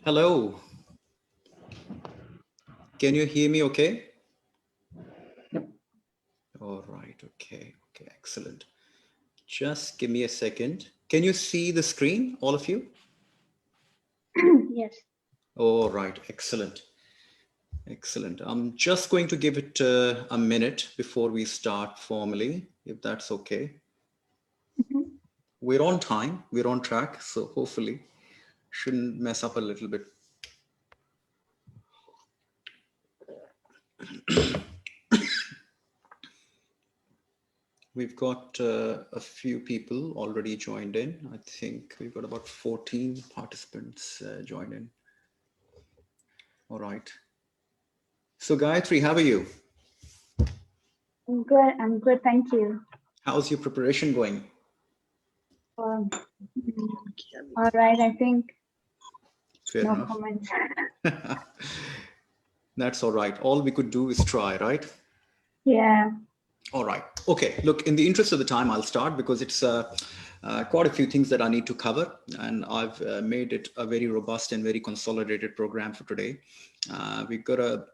Hello. Can you hear me okay? Yep. All right. Okay. Okay. Excellent. Just give me a second. Can you see the screen, all of you? Yes. All right. Excellent. Excellent. I'm just going to give it a minute before we start formally, if that's okay. Mhm. We're on time. We're on track. So hopefully shouldn't mess up a little bit. We've got a few people already joined in. I think we've got about 14 participants joined in. All right. So Gayatri, how are you? I'm good. I'm good. Thank you. How's your preparation going? Um, all right. I think Fair no enough. comments. That's all right. All we could do is try, right? Yeah. All right. Okay. Look, in the interest of the time, I'll start because it's quite a few things that I need to cover. And I've made it a very robust and very consolidated program for today. We've got to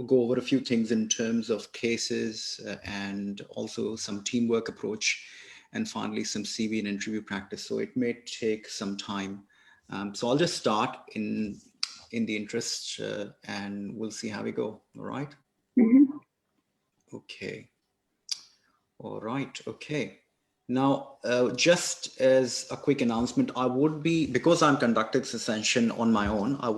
go over a few things in terms of cases and also some teamwork approach, and finally some CV and interview practice. So it may take some time. So I'll just start in the interest and we'll see how we go. All right. Mm-hmm. Okay. All right. Okay. Now, just as a quick announcement, I would be, because I'm conducting this session on my own, I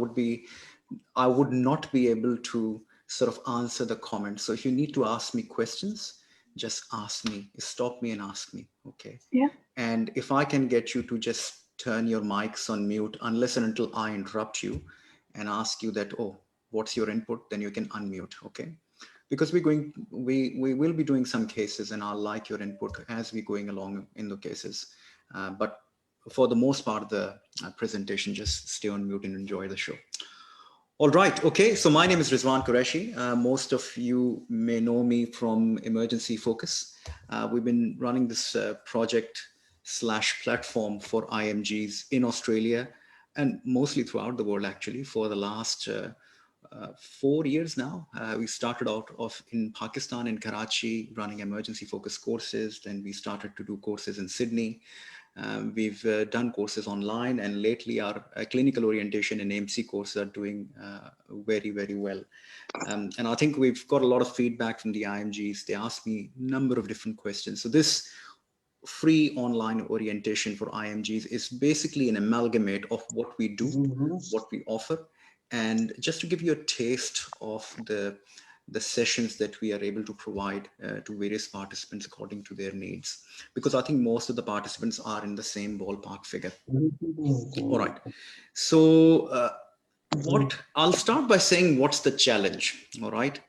would not be able to sort of answer the comments. So if you need to ask me questions, just ask me, stop me and ask me. Okay. Yeah. And if I can get you to just turn your mics on mute, unless and until I interrupt you and ask you that, oh, what's your input? Then you can unmute. Okay. Because we will be doing some cases and I'll like your input as we're going along in the cases. But for the most part, the presentation, just stay on mute and enjoy the show. All right. Okay. So my name is Rizwan Qureshi. Most of you may know me from Emergency Focus. We've been running this project / platform for IMGs in Australia and mostly throughout the world, actually, for the last 4 years now. We started out of in Pakistan, in Karachi, running emergency focus courses. Then we started to do courses in Sydney. We've done courses online, and lately our clinical orientation and AMC courses are doing very, very well. And I think we've got a lot of feedback from the IMGs. They ask me a number of different questions. So this free online orientation for IMGs is basically an amalgamate of what we do, what we offer, and just to give you a taste of the sessions that we are able to provide to various participants according to their needs, because I think most of the participants are in the same ballpark figure. All right. So what I'll start by saying, what's the challenge? All right.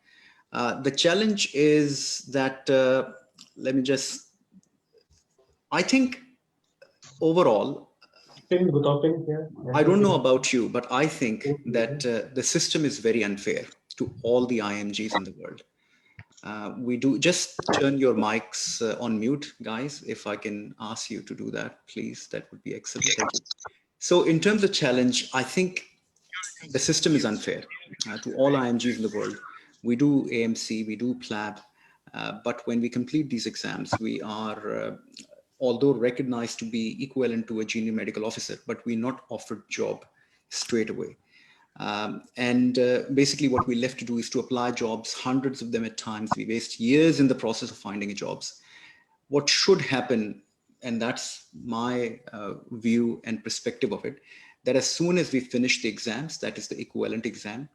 The challenge is that let me just, I think overall, I don't know about you, but I think that the system is very unfair to all the IMGs in the world. We do, just turn your mics on mute, guys. If I can ask you to do that, please, that would be excellent. Thank you. So in terms of challenge, I think the system is unfair to all IMGs in the world. We do AMC, we do PLAB, but when we complete these exams, we are, although recognized to be equivalent to a junior medical officer, but we're not offered job straight away. And basically what we're left to do is to apply jobs, hundreds of them at times. We waste years in the process of finding jobs. What should happen, and that's my view and perspective of it, that as soon as we finish the exams, that is the equivalent exam,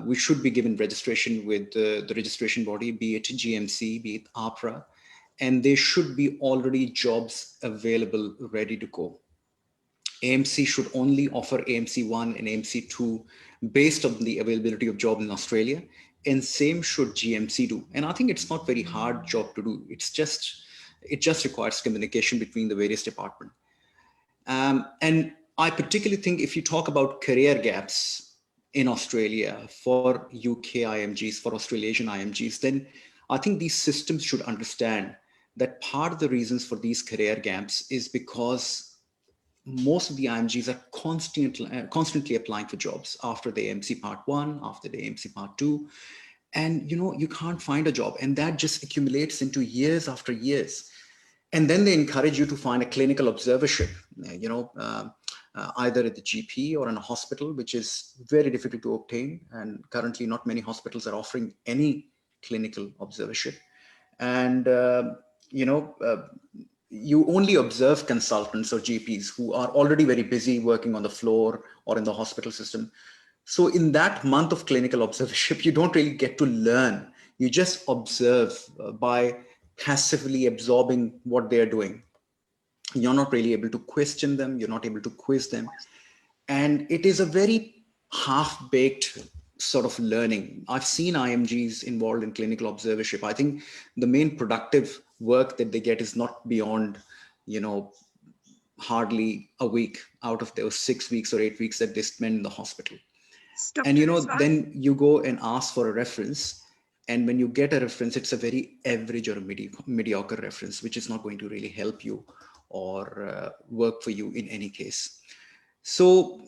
we should be given registration with the registration body, be it GMC, be it APRA, and there should be already jobs available ready to go. AMC should only offer AMC 1 and AMC 2 based on the availability of job in Australia, and same should GMC do. And I think it's not very hard job to do. It just requires communication between the various departments. And I particularly think if you talk about career gaps in Australia for UK IMGs, for Australasian IMGs, then I think these systems should understand that part of the reasons for these career gaps is because most of the IMGs are constantly applying for jobs after the AMC part 1, after the AMC part 2. And, you can't find a job. And that just accumulates into years after years. And then they encourage you to find a clinical observership, either at the GP or in a hospital, which is very difficult to obtain. And currently, not many hospitals are offering any clinical observership. And, you only observe consultants or GPs who are already very busy working on the floor or in the hospital system. So in that month of clinical observership, you don't really get to learn. You just observe by passively absorbing what they're doing. You're not really able to question them. You're not able to quiz them. And it is a very half-baked sort of learning. I've seen IMGs involved in clinical observership. I think the main productive work that they get is not beyond, hardly a week out of those 6 weeks or 8 weeks that they spend in the hospital. And then you go and ask for a reference, and when you get a reference, it's a very average or a mediocre reference, which is not going to really help you or work for you in any case. So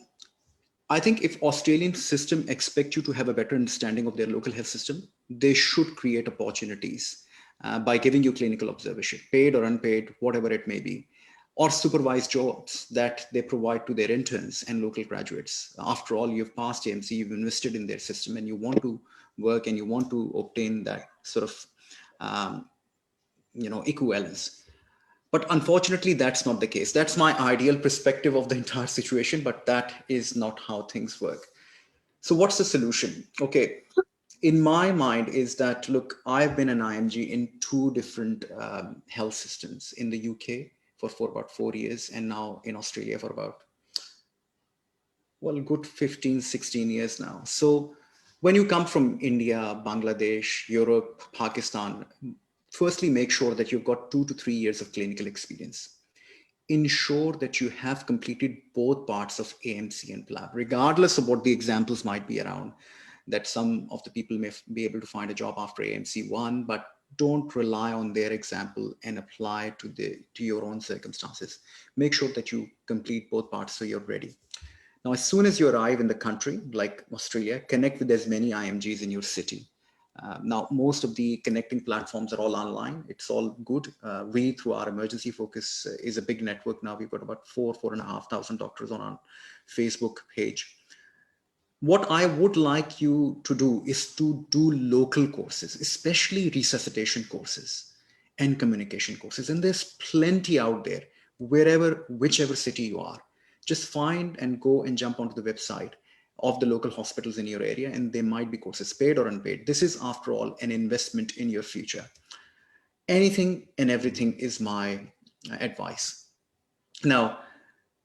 I think if Australian system expect you to have a better understanding of their local health system, they should create opportunities by giving you clinical observership, paid or unpaid, whatever it may be, or supervised jobs that they provide to their interns and local graduates. After all, you've passed AMC, you've invested in their system, and you want to work and you want to obtain that sort of equivalence. But unfortunately, that's not the case. That's my ideal perspective of the entire situation, but that is not how things work. So what's the solution? Okay, in my mind is that, look, I've been an IMG in two different health systems, in the UK for about 4 years, and now in Australia for about, well, good 15, 16 years now. So when you come from India, Bangladesh, Europe, Pakistan, firstly, make sure that you've got 2 to 3 years of clinical experience. Ensure that you have completed both parts of AMC and PLAB, regardless of what the examples might be around, that some of the people may be able to find a job after AMC 1, but don't rely on their example and apply to your own circumstances. Make sure that you complete both parts so you're ready. Now, as soon as you arrive in the country, like Australia, connect with as many IMGs in your city. Now, most of the connecting platforms are all online. It's all good. We, through our emergency focus, is a big network now. We've got about 4,500 doctors on our Facebook page. What I would like you to do is to do local courses, especially resuscitation courses and communication courses. And there's plenty out there, whichever city you are. Just find and go and jump onto the website of the local hospitals in your area, and there might be courses, paid or unpaid. This is, after all, an investment in your future. Anything and everything is my advice. Now,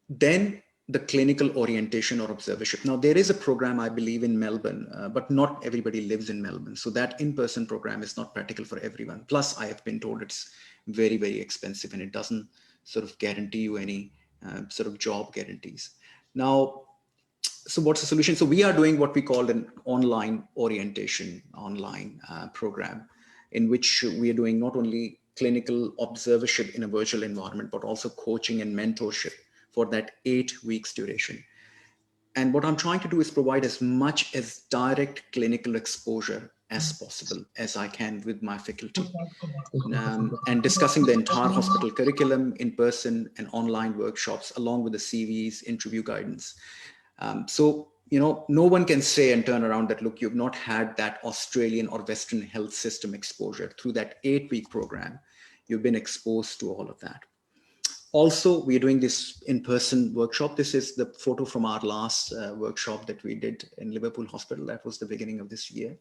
then the clinical orientation or observership. Now, there is a program, I believe, in Melbourne, but not everybody lives in Melbourne. So that in-person program is not practical for everyone. Plus, I have been told it's very, very expensive, and it doesn't sort of guarantee you any sort of job guarantees. Now, so what's the solution? So we are doing what we call an online orientation program, in which we are doing not only clinical observership in a virtual environment, but also coaching and mentorship for that 8 weeks duration. And what I'm trying to do is provide as much as direct clinical exposure as possible as I can with my faculty, and discussing the entire hospital curriculum in person and online workshops, along with the CVs, interview guidance. So, no one can say and turn around that, look, you've not had that Australian or Western health system exposure. Through that 8-week program, you've been exposed to all of that. Also, we're doing this in-person workshop. This is the photo from our last workshop that we did in Liverpool Hospital. That was the beginning of this year.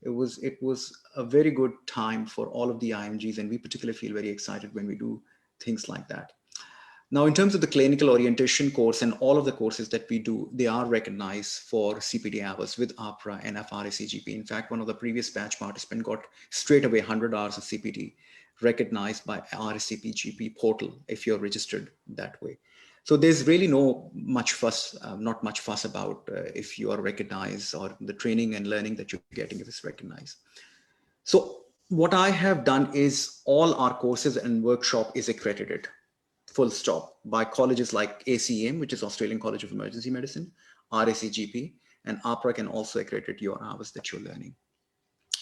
It was a very good time for all of the IMGs, and we particularly feel very excited when we do things like that. Now, in terms of the clinical orientation course and all of the courses that we do, they are recognized for CPD hours with APRA and FRACGP. In fact, one of the previous batch participants got straight away 100 hours of CPD recognized by RSCP-GP portal if you're registered that way. So there's really not much fuss about if you are recognized, or the training and learning that you're getting if it's recognized. So what I have done is all our courses and workshop is accredited. full stop, by colleges like ACEM, which is Australian College of Emergency Medicine, RACGP, and APRA can also accredit your hours that you're learning,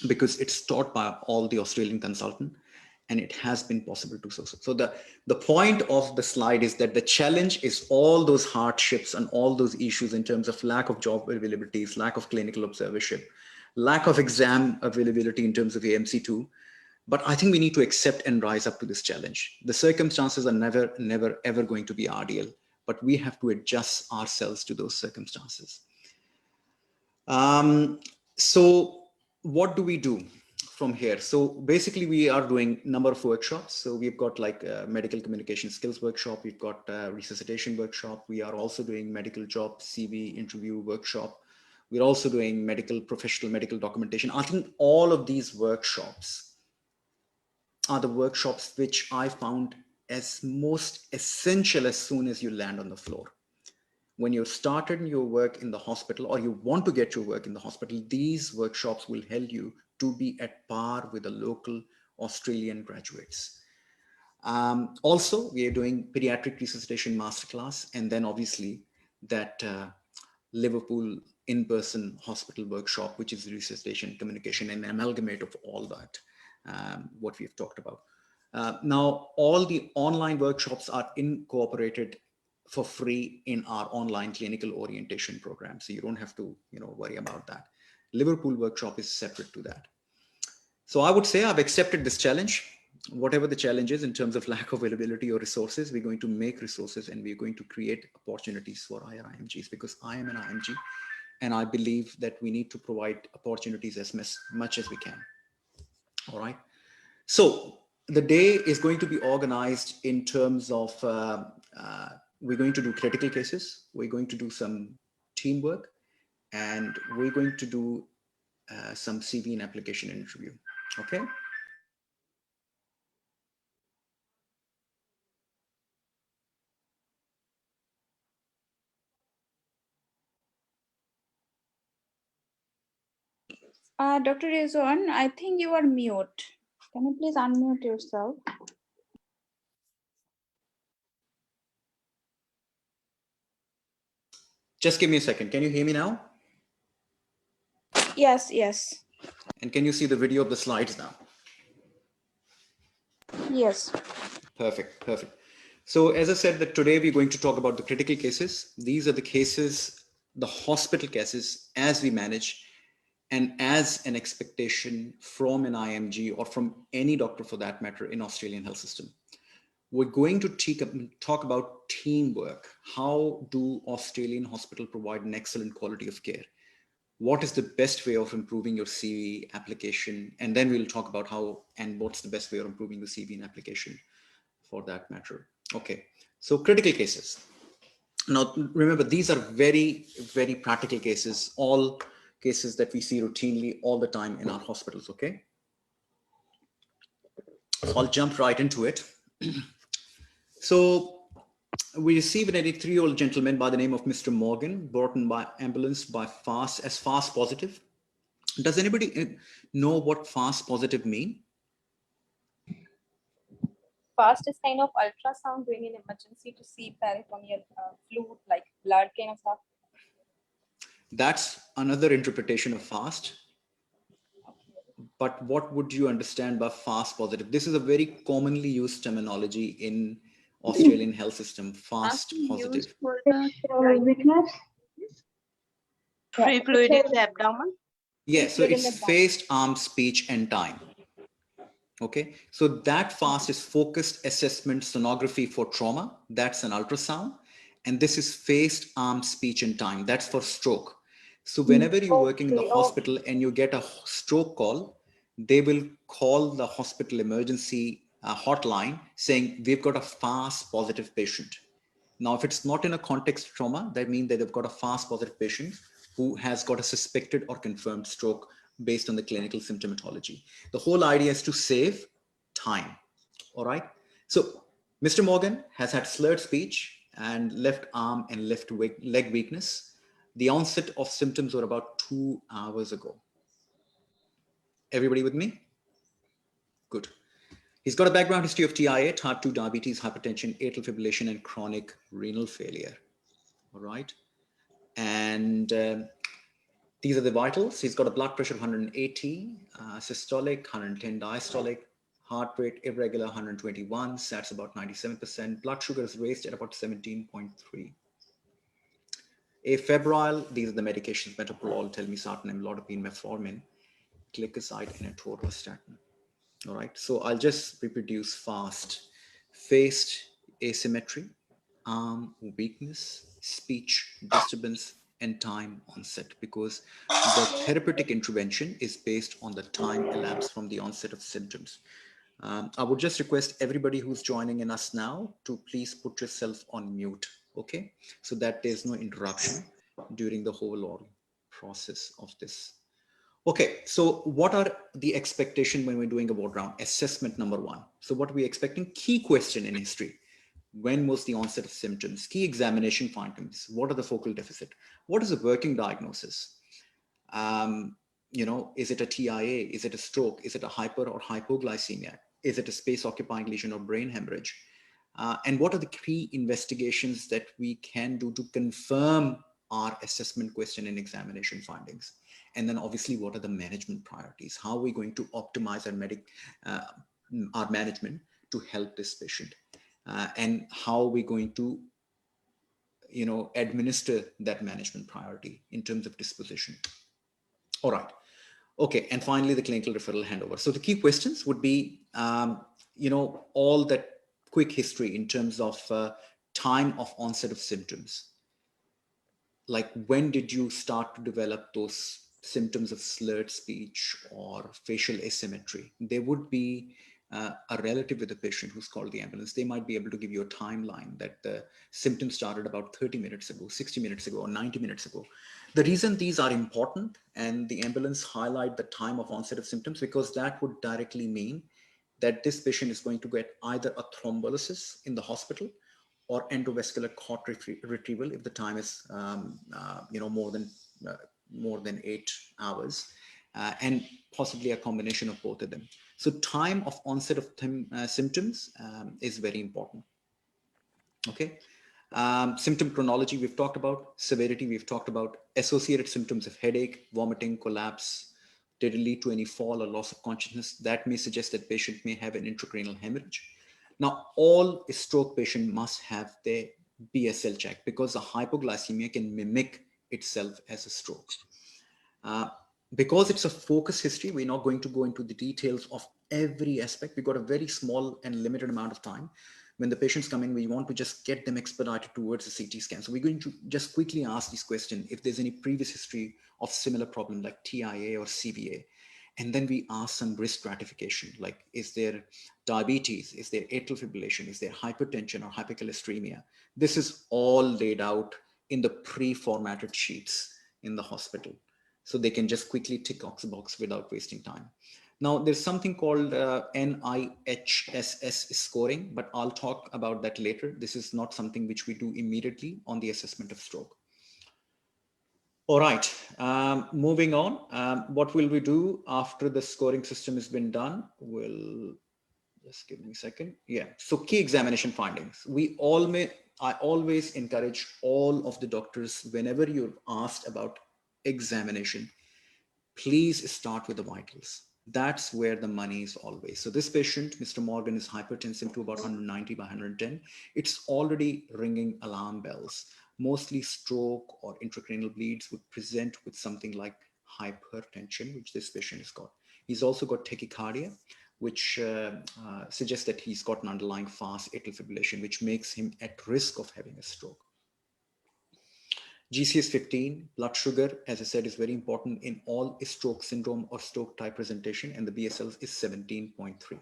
because it's taught by all the Australian consultant, and it has been possible to so. So the point of the slide is that the challenge is all those hardships and all those issues in terms of lack of job availabilities, lack of clinical observership, lack of exam availability in terms of AMC2. But I think we need to accept and rise up to this challenge. The circumstances are never, ever going to be ideal, but we have to adjust ourselves to those circumstances. So what do we do from here? So basically we are doing number of workshops. So we've got like a medical communication skills workshop. We've got a resuscitation workshop. We are also doing medical job CV interview workshop. We're also doing professional medical documentation. I think all of these workshops are the workshops which I found as most essential as soon as you land on the floor. When you started your work in the hospital, or you want to get your work in the hospital, these workshops will help you to be at par with the local Australian graduates. Also, we are doing pediatric resuscitation masterclass, and then obviously that Liverpool in-person hospital workshop, which is resuscitation, communication, and amalgamate of all that, what we've talked about. Now, all the online workshops are incorporated for free in our online clinical orientation program. So you don't have to, worry about that. Liverpool workshop is separate to that. So I would say I've accepted this challenge. Whatever the challenge is in terms of lack of availability or resources, we're going to make resources, and we're going to create opportunities for our IMGs, because I am an IMG, and I believe that we need to provide opportunities as much as we can. All right. So the day is going to be organized in terms of, we're going to do critical cases, we're going to do some teamwork, and we're going to do some CV and application interview. Okay. Dr. Rizwan, I think you are mute. Can you please unmute yourself? Just give me a second. Can you hear me now? Yes, yes. And can you see the video of the slides now? Yes. Perfect, perfect. So as I said, that today we're going to talk about the critical cases. These are the cases, the hospital cases as we manage, and as an expectation from an IMG or from any doctor for that matter in Australian health system. We're going to talk about teamwork. How do Australian hospitals provide an excellent quality of care? What is the best way of improving your CV application? And then we'll talk about how and what's the best way of improving the CV and application for that matter. Okay, so critical cases. Now, remember, these are very, very practical cases, all cases that we see routinely all the time in our hospitals, okay? So I'll jump right into it. So we received an 83-year-old gentleman by the name of Mr. Morgan, brought in by ambulance by fast positive. Does anybody know what fast positive mean? Fast is kind of ultrasound doing an emergency to see peritoneal fluid, like blood kind of stuff. That's another interpretation of fast. But what would you understand by fast positive? This is a very commonly used terminology in Australian health system, fast positive. For the Weakness? free fluid in the abdomen. Yeah, so it's phased arm, speech, and time. Okay, so that fast is focused assessment sonography for trauma. That's an ultrasound. And this is phased arm, speech, and time. That's for stroke. So whenever you're working in the hospital and you get a stroke call, they will call the hospital emergency hotline saying, we've got a fast positive patient. Now, if it's not in a context of trauma, that means that they've got a fast positive patient who has got a suspected or confirmed stroke based on the clinical symptomatology. The whole idea is to save time. All right. So Mr. Morgan has had slurred speech and left arm and left leg weakness. The onset of symptoms were about 2 hours ago. Everybody with me? Good. He's got a background history of TIA, type 2 diabetes, hypertension, atrial fibrillation, and chronic renal failure. All right. And these are the vitals. He's got a blood pressure of 180, systolic, 110 diastolic, heart rate irregular, 121, SATs about 97%. Blood sugar is raised at about 17.3. Afebrile, these are the medications: metoprolol, telmisartan, amlodipine, metformin, glycoside, and atorvastatin. All right, so I'll just reproduce fast. Faced asymmetry, arm weakness, speech disturbance, and time onset, because the therapeutic intervention is based on the time elapsed from the onset of symptoms. I would just request everybody who's joining in us now to please put yourself on mute, okay? So that there's no interruption during the whole oral process of this. Okay, so what are the expectation when we're doing a ward round? Assessment number one. So what are we expecting? Key question in history. When was the onset of symptoms? Key examination findings. What are the focal deficit? What is a working diagnosis? Is it a TIA? Is it a stroke? Is it a hyper or hypoglycemia? Is it a space occupying lesion or brain hemorrhage? And what are the key investigations that we can do to confirm our assessment question and examination findings? And then obviously, what are the management priorities? How are we going to optimize our management to help this patient? And how are we going to administer that management priority in terms of disposition? All right. Okay. And finally, the clinical referral handover. So the key questions would be, all that quick history in terms of time of onset of symptoms. Like, when did you start to develop those symptoms of slurred speech or facial asymmetry? There would be a relative with the patient who's called the ambulance. They might be able to give you a timeline that the symptoms started about 30 minutes ago, 60 minutes ago, or 90 minutes ago. The reason these are important and the ambulance highlight the time of onset of symptoms, because that would directly mean that this patient is going to get either a thrombolysis in the hospital or endovascular clot retrieval if the time is more than 8 hours, and possibly a combination of both of them. So time of onset of symptoms is very important. Okay. Symptom chronology we've talked about. Severity we've talked about. Associated symptoms of headache, vomiting, collapse. Did it lead to any fall or loss of consciousness? That may suggest that patient may have an intracranial hemorrhage. Now, all stroke patient must have their BSL check, because the hypoglycemia can mimic itself as a stroke. Because it's a focus history, we're not going to go into the details of every aspect. We've got a very small and limited amount of time. When the patients come in, we want to just get them expedited towards a CT scan. So we're going to just quickly ask this question: if there's any previous history of similar problem like TIA or CVA. And then we ask some risk stratification, like, is there diabetes? Is there atrial fibrillation? Is there hypertension or hypercholesteremia? This is all laid out in the pre-formatted sheets in the hospital. So they can just quickly tick off the box without wasting time. Now, there's something called NIHSS scoring, but I'll talk about that later. This is not something which we do immediately on the assessment of stroke. All right, moving on. What will we do after the scoring system has been done? We'll just give me a second. Yeah, so key examination findings. I always encourage all of the doctors, whenever you're asked about examination, please start with the vitals. That's where the money is always. So this patient, Mr. Morgan, is hypertensive to about 190 by 110. It's already ringing alarm bells. Mostly stroke or intracranial bleeds would present with something like hypertension, which this patient has got. He's also got tachycardia, which suggests that he's got an underlying fast atrial fibrillation, which makes him at risk of having a stroke. GCS 15, blood sugar, as I said, is very important in all stroke syndrome or stroke type presentation, and the BSL is 17.3.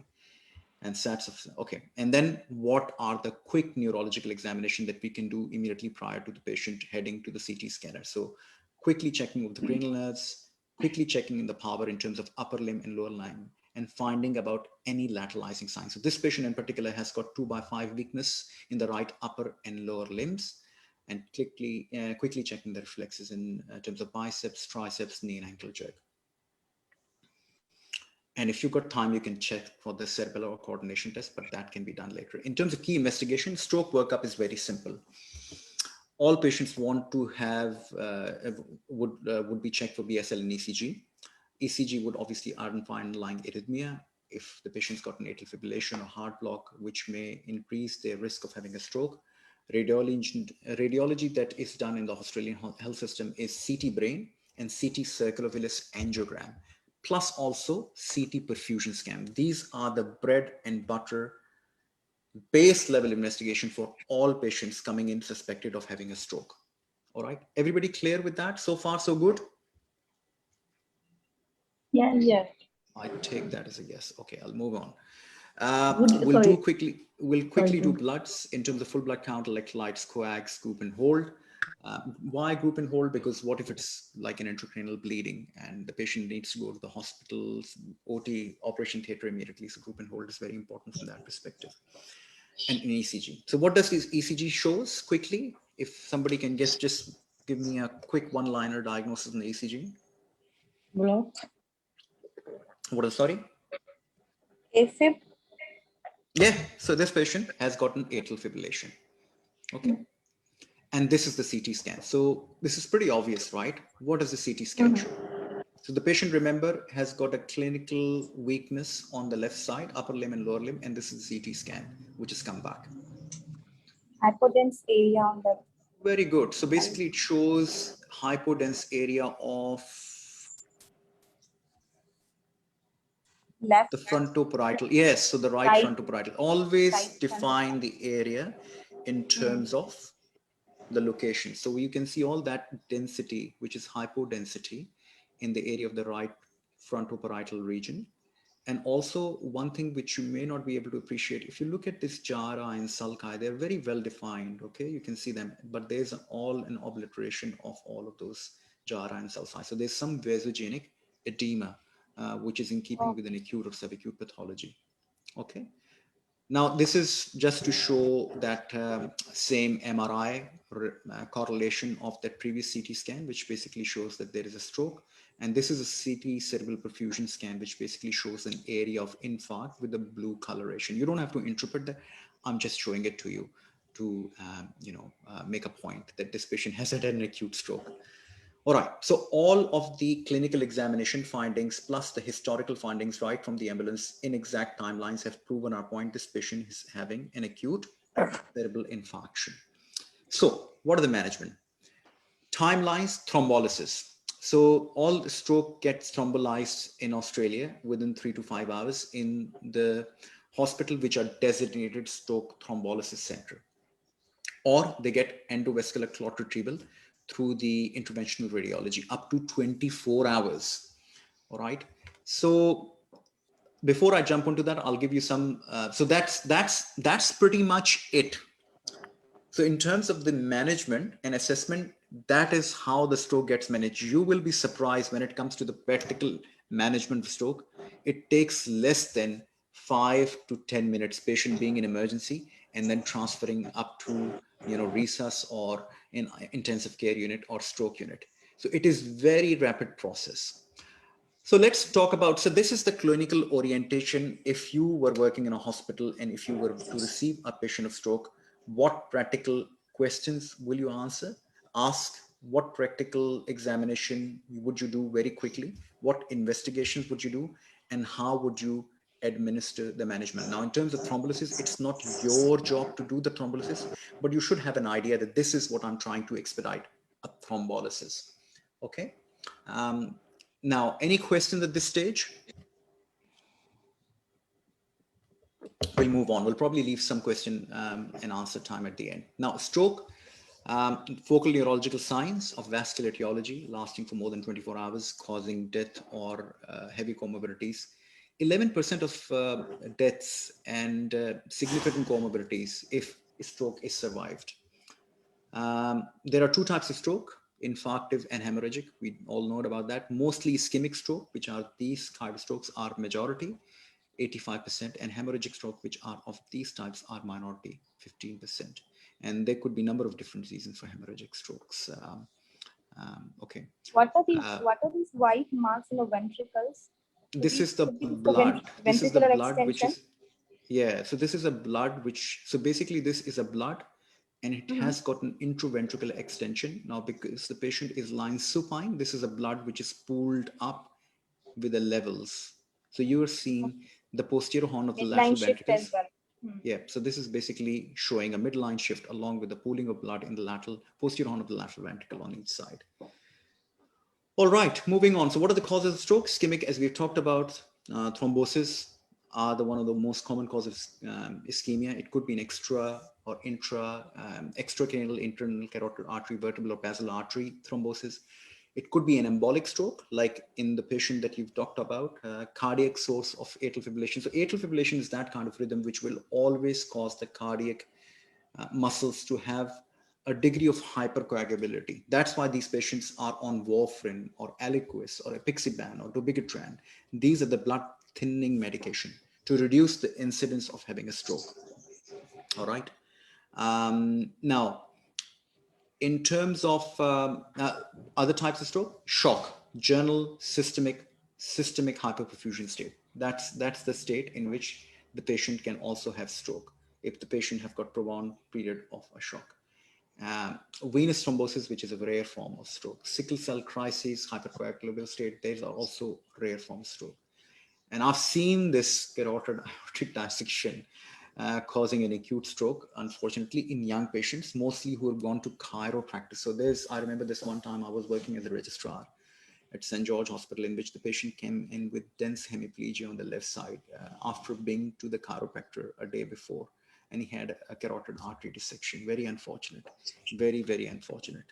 And SATs of, okay. And then what are the quick neurological examination that we can do immediately prior to the patient heading to the CT scanner? So quickly checking of the cranial nerves, quickly checking in the power in terms of upper limb and lower limb, and finding about any lateralizing signs. So this patient in particular has got 2x5 weakness in the right upper and lower limbs, and quickly checking the reflexes in terms of biceps, triceps, knee and ankle jerk. And if you've got time, you can check for the cerebellar coordination test, but that can be done later. In terms of key investigation, stroke workup is very simple. All patients want to have would be checked for BSL and ECG. ECG would obviously identify underlying arrhythmia. If the patient's got an atrial fibrillation or heart block, which may increase their risk of having a stroke. Radiology that is done in the Australian health system is CT brain and CT circulovillus angiogram, plus also CT perfusion scan. These are the bread and butter base level investigation for all patients coming in suspected of having a stroke. All right, everybody clear with that? So far, so good? Yeah. Yes. I take that as a yes. Okay, I'll move on. We'll quickly do bloods in terms of full blood count, electrolytes, coags, group and hold. Why group and hold? Because what if it's like an intracranial bleeding and the patient needs to go to the hospital, OT, operation theater immediately. So group and hold is very important from that perspective. And an ECG. So what does this ECG shows quickly? If somebody can just give me a quick one-liner diagnosis in the ECG. Block. What is, sorry? AFib. Yeah, so this patient has gotten atrial fibrillation. Okay. And this is the CT scan. So this is pretty obvious, right? What does the CT scan show? So the patient, remember, has got a clinical weakness on the left side, upper limb and lower limb, and this is the CT scan, which has come back. Hypodense area on the Very good. So basically it shows hypodense area of left the frontoparietal. Yes, so the right frontoparietal. Always right define the area in terms of the location. So you can see all that density, which is hypodensity in the area of the right frontoparietal region. And also one thing which you may not be able to appreciate, if you look at this Jara and sulci, they're very well defined, okay? You can see them, but there's all an obliteration of all of those Jara and sulci. So there's some vasogenic edema, which is in keeping with an acute or subacute pathology, okay? Now, this is just to show that same MRI correlation of that previous CT scan, which basically shows that there is a stroke. And this is a CT cerebral perfusion scan, which basically shows an area of infarct with a blue coloration. You don't have to interpret that. I'm just showing it to you to, make a point that this patient has had an acute stroke. All right, so all of the clinical examination findings plus the historical findings right from the ambulance in exact timelines have proven our point. This patient is having an acute cerebral infarction. So what are the management? Timelines, thrombolysis. So all the stroke gets thrombolized in Australia within 3 to 5 hours in the hospital, which are designated stroke thrombolysis center. Or they get endovascular clot retrieval through the interventional radiology up to 24 hours. All right. So before I jump into that, I'll give you some. So that's pretty much it. So in terms of the management and assessment, that is how the stroke gets managed. You will be surprised when it comes to the practical management of stroke. It takes less than 5 to 10 minutes, patient being in emergency and then transferring up to resus or in intensive care unit or stroke unit. So it is very rapid process. So let's talk about, so this is the clinical orientation. If you were working in a hospital and if you were to receive a patient of stroke, what practical questions will you ask? What practical examination would you do very quickly? What investigations would you do? And how would you administer the management? Now, in terms of thrombolysis, it's not your job to do the thrombolysis, but you should have an idea that this is what I'm trying to expedite, a thrombolysis. Okay. Now, any questions at this stage? We'll move on. We'll probably leave some question and answer time at the end. Now, stroke, focal neurological signs of vascular etiology lasting for more than 24 hours, causing death or heavy comorbidities. 11% of deaths and significant comorbidities if stroke is survived. There are two types of stroke, infarctive and hemorrhagic. We all know about that. Mostly ischemic stroke, which are these type of strokes, are majority, 85%, and hemorrhagic stroke, which are of these types, are minority, 15%. And there could be a number of different reasons for hemorrhagic strokes. Okay. What are these white marks in the ventricles? This is the Could be for blood. This is the ventricular blood which extension. is, yeah. So this is a blood which, so basically this is a blood and it Mm-hmm. has got an intraventricular extension. Now, because the patient is lying supine, this is a blood which is pulled up with the levels. So you're seeing the posterior horn of the Midline lateral shift as ventricles. well. Hmm. Yeah, so this is basically showing a midline shift along with the pooling of blood in the lateral posterior horn of the lateral ventricle on each side. All right, moving on. So what are the causes of stroke? Ischemic, as we've talked about, thrombosis are the one of the most common causes of ischemia. It could be an extra or extracranial internal carotid artery, vertebral or basal artery thrombosis. It could be an embolic stroke, like in the patient that you've talked about, cardiac source of atrial fibrillation. So atrial fibrillation is that kind of rhythm which will always cause the cardiac muscles to have a degree of hypercoagulability. That's why these patients are on warfarin or Eliquis or apixaban or dabigatran. These are the blood thinning medication to reduce the incidence of having a stroke. All right. Now, in terms of other types of stroke, shock, general systemic hyperperfusion state. That's the state in which the patient can also have stroke if the patient have got prolonged period of a shock. Venous thrombosis, which is a rare form of stroke. Sickle cell crisis, hypercoagulable state, these are also rare forms of stroke. And I've seen this carotid aortic dissection causing an acute stroke, unfortunately, in young patients, mostly who have gone to chiropractic. So I remember this one time I was working as a registrar at St. George Hospital, in which the patient came in with dense hemiplegia on the left side after being to the chiropractor a day before. And he had a carotid artery dissection. Very unfortunate. Very, very unfortunate.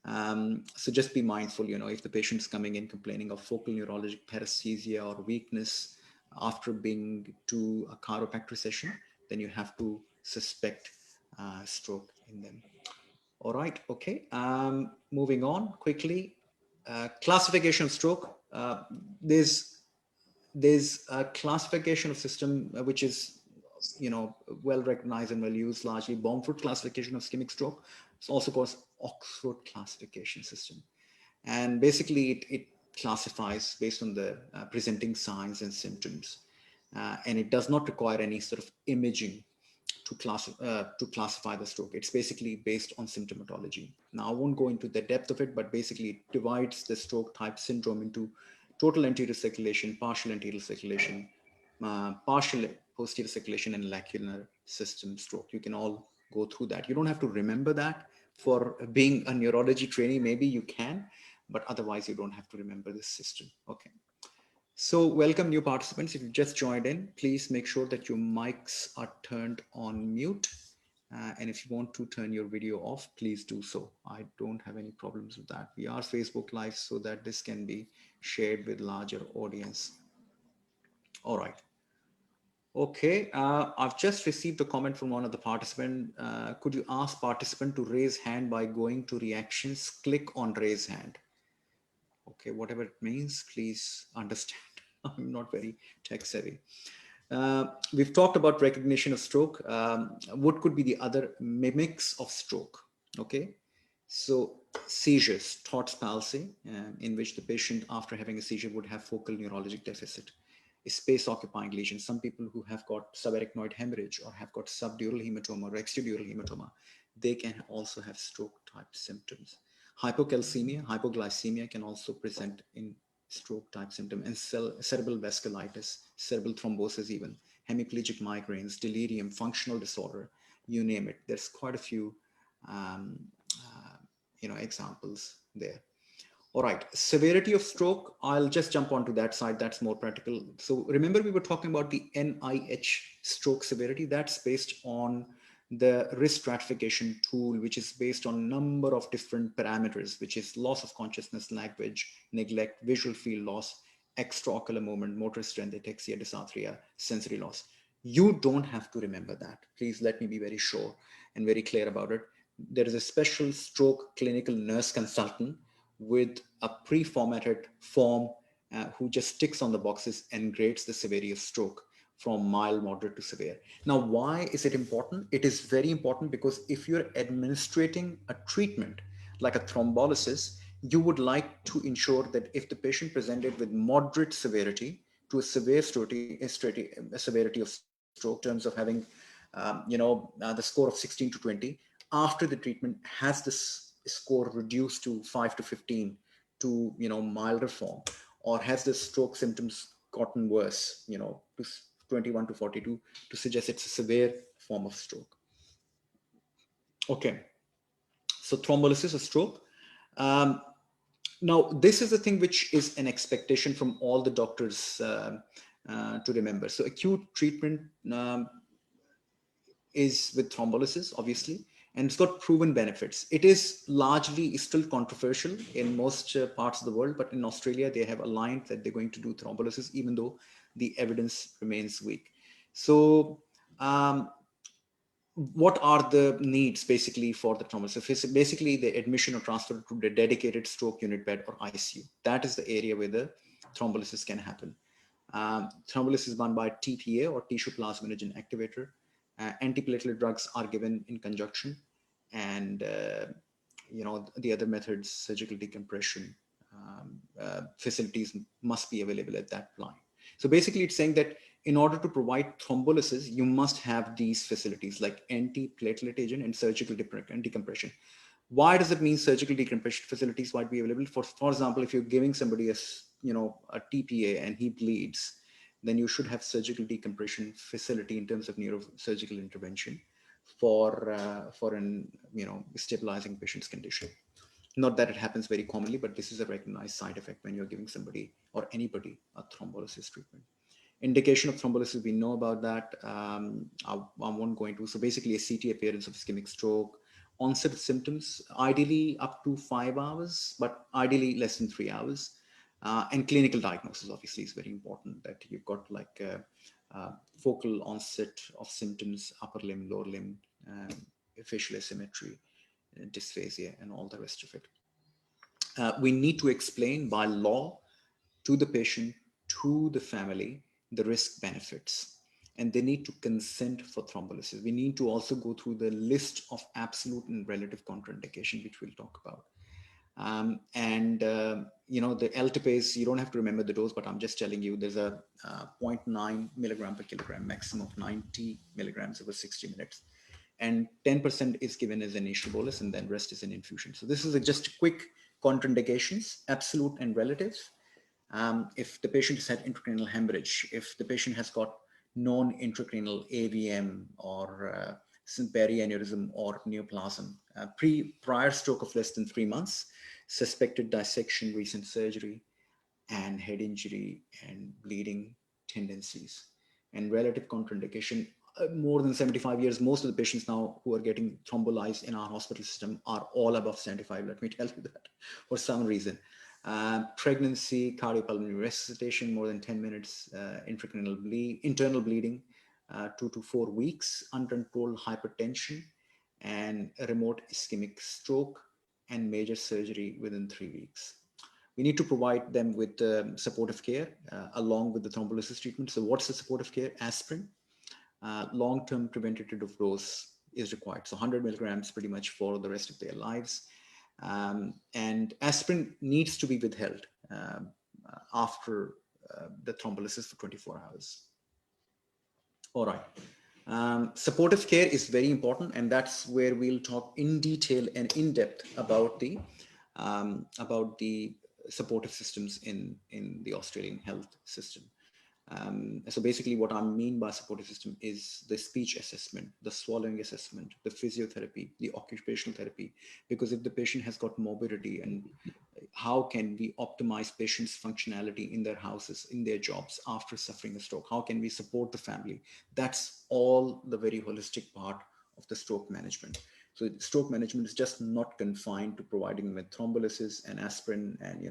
So just be mindful, if the patient's coming in complaining of focal neurologic paresthesia or weakness after being to a chiropractor session, then you have to suspect stroke in them. All right, okay. Moving on quickly. Classification of stroke. There's a classification of system which is well recognized and well used, largely Bomford classification of ischemic stroke. It's also called Oxford classification system, and basically it classifies based on the presenting signs and symptoms, and it does not require any sort of imaging to classify the stroke. It's basically based on symptomatology. Now, I won't go into the depth of it, but basically it divides the stroke type syndrome into total anterior circulation, partial anterior circulation, partial posterior circulation, and lacunar system stroke. You can all go through that. You don't have to remember that for being a neurology trainee. Maybe you can, but otherwise you don't have to remember this system. Okay. So welcome new participants. If you just joined in, please make sure that your mics are turned on mute. And if you want to turn your video off, please do so. I don't have any problems with that. We are Facebook Live so that this can be shared with larger audience. All right. Okay, I've just received a comment from one of the participants. Could you ask participant to raise hand by going to reactions, click on raise hand. Okay, whatever it means, please understand. I'm not very tech savvy. We've talked about recognition of stroke. What could be the other mimics of stroke? Okay, so seizures, Todd's palsy, in which the patient after having a seizure would have focal neurologic deficit. A space occupying lesion. Some people who have got subarachnoid hemorrhage or have got subdural hematoma or extradural hematoma, they can also have stroke type symptoms. Hypocalcemia, hypoglycemia can also present in stroke type symptom, and cerebral vasculitis, cerebral thrombosis, even hemiplegic migraines, delirium, functional disorder, you name it. There's quite a few um, examples there. All right, severity of stroke, I'll just jump onto that side. That's more practical. So remember we were talking about the NIH stroke severity. That's based on the risk stratification tool, which is based on a number of different parameters, which is loss of consciousness, language, neglect, visual field loss, extraocular movement, motor strength, ataxia, dysarthria, sensory loss. You don't have to remember that. Please let me be very sure and very clear about it. There is a special stroke clinical nurse consultant with a pre-formatted form who just ticks on the boxes and grades the severity of stroke from mild, moderate to severe. Now, why is it important? It is very important because if you're administrating a treatment like a thrombolysis, you would like to ensure that if the patient presented with moderate severity, to a severe severity of stroke, in terms of having, the score of 16 to 20, after the treatment, has this score reduced to 5 to 15 to, milder form, or has the stroke symptoms gotten worse, to 21 to 42, to suggest it's a severe form of stroke. Okay, so thrombolysis or stroke. Um, Now, this is the thing which is an expectation from all the doctors to remember. So acute treatment is with thrombolysis, obviously, and it's got proven benefits. It is largely still controversial in most parts of the world, but in Australia, they have aligned that they're going to do thrombolysis, even though the evidence remains weak. So what are the needs basically for the thrombolysis? It's basically the admission or transfer to the dedicated stroke unit bed or ICU. That is the area where the thrombolysis can happen. Thrombolysis is done by TPA, or tissue plasminogen activator. Antiplatelet drugs are given in conjunction, and the other methods, surgical decompression facilities must be available at that point. So basically, it's saying that in order to provide thrombolysis, you must have these facilities like antiplatelet agent and surgical decompression. Why does it mean surgical decompression facilities might be available? For example, if you're giving somebody a TPA and he bleeds, then you should have surgical decompression facility in terms of neurosurgical intervention for an stabilizing patient's condition. Not that it happens very commonly, but this is a recognized side effect when you're giving somebody or anybody a thrombolysis treatment. Indication of thrombolysis, we know about that. I won't go into. So basically, a CT appearance of ischemic stroke, onset of symptoms, ideally up to 5 hours, but ideally less than 3 hours. And clinical diagnosis, obviously, is very important, that you've got like focal onset of symptoms, upper limb, lower limb, facial asymmetry, dysphasia, and all the rest of it. We need to explain by law to the patient, to the family, the risk benefits, and they need to consent for thrombolysis. We need to also go through the list of absolute and relative contraindication, which we'll talk about. The L-tipase, you don't have to remember the dose, but I'm just telling you there's a 0.9 milligram per kilogram, maximum of 90 milligrams over 60 minutes. And 10% is given as an initial bolus, and then rest is an infusion. So this is just quick contraindications, absolute and relative. If the patient has had intracranial hemorrhage, if the patient has got non-intracranial AVM or perianeurysm or neoplasm, prior stroke of less than 3 months, suspected dissection, recent surgery, and head injury and bleeding tendencies. And relative contraindication, more than 75 years, most of the patients now who are getting thrombolized in our hospital system are all above 75. Let me tell you that for some reason. Pregnancy, cardiopulmonary resuscitation, more than 10 minutes, internal bleeding, 2 to 4 weeks, uncontrolled hypertension, and a remote ischemic stroke, and major surgery within 3 weeks. We need to provide them with supportive care along with the thrombolysis treatment. So what's the supportive care? Aspirin. Long-term preventative dose is required. So 100 milligrams pretty much for the rest of their lives. And aspirin needs to be withheld after the thrombolysis for 24 hours. All right. Supportive care is very important, and that's where we'll talk in detail and in depth about the supportive systems in the Australian health system. So basically what I mean by supportive system is the speech assessment, the swallowing assessment, the physiotherapy, the occupational therapy, because if the patient has got morbidity, and how can we optimize patients' functionality in their houses, in their jobs after suffering a stroke? How can we support the family? That's all the very holistic part of the stroke management. So stroke management is just not confined to providing them with thrombolysis and aspirin and,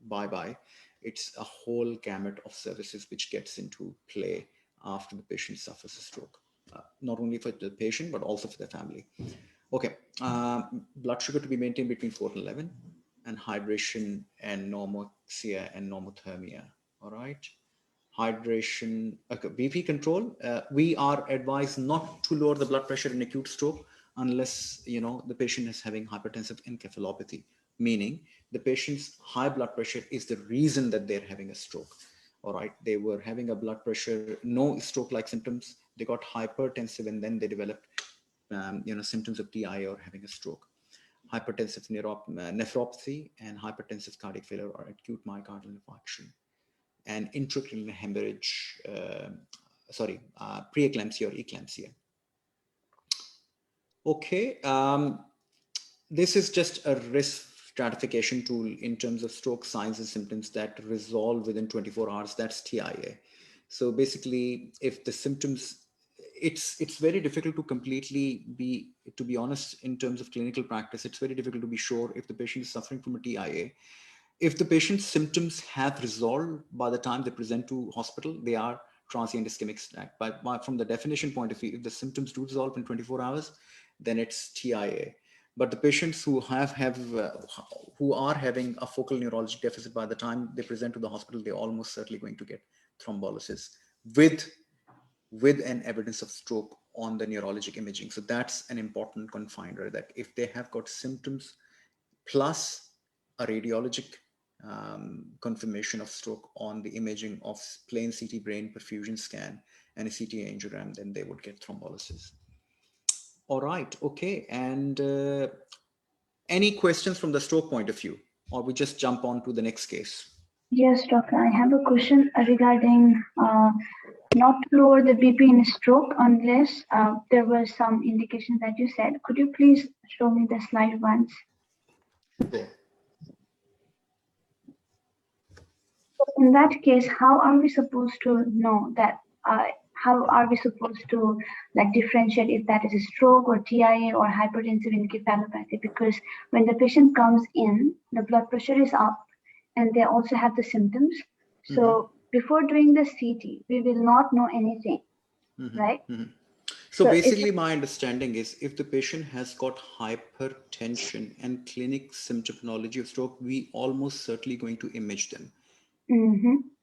bye-bye. It's a whole gamut of services which gets into play after the patient suffers a stroke, not only for the patient, but also for the family. Okay, blood sugar to be maintained between 4 and 11, and hydration and normoxia and normothermia, all right? Hydration, okay, BP control. We are advised not to lower the blood pressure in acute stroke unless, the patient is having hypertensive encephalopathy, meaning the patient's high blood pressure is the reason that they're having a stroke. All right, they were having a blood pressure, no stroke-like symptoms. They got hypertensive, and then they developed, symptoms of TIA or having a stroke. Hypertensive nephropathy and hypertensive cardiac failure or acute myocardial infarction, and intracranial hemorrhage, preeclampsia or eclampsia. Okay, this is just a risk stratification tool in terms of stroke signs and symptoms that resolve within 24 hours. That's TIA. So basically, if the symptoms, it's very difficult to completely be, to be honest, in terms of clinical practice, it's very difficult to be sure if the patient is suffering from a TIA. If the patient's symptoms have resolved by the time they present to hospital, they are transient ischemic attack. But from the definition point of view, if the symptoms do resolve in 24 hours, then it's TIA. But the patients who who are having a focal neurologic deficit, by the time they present to the hospital, they're almost certainly going to get thrombolysis with an evidence of stroke on the neurologic imaging. So that's an important confinder, that if they have got symptoms plus a radiologic confirmation of stroke on the imaging of plain CT brain perfusion scan and a CT angiogram, then they would get thrombolysis. All right, okay. And any questions from the stroke point of view, or we just jump on to the next case? Yes, doctor, I have a question regarding not to lower the BP in stroke unless there were some indications that you said. Could you please show me the slide once? Sure. In that case, how are we supposed to know that? How are we supposed to differentiate if that is a stroke or TIA or hypertensive encephalopathy? Because when the patient comes in, the blood pressure is up and they also have the symptoms. So before doing the CT, we will not know anything, right? So basically, my understanding is if the patient has got hypertension and clinic symptomatology of stroke, we almost certainly going to image them.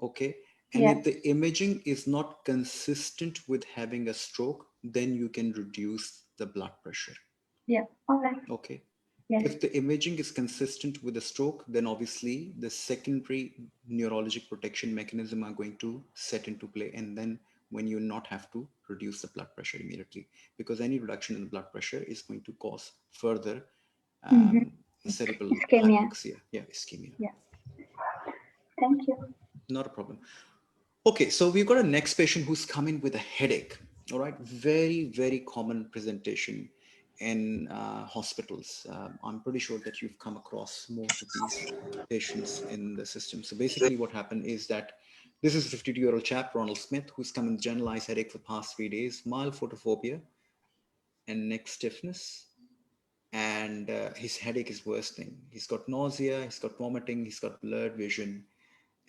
Okay. And if the imaging is not consistent with having a stroke, then you can reduce the blood pressure. Yeah. All right. Okay. Yes. If the imaging is consistent with a stroke, then obviously the secondary neurologic protection mechanism are going to set into play. And then when you not have to reduce the blood pressure immediately, because any reduction in the blood pressure is going to cause further cerebral ischemia. hypoxia. Yeah, ischemia. Yeah. Thank you. Not a problem. Okay, so we've got a next patient who's coming with a headache. All right, very, very common presentation in hospitals. I'm pretty sure that you've come across most of these patients in the system. So basically what happened is that this is a 52-year-old chap, Ronald Smith, who's come with generalized headache for the past 3 days, mild photophobia and neck stiffness. And his headache is worsening. He's got nausea, he's got vomiting, he's got blurred vision,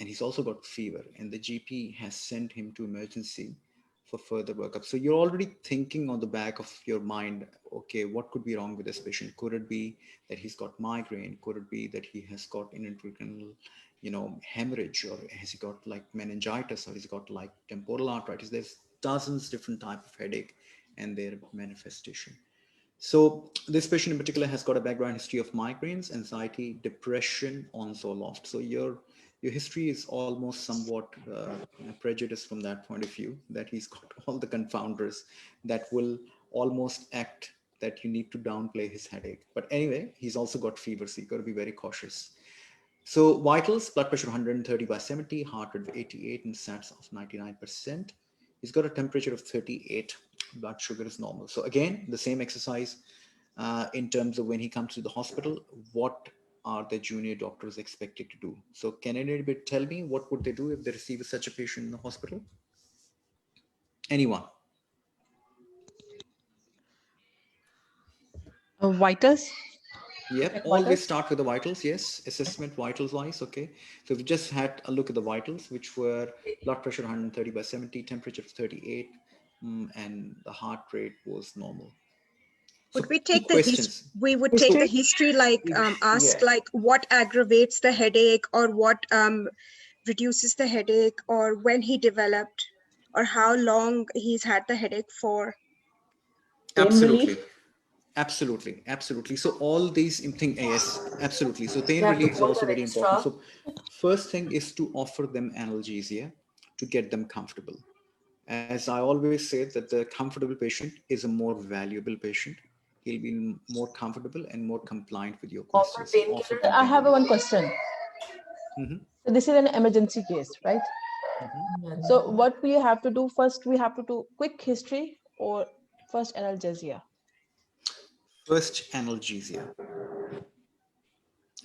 and he's also got fever, and the GP has sent him to emergency for further workup. So you're already thinking on the back of your mind, okay, what could be wrong with this patient? Could it be that he's got migraine? Could it be that he has got an intracranial, hemorrhage, or has he got like meningitis, or has he got like temporal arteritis? There's dozens different type of headache and their manifestation. So this patient in particular has got a background history of migraines, anxiety, depression, onset loft. So your history is almost somewhat prejudiced from that point of view, that he's got all the confounders that will almost act that you need to downplay his headache. But anyway, he's also got fever, so you got to be very cautious. So vitals, blood pressure 130/70, heart rate of 88, and SATs of 99%. He's got a temperature of 38. Blood sugar is normal. So again, the same exercise in terms of when he comes to the hospital, what are the junior doctors expected to do? So can anybody tell me what would they do if they receive such a patient in the hospital? Anyone? Vitals? Yep, always start with the vitals. Yes, assessment vitals wise. Okay, so we just had a look at the vitals, which were blood pressure 130/70, temperature of 38, and the heart rate was normal. So would we take the history? We would take History? the history, like ask Yeah. like what aggravates the headache, or what reduces the headache, or when he developed, or how long he's had the headache for. Absolutely. Absolutely. So all these things, yes, absolutely. So pain relief is also very important. So First thing is to offer them analgesia to get them comfortable. As I always say that the comfortable patient is a more valuable patient. He'll be more comfortable and more compliant with your Offer questions. painkiller. Offer them I have painkillers. one question. Mhm, So this is an emergency case, right? mhm. So what we have to do first, we have to do quick history or first analgesia. First, analgesia.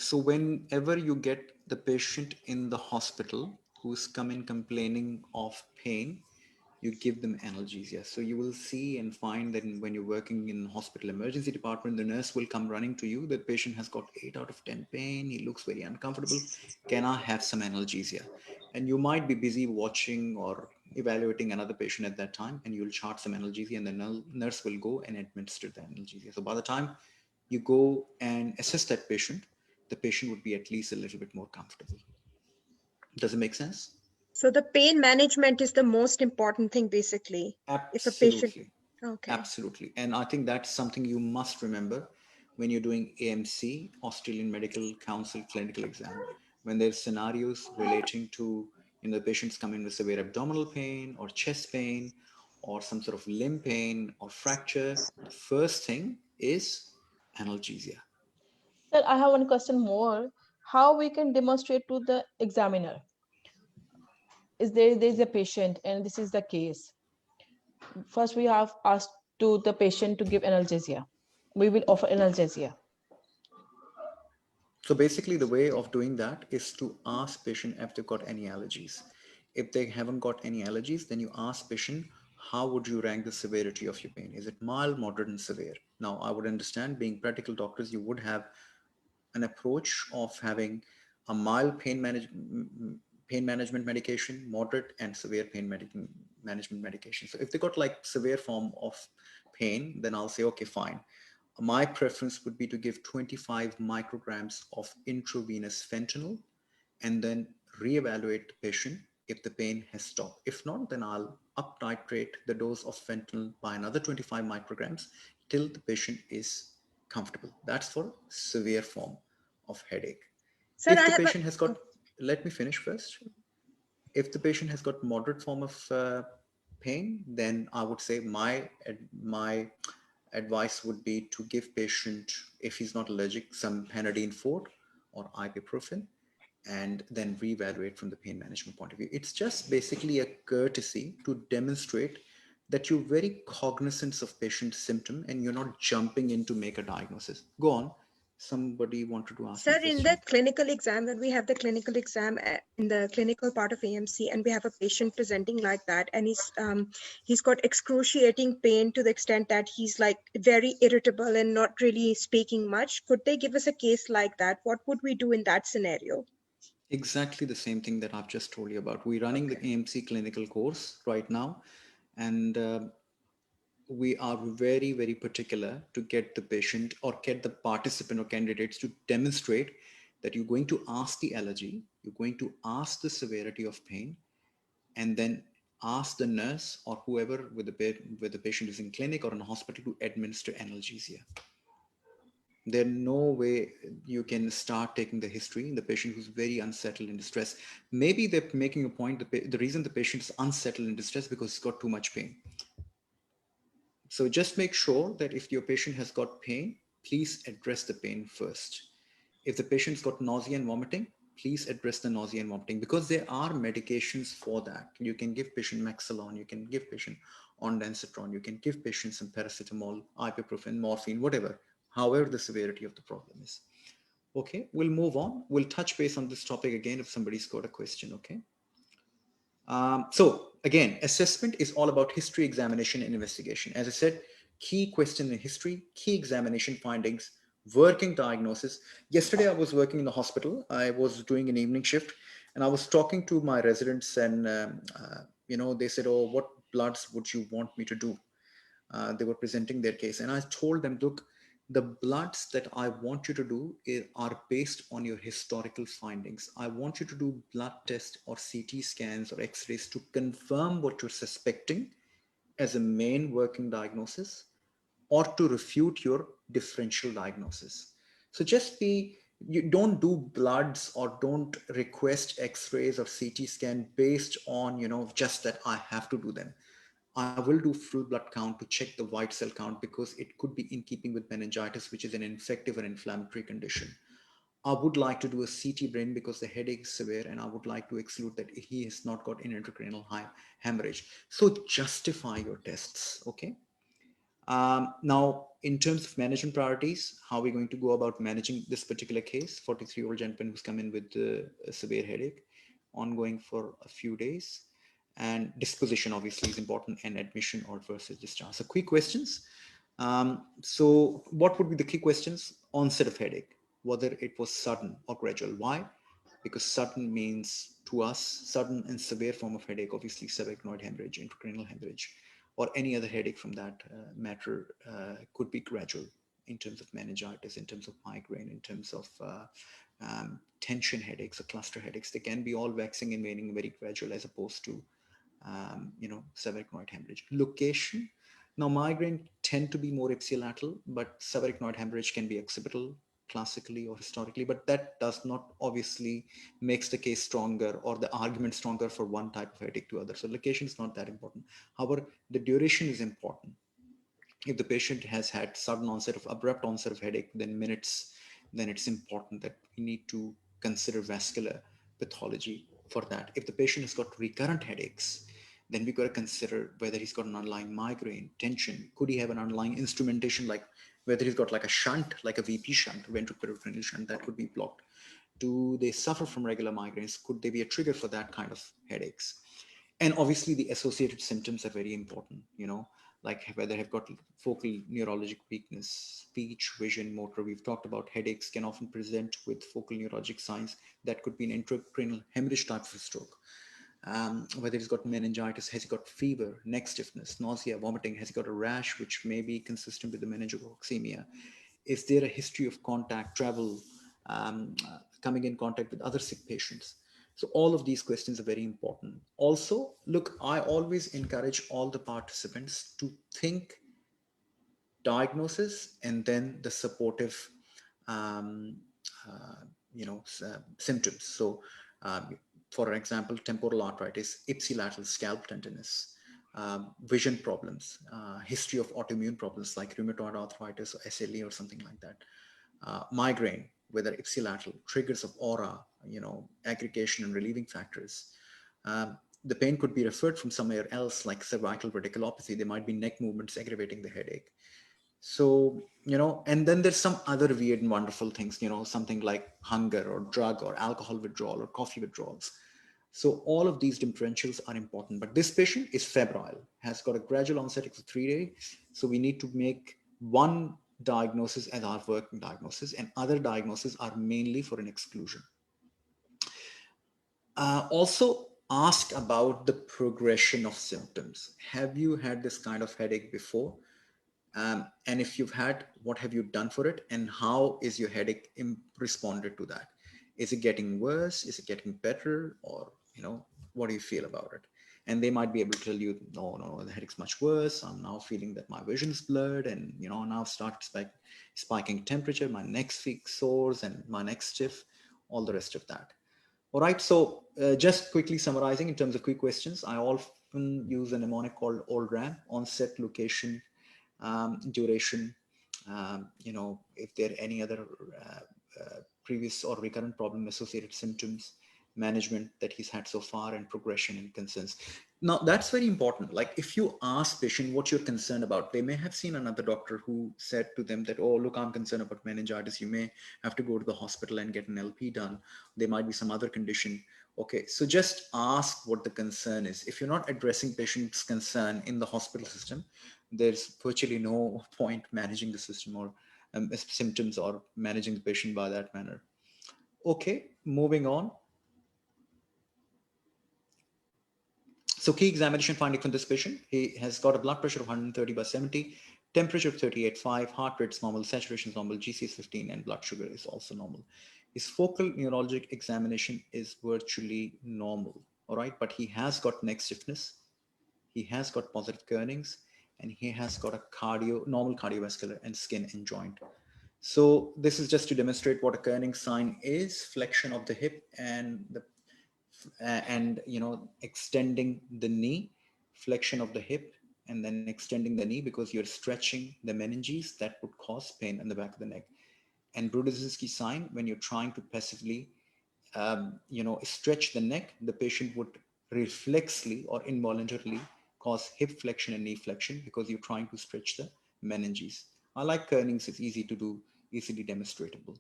So whenever you get the patient in the hospital who's come in complaining of pain, you give them analgesia. So you will see and find that when you're working in hospital emergency department, the nurse will come running to you. That patient has got 8 out of 10 pain. He looks very uncomfortable. Can I have some analgesia? And you might be busy watching or evaluating another patient at that time, and you'll chart some analgesia, and the nurse will go and administer the analgesia. So by the time you go and assess that patient, the patient would be at least a little bit more comfortable. Does it make sense? So the pain management is the most important thing, basically. If a patient, Absolutely. okay. Absolutely. And I think that's something you must remember when you're doing AMC, Australian Medical Council clinical exam. When there's scenarios relating to, the patients come in with severe abdominal pain or chest pain or some sort of limb pain or fracture, the first thing is analgesia. Sir, I have one question more. How we can demonstrate to the examiner? Is there's a patient and this is the case. First, we have asked to the patient to give analgesia. We will offer analgesia. So basically the way of doing that is to ask patient if they've got any allergies. If they haven't got any allergies, then you ask patient, how would you rank the severity of your pain? Is it mild, moderate, and severe? Now, I would understand, being practical doctors, you would have an approach of having a mild pain management medication, moderate and severe management medication. So if they got like severe form of pain, then I'll say, okay, fine. My preference would be to give 25 micrograms of intravenous fentanyl and then reevaluate the patient if the pain has stopped. If not, then I'll up titrate the dose of fentanyl by another 25 micrograms till the patient is comfortable. That's for severe form of headache. Sir, If I the have a, patient has got, let me finish first. If the patient has got moderate form of pain, then I would say my advice would be to give patient, if he's not allergic, some Panadine 4 or ibuprofen, and then reevaluate from the pain management point of view. It's just basically a courtesy to demonstrate that you're very cognizant of patient symptom and you're not jumping in to make a diagnosis. Go on. Somebody wanted to ask me sir, a in question. the clinical exam, when we have the clinical exam in the clinical part of AMC, and we have a patient presenting like that, and he's got excruciating pain to the extent that he's like very irritable and not really speaking much. Could they give us a case like that? What would we do in that scenario? Exactly the same thing that I've just told you about. We're running the AMC clinical course right now, and we are very, very particular to get the patient or get the participant or candidates to demonstrate that you're going to ask the allergy, you're going to ask the severity of pain, and then ask the nurse or whoever with the patient is in clinic or in a hospital to administer analgesia. There's no way you can start taking the history in the patient who's very unsettled and distressed. Maybe they're making a point, the reason the patient is unsettled and distressed because he's got too much pain. So just make sure that if your patient has got pain, please address the pain first. If the patient's got nausea and vomiting, please address the nausea and vomiting, because there are medications for that. You can give patient Maxalon, you can give patient ondansetron, you can give patient some paracetamol, ibuprofen, morphine, whatever, however the severity of the problem is. Okay, we'll move on. We'll touch base on this topic again if somebody's got a question, okay? So again, assessment is all about history, examination, and investigation. As I said, key question in history, key examination findings, working diagnosis. Yesterday, I was working in the hospital. I was doing an evening shift, and I was talking to my residents, and they said, "Oh, what bloods would you want me to do?" They were presenting their case, and I told them, "Look, the bloods that I want you to do are based on your historical findings. I want you to do blood tests or CT scans or x-rays to confirm what you're suspecting as a main working diagnosis or to refute your differential diagnosis." So just be You don't do bloods or don't request x-rays or CT scan based on, just that I have to do them. I will do full blood count to check the white cell count because it could be in keeping with meningitis, which is an infective or inflammatory condition. I would like to do a CT brain because the headache is severe, and I would like to exclude that he has not got an intracranial hemorrhage. So justify your tests, okay? Now, in terms of management priorities, how are we going to go about managing this particular case? 43-year-old gentleman who's come in with a severe headache, ongoing for a few days, and disposition obviously is important, and admission or versus discharge. So quick questions. So what would be the key questions? Onset of headache, whether it was sudden or gradual. Why? Because sudden means to us, sudden and severe form of headache, obviously subarachnoid hemorrhage, intracranial hemorrhage, or any other headache from that matter could be gradual in terms of meningitis, in terms of migraine, in terms of tension headaches or cluster headaches. They can be all waxing and waning, very gradual, as opposed to subarachnoid hemorrhage. Location. Now, migraine tend to be more ipsilateral, but subarachnoid hemorrhage can be occipital, classically or historically, but that does not obviously makes the case stronger or the argument stronger for one type of headache to other. So location is not that important. However, the duration is important. If the patient has had sudden onset of abrupt onset of headache within minutes, then it's important that we need to consider vascular pathology for that. If the patient has got recurrent headaches, then we got to consider whether he's got an underlying migraine, tension. Could he have an underlying instrumentation, like whether he's got like a shunt, like a VP shunt, ventricular shunt, that could be blocked. Do they suffer from regular migraines? Could they be a trigger for that kind of headaches? And obviously the associated symptoms are very important, like whether they've got focal neurologic weakness, speech, vision, motor. We've talked about headaches can often present with focal neurologic signs that could be an intracranial hemorrhage type of stroke. Whether he's got meningitis, has he got fever, neck stiffness, nausea, vomiting, has he got a rash which may be consistent with the meningococcemia? Is there a history of contact, travel, coming in contact with other sick patients? So all of these questions are very important. Also, look, I always encourage all the participants to think diagnosis and then the supportive um, symptoms. So for example, temporal arteritis, ipsilateral scalp tenderness, vision problems, history of autoimmune problems like rheumatoid arthritis or SLE or something like that, migraine, whether ipsilateral, triggers of aura, aggregation and relieving factors. The pain could be referred from somewhere else, like cervical radiculopathy. There might be neck movements aggravating the headache. So, and then there's some other weird and wonderful things, something like hunger or drug or alcohol withdrawal or coffee withdrawals. So all of these differentials are important, but this patient is febrile, has got a gradual onset of 3 days. So we need to make one diagnosis as our working diagnosis, and other diagnoses are mainly for an exclusion. Also ask about the progression of symptoms. Have you had this kind of headache before? And if you've had, what have you done for it? And how is your headache responded to that? Is it getting worse? Is it getting better? Or, what do you feel about it? And they might be able to tell you, no, the headache's much worse. I'm now feeling that my vision is blurred, and, now start spiking temperature, my neck sores and my neck stiff, all the rest of that. All right, so just quickly summarizing in terms of quick questions, I often use a mnemonic called OLDRAM: onset, location, duration, if there are any other previous or recurrent problem associated symptoms, management that he's had so far, and progression and concerns. Now that's very important. Like if you ask patient what you're concerned about, they may have seen another doctor who said to them that, oh, look, I'm concerned about meningitis. You may have to go to the hospital and get an LP done. There might be some other condition. Okay, so just ask what the concern is. If you're not addressing patient's concern in the hospital system, there's virtually no point managing the system or symptoms or managing the patient by that manner. Okay, moving on. So key examination finding from this patient: he has got a blood pressure of 130/70, temperature of 38.5, heart rate is normal, saturation is normal, GC is 15, and blood sugar is also normal. His focal neurologic examination is virtually normal, all right, but he has got neck stiffness, he has got positive kernings, and he has got a normal cardiovascular and skin and joint So this is just to demonstrate what a kerning sign is: flexion of the hip and extending the knee, flexion of the hip, and then extending the knee because you're stretching the meninges that would cause pain in the back of the neck. And Brudzinski sign, when you're trying to passively stretch the neck, the patient would reflexly or involuntarily cause hip flexion and knee flexion because you're trying to stretch the meninges. I like kernings, it's easy to do, easily demonstratable.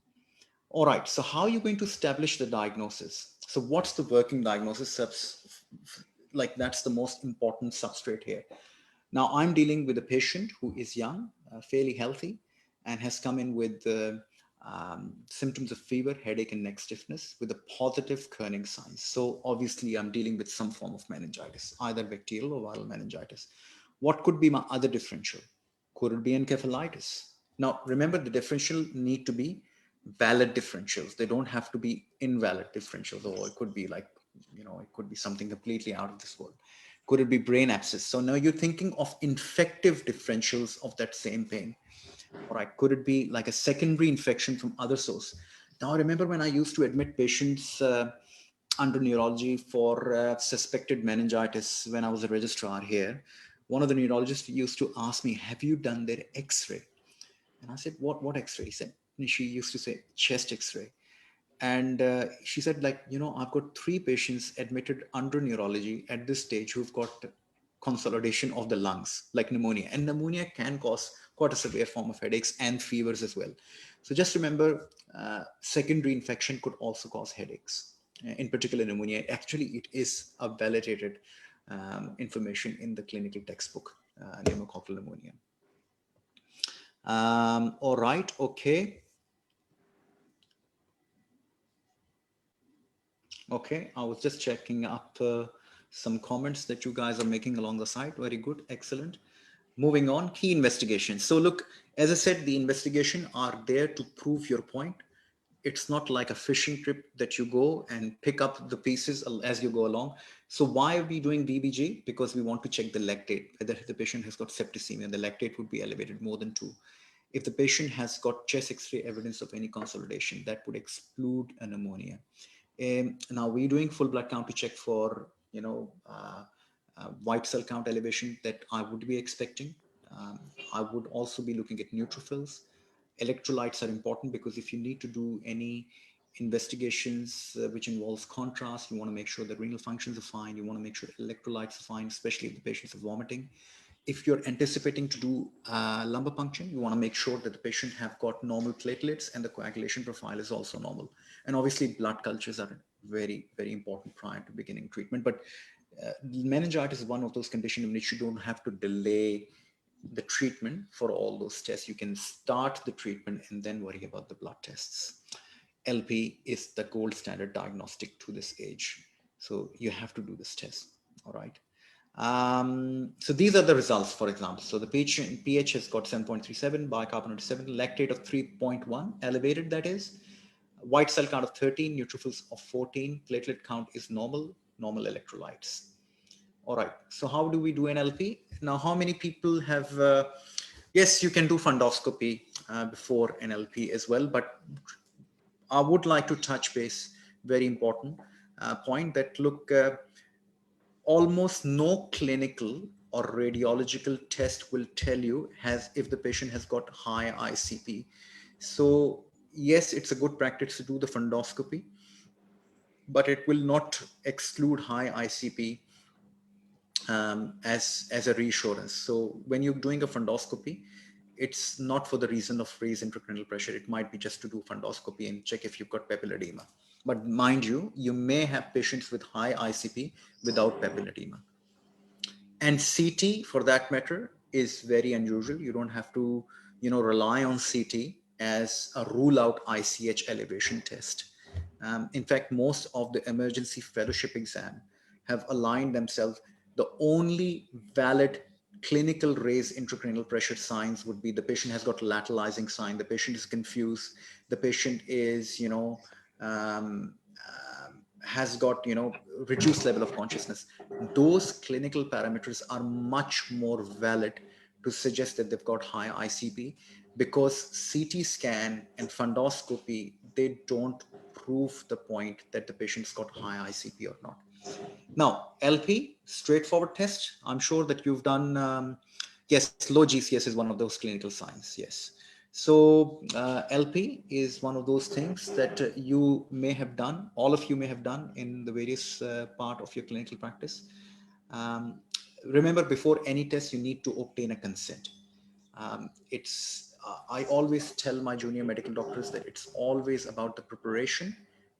All right, so how are you going to establish the diagnosis? So what's the working diagnosis? Like that's the most important substrate here. Now I'm dealing with a patient who is young, fairly healthy, and has come in with symptoms of fever, headache, and neck stiffness with a positive kerning sign. So obviously I'm dealing with some form of meningitis, either bacterial or viral meningitis. What could be my other differential? Could it be encephalitis? Now remember, the differential need to be valid differentials. They don't have to be invalid differentials, or it could be like, it could be something completely out of this world. Could it be brain abscess? So now you're thinking of infective differentials of that same pain. All right, could it be like a secondary infection from other source? Now, I remember when I used to admit patients under neurology for suspected meningitis when I was a registrar here, one of the neurologists used to ask me, have you done their x-ray? And I said, what x-ray? He said, she used to say, chest x-ray. And she said, like, I've got 3 patients admitted under neurology at this stage who've got consolidation of the lungs, like pneumonia. And pneumonia can cause quite a severe form of headaches and fevers as well. So just remember, secondary infection could also cause headaches. In particular, pneumonia. Actually, it is a validated information in the clinical textbook, pneumococcal pneumonia. All right, okay. Okay, I was just checking up some comments that you guys are making along the side. Very good, excellent. Moving on, key investigations. So look, as I said, the investigation are there to prove your point. It's not like a fishing trip that you go and pick up the pieces as you go along. So why are we doing VBG? Because we want to check the lactate, whether the patient has got septicemia, the lactate would be elevated more than 2. If the patient has got chest X-ray evidence of any consolidation, that would exclude a pneumonia. Now we're doing full blood count to check for, white cell count elevation that I would be expecting. I would also be looking at neutrophils. Electrolytes are important because if you need to do any investigations which involves contrast, you want to make sure that renal functions are fine. You want to make sure electrolytes are fine, especially if the patients are vomiting. If you're anticipating to do lumbar puncture, you want to make sure that the patient have got normal platelets and the coagulation profile is also normal. And obviously blood cultures are very, very important prior to beginning treatment. But meningitis is one of those conditions in which you don't have to delay the treatment for all those tests. You can start the treatment and then worry about the blood tests. LP is the gold standard diagnostic to this age. So you have to do this test, all right? So these are the results, for example. So the pH has got 7.37, bicarbonate 7, lactate of 3.1, elevated that is, white cell count of 13, neutrophils of 14, platelet count is normal, normal electrolytes. All right, so how do we do an LP? Now, how many people have, yes, you can do fundoscopy before an LP as well, but I would like to touch base, very important point that look, almost no clinical or radiological test will tell you if the patient has got high ICP. So yes, it's a good practice to do the fundoscopy, but it will not exclude high ICP as a reassurance. So when you're doing a fundoscopy, it's not for the reason of raised intracranial pressure. It might be just to do fundoscopy and check if you've got papilledema. But mind you, you may have patients with high ICP without papilledema. And CT, for that matter, is very unusual. You don't have to, rely on CT as a rule out ICH elevation test. In fact, most of the emergency fellowship exam have aligned themselves. The only valid clinical raised intracranial pressure signs would be the patient has got lateralizing sign, the patient is confused, the patient is, has got, reduced level of consciousness. Those clinical parameters are much more valid to suggest that they've got high ICP. because CT scan and fundoscopy, they don't prove the point that the patient's got high ICP or not. Now, LP, straightforward test. I'm sure that you've done, yes, low GCS is one of those clinical signs, yes. So LP is one of those things that you may have done, all of you may have done in the various part of your clinical practice. Remember, before any test, you need to obtain a consent. I always tell my junior medical doctors that it's always about the preparation,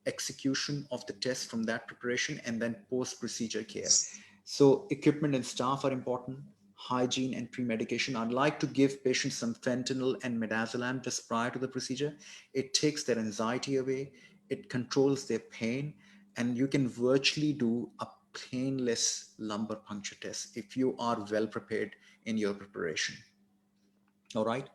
execution of the test from that preparation, and then post-procedure care. So equipment and staff are important, hygiene and pre-medication. I'd like to give patients some fentanyl and midazolam just prior to the procedure. It takes their anxiety away, it controls their pain, and you can virtually do a painless lumbar puncture test if you are well prepared in your preparation. All right.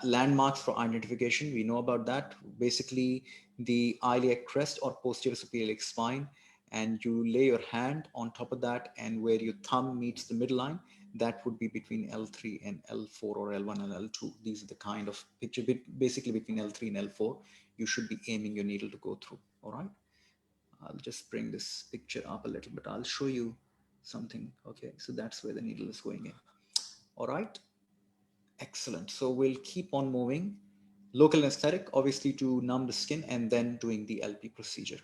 Landmarks for identification, we know about that. Basically, the iliac crest or posterior superior iliac spine, and you lay your hand on top of that, and where your thumb meets the midline, that would be between L3 and L4 or L1 and L2. These are the kind of picture, basically between L3 and L4, you should be aiming your needle to go through. All right. I'll just bring this picture up a little bit. I'll show you something. Okay. So that's where the needle is going in. All right. Excellent. So we'll keep on moving. Local anesthetic, obviously to numb the skin, and then doing the LP procedure.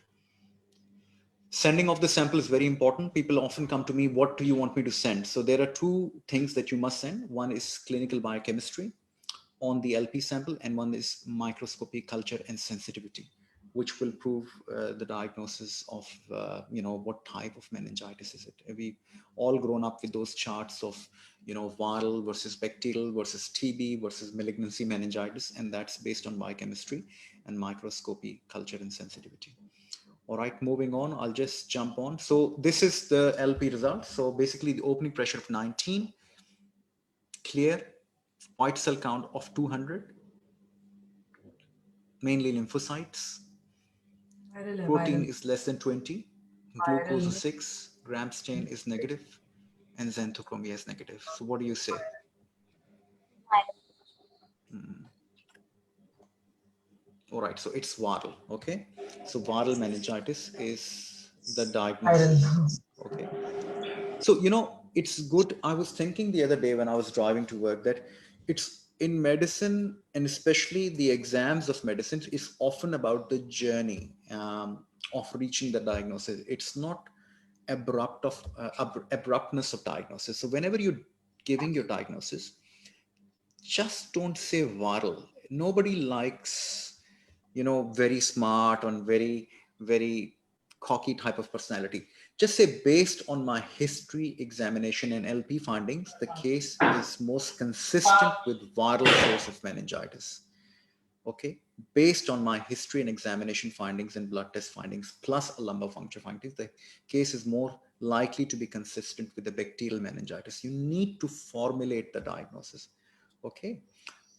Sending of the sample is very important. People often come to me, what do you want me to send? So there are two things that you must send. One is clinical biochemistry on the LP sample, and one is microscopy, culture, and sensitivity, which will prove the diagnosis of, what type of meningitis is it. We've all grown up with those charts of, viral versus bacterial versus TB versus malignancy meningitis, and that's based on biochemistry and microscopy, culture, and sensitivity. All right, moving on, I'll just jump on. So this is the LP result. So basically the opening pressure of 19, clear, white cell count of 200, mainly lymphocytes. Protein is less than 20, glucose is 6, gram stain is negative, and xanthochromia is negative. So what do you say? All right, so it's viral, okay? So viral meningitis is the diagnosis, okay? So, it's good. I was thinking the other day when I was driving to work that it's in medicine, and especially the exams of medicine, is often about the journey of reaching the diagnosis. It's not abruptness of diagnosis. So whenever you're giving your diagnosis, just don't say viral. Nobody likes, very smart and very, very cocky type of personality. Just say, based on my history, examination, and LP findings, the case is most consistent with viral source of meningitis. Okay, based on my history and examination findings and blood test findings, plus a lumbar puncture findings, the case is more likely to be consistent with the bacterial meningitis. You need to formulate the diagnosis. Okay,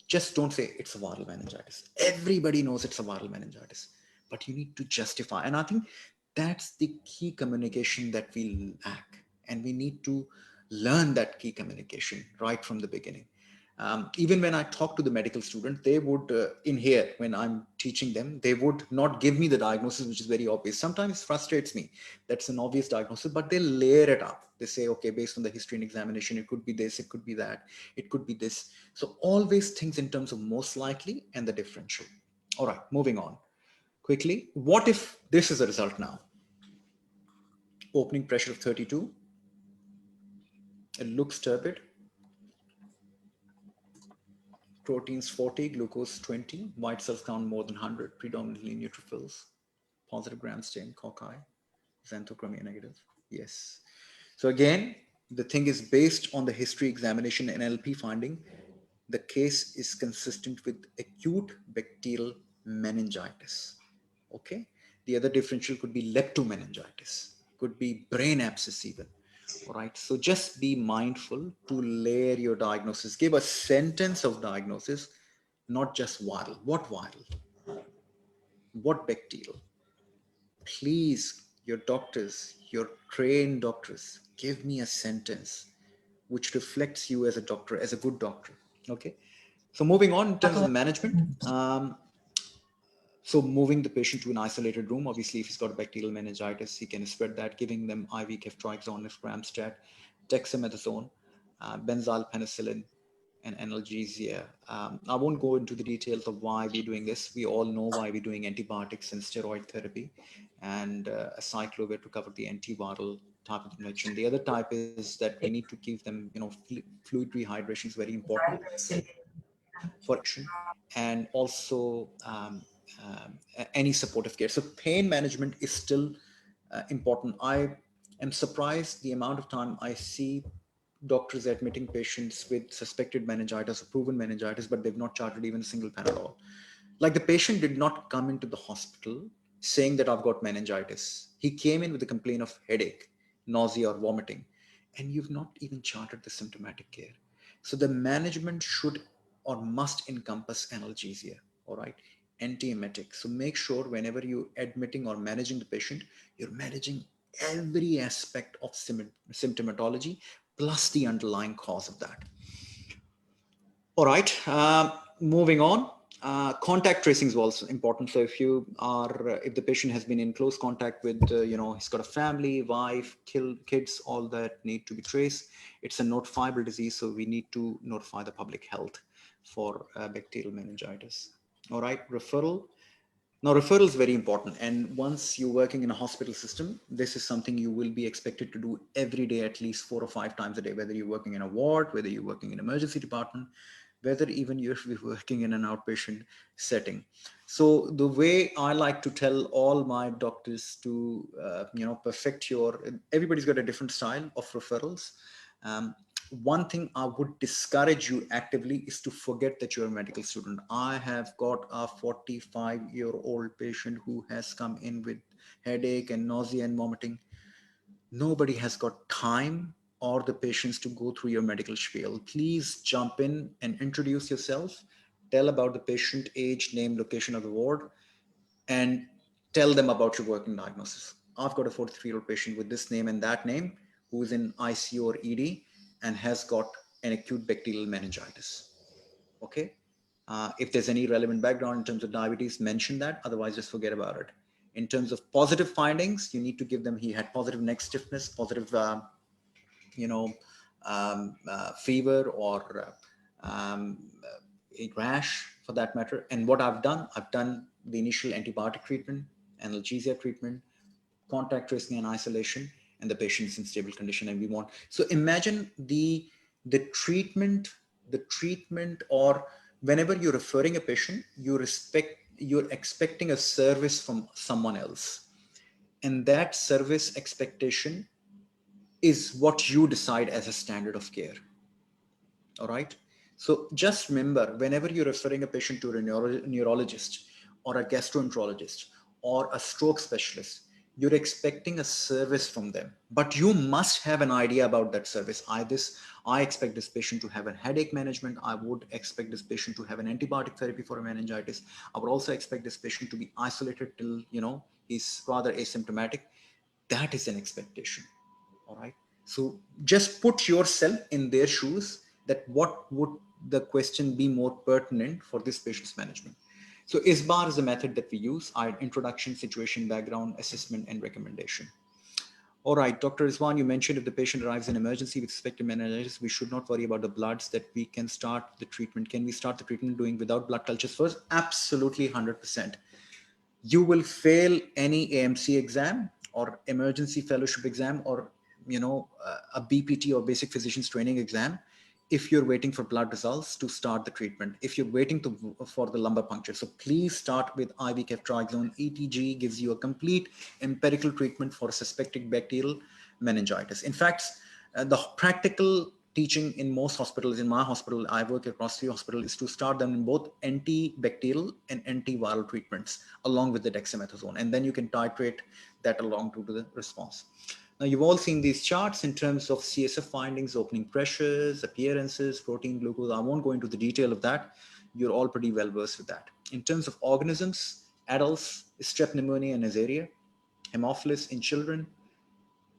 just don't say it's a viral meningitis. Everybody knows it's a viral meningitis, but you need to justify. And I think that's the key communication that we lack. And we need to learn that key communication right from the beginning. Even when I talk to the medical student, they would, in here, when I'm teaching them, they would not give me the diagnosis, which is very obvious. Sometimes it frustrates me. That's an obvious diagnosis, but they layer it up. They say, okay, based on the history and examination, it could be this, it could be that, it could be this. So always things in terms of most likely and the differential. All right, moving on quickly. What if this is a result now? Opening pressure of 32. It looks turbid. Proteins 40, glucose 20, white cells count more than 100, predominantly neutrophils, positive gram stain, cocci, xanthochromia negative. Yes. So again, the thing is based on the history, examination, and LP finding, the case is consistent with acute bacterial meningitis. Okay. The other differential could be leptomeningitis, could be brain abscess even. All right. So just be mindful to layer your diagnosis. Give a sentence of diagnosis, not just viral. What viral? What bacterial? Please, your doctors, your trained doctors, give me a sentence which reflects you as a doctor, as a good doctor. Okay. So moving on in terms of the management, so moving the patient to an isolated room, obviously if he's got bacterial meningitis, he can spread that, giving them IV ceftriaxone, Ramstat, dexamethasone, benzyl penicillin, and analgesia. I won't go into the details of why we're doing this. We all know why we're doing antibiotics and steroid therapy and acyclovir to cover the antiviral type of infection. The other type is that we need to give them, fluid rehydration is very important for action, and also any supportive care. So pain management is still important. I am surprised the amount of time I see doctors admitting patients with suspected meningitis or proven meningitis, but they've not charted even a single Panadol. Like the patient did not come into the hospital saying that I've got meningitis. He came in with a complaint of headache, nausea, or vomiting, and you've not even charted the symptomatic care. So the management should or must encompass analgesia, all right, antiemetic. So make sure whenever you're admitting or managing the patient, you're managing every aspect of symptomatology plus the underlying cause of that. All right, moving on. Contact tracing is also important. So if if the patient has been in close contact with, he's got a family, wife, kids, all that need to be traced. It's a notifiable disease, so we need to notify the public health for bacterial meningitis. All right, referral. Now, referral is very important. And once you're working in a hospital system, this is something you will be expected to do every day, at least 4 or 5 times a day, whether you're working in a ward, whether you're working in emergency department, whether even you're working in an outpatient setting. So the way I like to tell all my doctors to, perfect everybody's got a different style of referrals. One thing I would discourage you actively is to forget that you're a medical student. I have got a 45-year-old patient who has come in with headache and nausea and vomiting. Nobody has got time or the patience to go through your medical spiel. Please jump in and introduce yourself, tell about the patient, age, name, location of the ward, and tell them about your working diagnosis. I've got a 43-year-old patient with this name and that name who is in ICU or ED and has got an acute bacterial meningitis. Okay. If there's any relevant background in terms of diabetes, mention that. Otherwise, just forget about it. In terms of positive findings, you need to give them, he had positive neck stiffness, positive, fever, or a rash for that matter. And what I've done the initial antibiotic treatment, analgesia treatment, contact tracing and isolation, and the patient's in stable condition. And we want, so imagine the treatment, or whenever you're referring a patient, you're expecting a service from someone else. And that service expectation is what you decide as a standard of care. All right. So just remember, whenever you're referring a patient to a neurologist or a gastroenterologist or a stroke specialist, you're expecting a service from them, but you must have an idea about that service. I expect this patient to have a headache management. I would expect this patient to have an antibiotic therapy for a meningitis. I would also expect this patient to be isolated till, he's rather asymptomatic. That is an expectation. All right. So just put yourself in their shoes, that what would the question be more pertinent for this patient's management. So ISBAR is a method that we use: introduction, situation, background, assessment, and recommendation. All right, Dr. Rizwan, you mentioned if the patient arrives in emergency with suspected meningitis, we should not worry about the bloods, that we can start the treatment. Can we start the treatment doing without blood cultures first? Absolutely, 100%. You will fail any AMC exam or emergency fellowship exam, or a BPT or basic physician's training exam, if you're waiting for blood results to start the treatment, if you're waiting for the lumbar puncture. So please start with IV ceftriaxone. ETG gives you a complete empirical treatment for suspected bacterial meningitis. In fact, the practical teaching in most hospitals, in my hospital, I work across 3 hospitals, is to start them in both antibacterial and antiviral treatments along with the dexamethasone. And then you can titrate that along to the response. Now, you've all seen these charts in terms of CSF findings, opening pressures, appearances, protein, glucose. I won't go into the detail of that. You're all pretty well versed with that. In terms of organisms, adults, strep pneumonia and Neisseria, Haemophilus in children,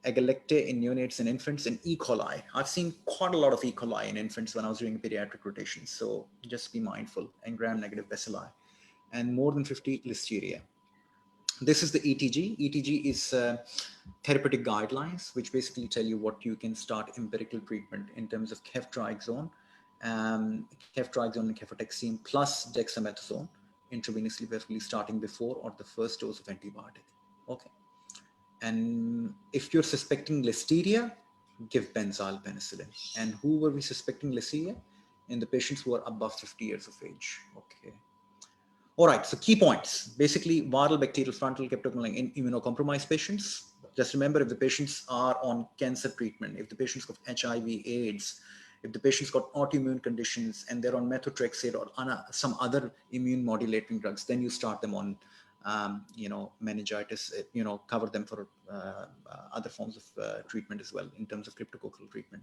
Agalectae in neonates and infants, and E. coli. I've seen quite a lot of E. coli in infants when I was doing pediatric rotations. So just be mindful. And gram-negative bacilli, and more than 50 listeria. This is the ETG. ETG is therapeutic guidelines, which basically tell you what you can start empirical treatment in terms of ceftriaxone, ceftriaxone and cefotaxime plus dexamethasone intravenously, preferably starting before or the first dose of antibiotic. Okay. And if you're suspecting listeria, give benzyl penicillin. And who were we suspecting listeria? In the patients who are above 50 years of age. Okay. All right, so key points. Basically, viral bacterial frontal cryptogenic in immunocompromised patients. Just remember, if the patients are on cancer treatment, if the patient's got HIV, AIDS, if the patient's got autoimmune conditions and they're on methotrexate or some other immune modulating drugs, then you start them on, meningitis, cover them for other forms of treatment as well in terms of cryptococcal treatment.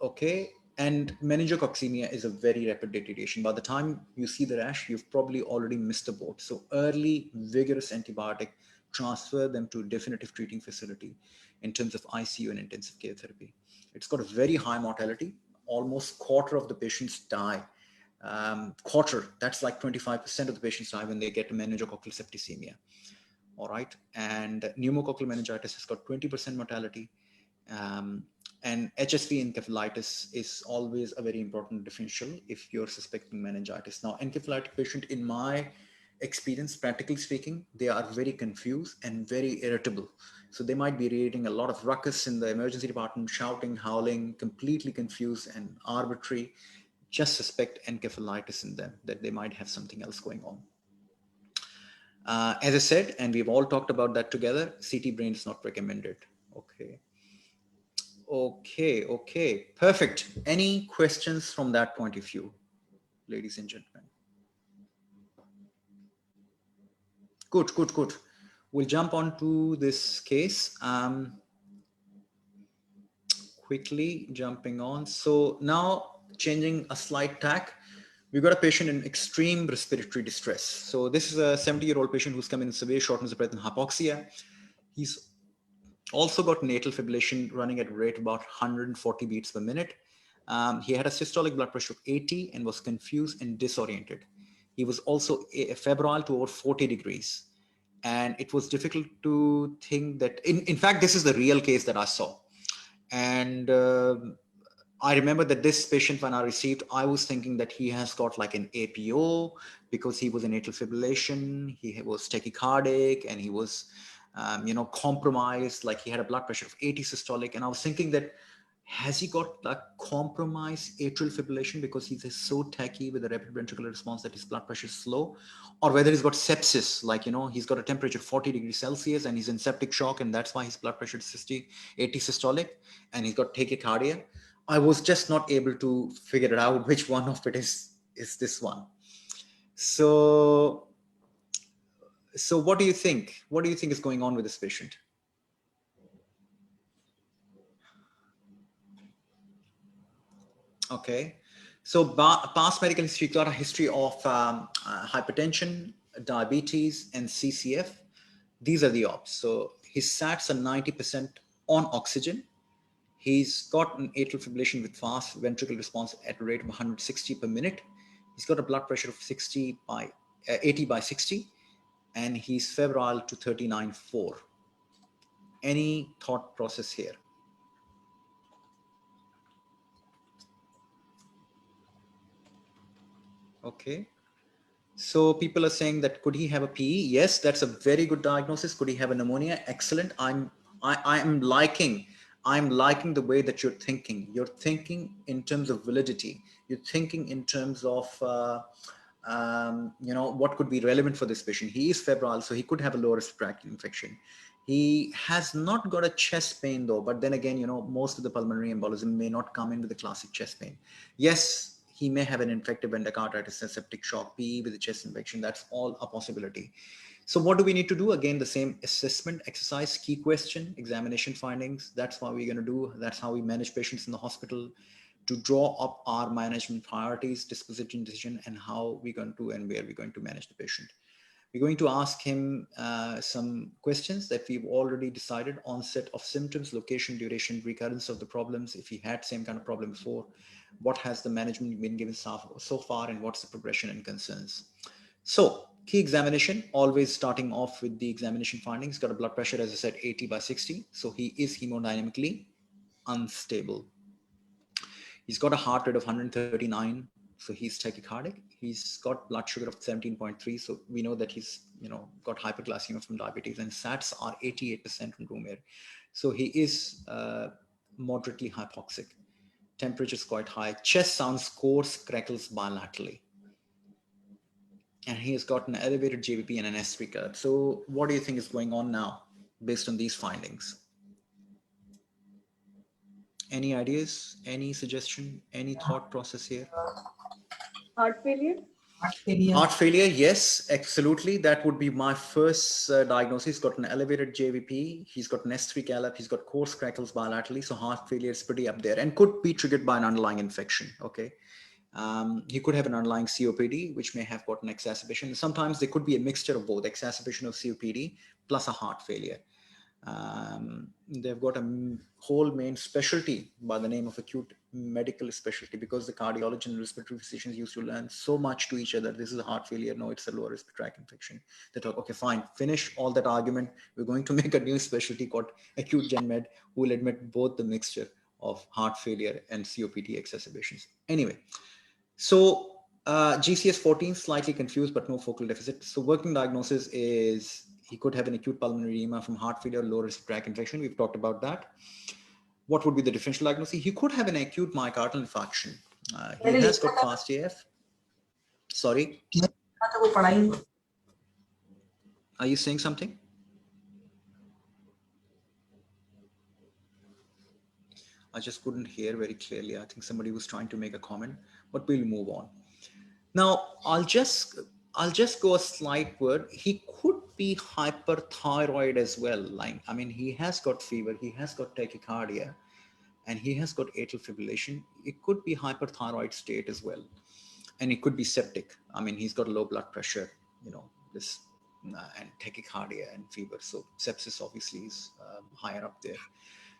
Okay. And meningococcemia is a very rapid deterioration. By the time you see the rash, you've probably already missed the boat. So early, vigorous antibiotic, transfer them to a definitive treating facility in terms of ICU and intensive care therapy. It's got a very high mortality. Almost quarter of the patients die. Quarter, that's like 25% of the patients die when they get meningococcal septicemia. All right. And pneumococcal meningitis has got 20% mortality. And HSV encephalitis is always a very important differential if you're suspecting meningitis. Now, encephalitic patient, in my experience, practically speaking, they are very confused and very irritable. So they might be creating a lot of ruckus in the emergency department, shouting, howling, completely confused and arbitrary. Just suspect encephalitis in them, that they might have something else going on. As I said, and we've all talked about that together, CT brain is not recommended. Okay. Okay, perfect. Any questions from that point of view, ladies and gentlemen? Good. We'll jump on to this case. Quickly jumping on. So now changing a slight tack, we've got a patient in extreme respiratory distress. So this is a 70-year-old patient who's come in severe shortness of breath and hypoxia. He's also got an atrial fibrillation running at a rate of about 140 beats per minute. He had a systolic blood pressure of 80 and was confused and disoriented. He was also febrile to over 40 degrees. And it was difficult to think that, in fact, this is the real case that I saw. And I remember that this patient, when I received, I was thinking that he has got like an APO because he was in atrial fibrillation, he was tachycardic, and he was compromised, like he had a blood pressure of 80 systolic. And I was thinking that, has he got like compromised atrial fibrillation because he's so tachy with a rapid ventricular response that his blood pressure is slow, or whether he's got sepsis, like, he's got a temperature of 40 degrees Celsius and he's in septic shock, and that's why his blood pressure is 80 systolic, and he's got tachycardia. I was just not able to figure it out which one of it is this one. So what do you think? What do you think is going on with this patient? Okay. So past medical history, got a history of hypertension, diabetes, and CCF. These are the ops. So his SATs are 90% on oxygen. He's got an atrial fibrillation with fast ventricular response at a rate of 160 per minute. He's got a blood pressure of 80 by 60. And he's febrile to 39.4. Any thought process here? Okay. So people are saying that, could he have a PE? Yes, that's a very good diagnosis. Could he have a pneumonia? Excellent. I'm liking the way that you're thinking. You're thinking in terms of validity. You're thinking in terms of what could be relevant for this patient. He is febrile, so he could have a lower respiratory infection. He has not got a chest pain though, but then again, most of the pulmonary embolism may not come in with the classic chest pain. Yes, he may have an infective endocarditis, a septic shock, PE with a chest infection. That's all a possibility. So what do we need to do? Again, the same assessment, exercise, key question, examination findings. That's what we're going to do. That's how we manage patients in the hospital, to draw up our management priorities, disposition decision, and how we're going to and where we're going to manage the patient. We're going to ask him some questions that we've already decided: onset of symptoms, location, duration, recurrence of the problems. If he had same kind of problem before, what has the management been given so far, and what's the progression and concerns? So key examination, always starting off with the examination findings. Got a blood pressure, as I said, 80/60. So he is hemodynamically unstable. He's got a heart rate of 139. So he's tachycardic. He's got blood sugar of 17.3. So we know that he's, got hyperglycemia from diabetes, and SATs are 88% from room air. So he is moderately hypoxic. Temperature is quite high. Chest sounds coarse, crackles bilaterally. And he has got an elevated JVP and an S3 curve. So what do you think is going on now based on these findings? Any ideas, any suggestion, any thought process here? Heart failure? Heart failure, yes, absolutely. That would be my first diagnosis. He's got an elevated JVP. He's got an S3 gallop. He's got coarse crackles bilaterally. So heart failure is pretty up there and could be triggered by an underlying infection. Okay. He could have an underlying COPD, which may have got an exacerbation. Sometimes there could be a mixture of both, exacerbation of COPD plus a heart failure. They've got a whole main specialty by the name of acute medical specialty, because the cardiology and respiratory physicians used to learn so much to each other. This is a heart failure. No, it's a lower respiratory tract infection. They thought, okay, fine, finish all that argument. We're going to make a new specialty called acute gen med, who will admit both the mixture of heart failure and COPD exacerbations. Anyway, so GCS 14, slightly confused, but no focal deficit. So working diagnosis is he could have an acute pulmonary edema from heart failure, lower respiratory tract infection. We've talked about that. What would be the differential diagnosis? He could have an acute myocardial infarction. He has got fast AF. Sorry. Are you saying something? I just couldn't hear very clearly. I think somebody was trying to make a comment, but we'll move on. Now, I'll just go a slight word. He could be hyperthyroid as well. Like, I mean, he has got fever, he has got tachycardia, and he has got atrial fibrillation. It could be hyperthyroid state as well. And it could be septic. I mean, he's got low blood pressure, this and tachycardia and fever. So sepsis obviously is higher up there.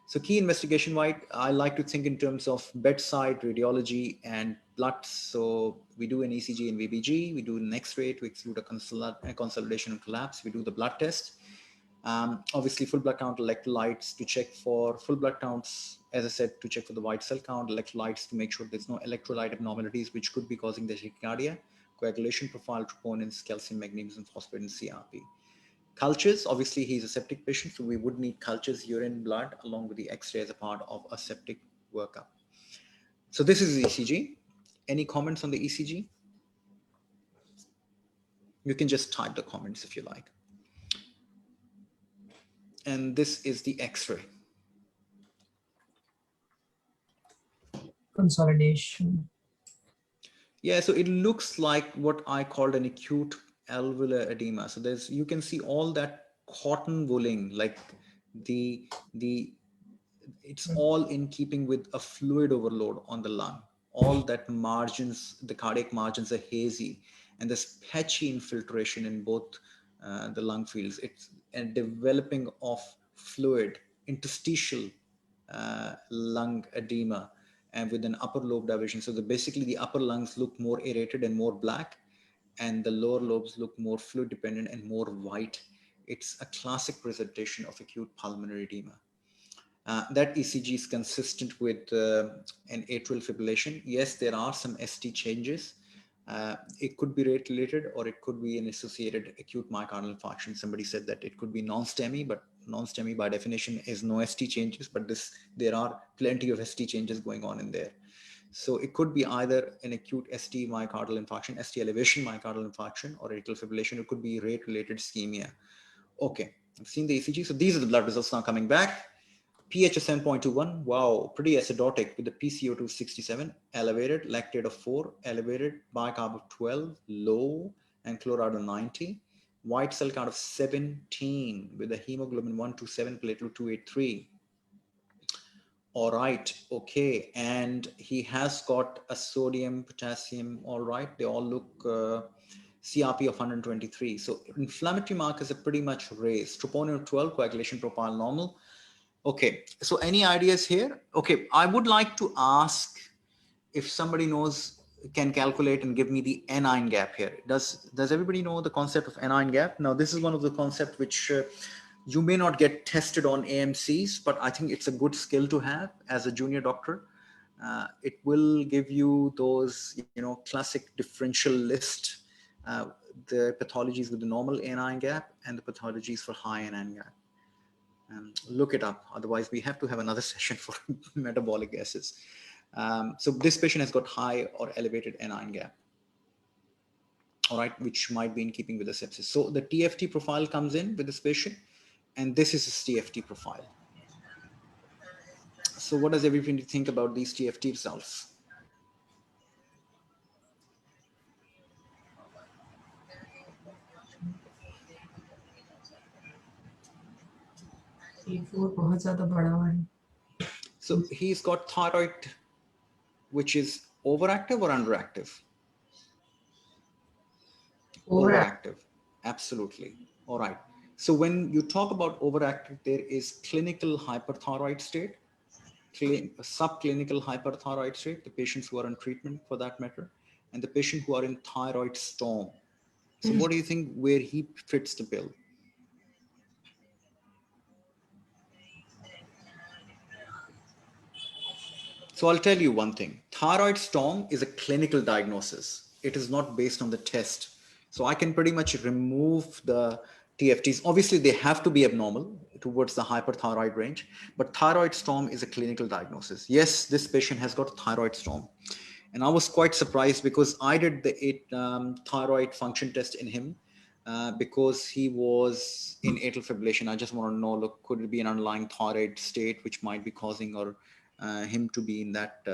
So key investigation wide, I like to think in terms of bedside radiology and blood. So we do an ECG and VBG, we do an X-ray to exclude a consolidation and collapse. We do the blood test. Obviously full blood count, electrolytes to check for full blood counts, as I said, to check for the white cell count, electrolytes to make sure there's no electrolyte abnormalities which could be causing the tachycardia, coagulation profile, troponins, calcium, magnesium, phosphate, and CRP. Cultures, obviously he's a septic patient, so we would need cultures, urine, blood, along with the X-ray as a part of a septic workup. So this is the ECG. Any comments on the ECG? You can just type the comments if you like. And this is the X-ray. Consolidation. Yeah, so it looks like what I called an acute alveolar edema. So you can see all that cotton wooling, like it's all in keeping with a fluid overload on the lung. All that margins, the cardiac margins are hazy, and there's patchy infiltration in both the lung fields. It's a developing of fluid, interstitial lung edema, and with an upper lobe diversion. So basically the upper lungs look more aerated and more black, and the lower lobes look more fluid dependent and more white. It's a classic presentation of acute pulmonary edema. That ECG is consistent with an atrial fibrillation. Yes, there are some ST changes. It could be rate related, or it could be an associated acute myocardial infarction. Somebody said that it could be non-STEMI, but non-STEMI by definition is no ST changes, but there are plenty of ST changes going on in there. So it could be either an acute ST myocardial infarction, ST elevation myocardial infarction, or atrial fibrillation. It could be rate related ischemia. Okay, I've seen the ECG. So these are the blood results now coming back. pH of 7.21, wow, pretty acidotic with the PCO2 67, elevated, lactate of 4, elevated, bicarb of 12, low, and chloride of 90, white cell count of 17 with a hemoglobin 127, platelet 283. All right, okay, and he has got a sodium, potassium, all right, they all look CRP of 123. So inflammatory markers are pretty much raised. Troponin of 12, coagulation profile normal. Okay, so any ideas here? Okay, I would like to ask if somebody knows, can calculate and give me the anion gap here. Does everybody know the concept of anion gap? Now, this is one of the concepts which you may not get tested on AMCs, but I think it's a good skill to have as a junior doctor. It will give you those, classic differential list, the pathologies with the normal anion gap and the pathologies for high anion gap. Look it up. Otherwise, we have to have another session for metabolic gases. So this patient has got high or elevated anion gap, all right, which might be in keeping with the sepsis. So the TFT profile comes in with this patient, and this is his TFT profile. So what does everybody think about these TFT results? So he's got thyroid, which is overactive or underactive? Overactive. Absolutely. All right. So when you talk about overactive, there is clinical hyperthyroid state, subclinical hyperthyroid state, the patients who are on treatment for that matter, and the patient who are in thyroid storm. So what do you think where he fits the bill? So I'll tell you one thing. Thyroid storm is a clinical diagnosis. It is not based on the test. So I can pretty much remove the TFTs. Obviously, they have to be abnormal towards the hyperthyroid range, but thyroid storm is a clinical diagnosis. Yes, this patient has got thyroid storm. And I was quite surprised because I did the thyroid function test in him because he was in atrial fibrillation. I just want to know, look, could it be an underlying thyroid state which might be causing or him to be in that,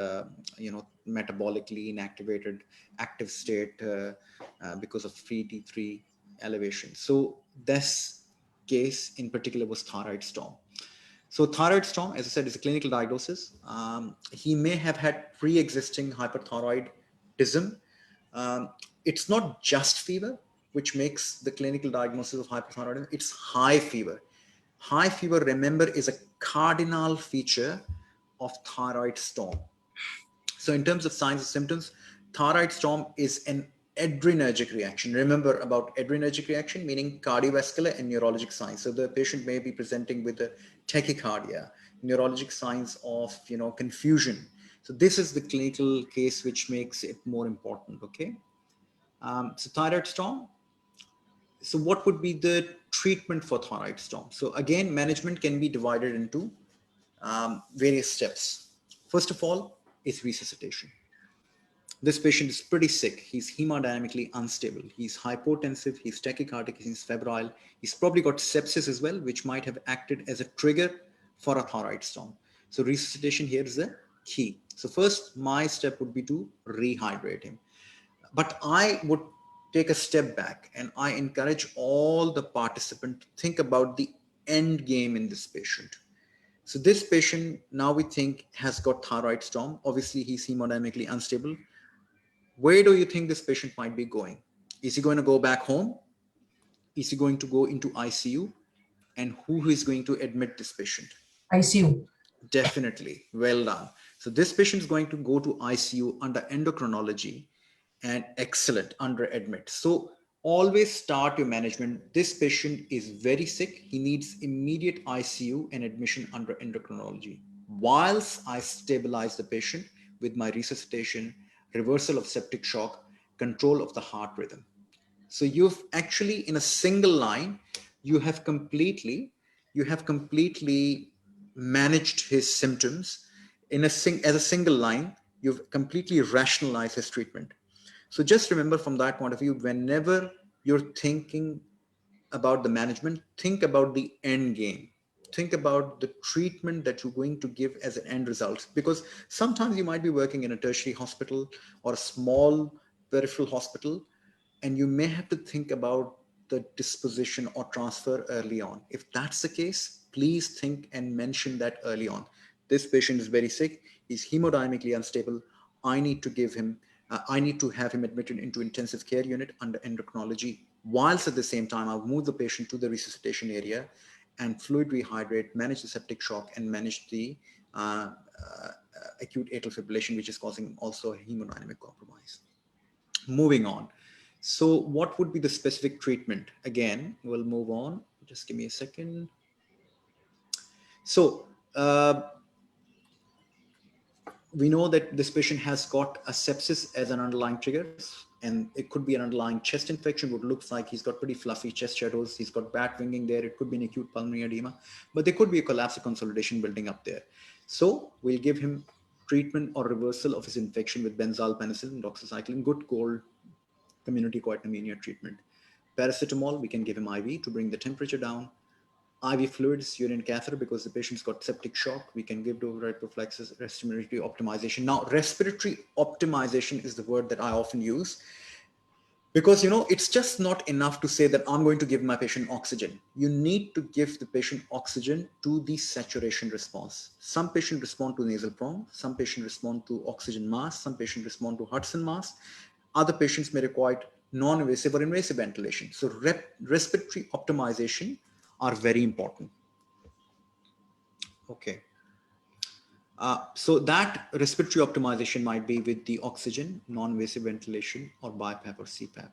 metabolically inactivated active state because of free T3 elevation. So this case in particular was thyroid storm. So thyroid storm, as I said, is a clinical diagnosis. He may have had pre-existing hyperthyroidism. It's not just fever, which makes the clinical diagnosis of hyperthyroidism. It's high fever. High fever, remember, is a cardinal feature of thyroid storm. So in terms of signs and symptoms, thyroid storm is an adrenergic reaction. Remember about adrenergic reaction, meaning cardiovascular and neurologic signs. So the patient may be presenting with a tachycardia, neurologic signs of, confusion. So this is the clinical case which makes it more important, okay? So thyroid storm. So what would be the treatment for thyroid storm? So again, management can be divided into various steps. First of all, is resuscitation. This patient is pretty sick. He's hemodynamically unstable. He's hypotensive. He's tachycardic. He's febrile. He's probably got sepsis as well, which might have acted as a trigger for a thyroid storm. So resuscitation here is the key. So first, my step would be to rehydrate him. But I would take a step back and I encourage all the participants to think about the end game in this patient. So this patient, now we think, has got thyroid storm. Obviously, he's hemodynamically unstable. Where do you think this patient might be going? Is he going to go back home? Is he going to go into ICU? And who is going to admit this patient? ICU. Definitely. Well done. So this patient is going to go to ICU under endocrinology, and excellent under admit. So always start your management. This patient is very sick. He needs immediate ICU and admission under endocrinology. Whilst I stabilize the patient with my resuscitation, reversal of septic shock, control of the heart rhythm. So you've actually, in a single line, you have completely managed his symptoms as a single line. You've completely rationalized his treatment. So just remember from that point of view, whenever you're thinking about the management, think about the end game. Think about the treatment that you're going to give as an end result. Because sometimes you might be working in a tertiary hospital or a small peripheral hospital, and you may have to think about the disposition or transfer early on. If that's the case, please think and mention that early on. This patient is very sick. He's hemodynamically unstable. I need to give him I need to have him admitted into intensive care unit under endocrinology, whilst at the same time I'll move the patient to the resuscitation area and fluid rehydrate, manage the septic shock, and manage the acute atrial fibrillation, which is causing also hemodynamic compromise. Moving on. So what would be the specific treatment? Again, we'll move on. Just give me a second. So we know that this patient has got a sepsis as an underlying trigger, and it could be an underlying chest infection, what looks like he's got pretty fluffy chest shadows, he's got bad winging there, it could be an acute pulmonary edema, but there could be a collapse of consolidation building up there. So we'll give him treatment or reversal of his infection with benzyl penicillin, doxycycline, good cold community acquired pneumonia treatment. Paracetamol, we can give him IV to bring the temperature down. IV fluids, urine catheter, because the patient's got septic shock, we can give override prophylaxis, respiratory optimization. Now, respiratory optimization is the word that I often use, because, you know, it's just not enough to say that I'm going to give my patient oxygen. You need to give the patient oxygen to the saturation response. Some patients respond to nasal prong, some patients respond to oxygen mask, some patients respond to Hudson mask. Other patients may require non-invasive or invasive ventilation. So respiratory optimization are very important. Okay. So that respiratory optimization might be with the oxygen, non-invasive ventilation, or BiPAP or Cpap.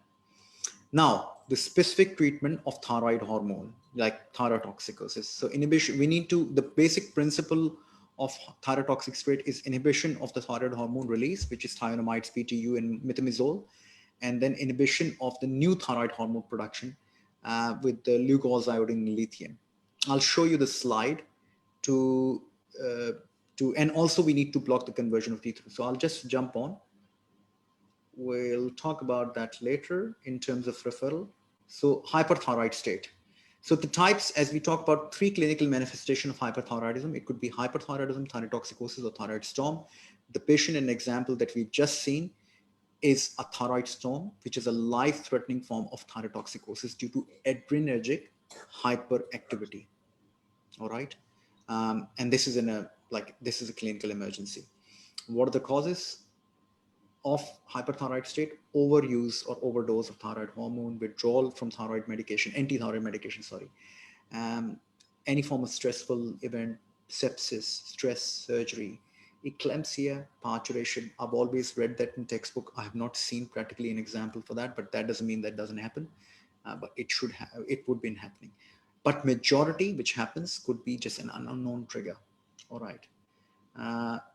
Now, the specific treatment of thyroid hormone, like thyrotoxicosis. So inhibition, we need to, the basic principle of thyrotoxic state is inhibition of the thyroid hormone release, which is thionamides, PTU, and methimazole, and then inhibition of the new thyroid hormone production with the lugos, iodine, and lithium. I'll show you the slide and also we need to block the conversion of T3. So I'll just jump on. We'll talk about that later in terms of referral. So hyperthyroid state. So the types, as we talk about 3 clinical manifestations of hyperthyroidism, it could be hyperthyroidism, thyrotoxicosis, or thyroid storm. The patient in an example that we've just seen is a thyroid storm, which is a life-threatening form of thyrotoxicosis due to adrenergic hyperactivity. All right. And this is this is a clinical emergency. What are the causes of hyperthyroid state? Overuse or overdose of thyroid hormone, withdrawal from thyroid medication, anti-thyroid medication, sorry. Any form of stressful event, sepsis, stress, surgery, eclampsia, parturition. I've always read that in textbook. I have not seen practically an example for that, but that doesn't mean that doesn't happen. But it should have, it would be happening. But majority which happens could be just an unknown trigger. All right.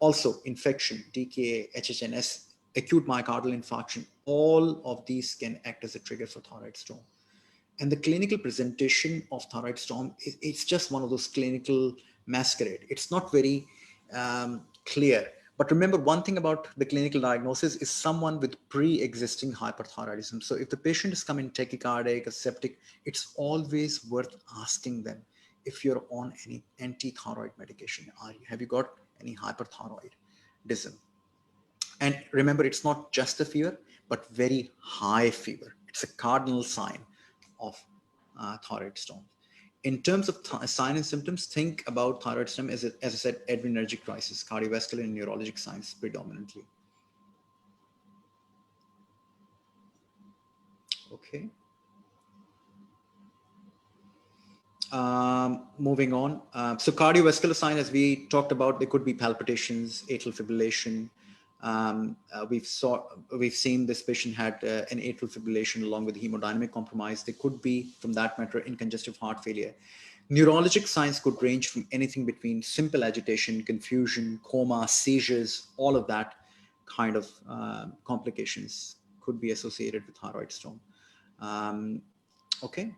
Also infection, DKA, HHNS, acute myocardial infarction, all of these can act as a trigger for thyroid storm. And the clinical presentation of thyroid storm, it's just one of those clinical masquerade. It's not very clear. But remember, one thing about the clinical diagnosis is someone with pre-existing hyperthyroidism. So if the patient is coming tachycardic or septic, it's always worth asking them if you're on any anti-thyroid medication. Have you got any hyperthyroidism? And remember, it's not just the fever, but very high fever. It's a cardinal sign of thyroid storm. In terms of sign and symptoms, think about thyroid storm as I said, adrenergic crisis, cardiovascular and neurologic signs predominantly. Okay. Moving on. So cardiovascular sign, as we talked about, there could be palpitations, atrial fibrillation. We've seen this patient had an atrial fibrillation along with hemodynamic compromise. There could be, from that matter, in congestive heart failure. Neurologic signs could range from anything between simple agitation, confusion, coma, seizures, all of that kind of complications could be associated with thyroid storm. Okay.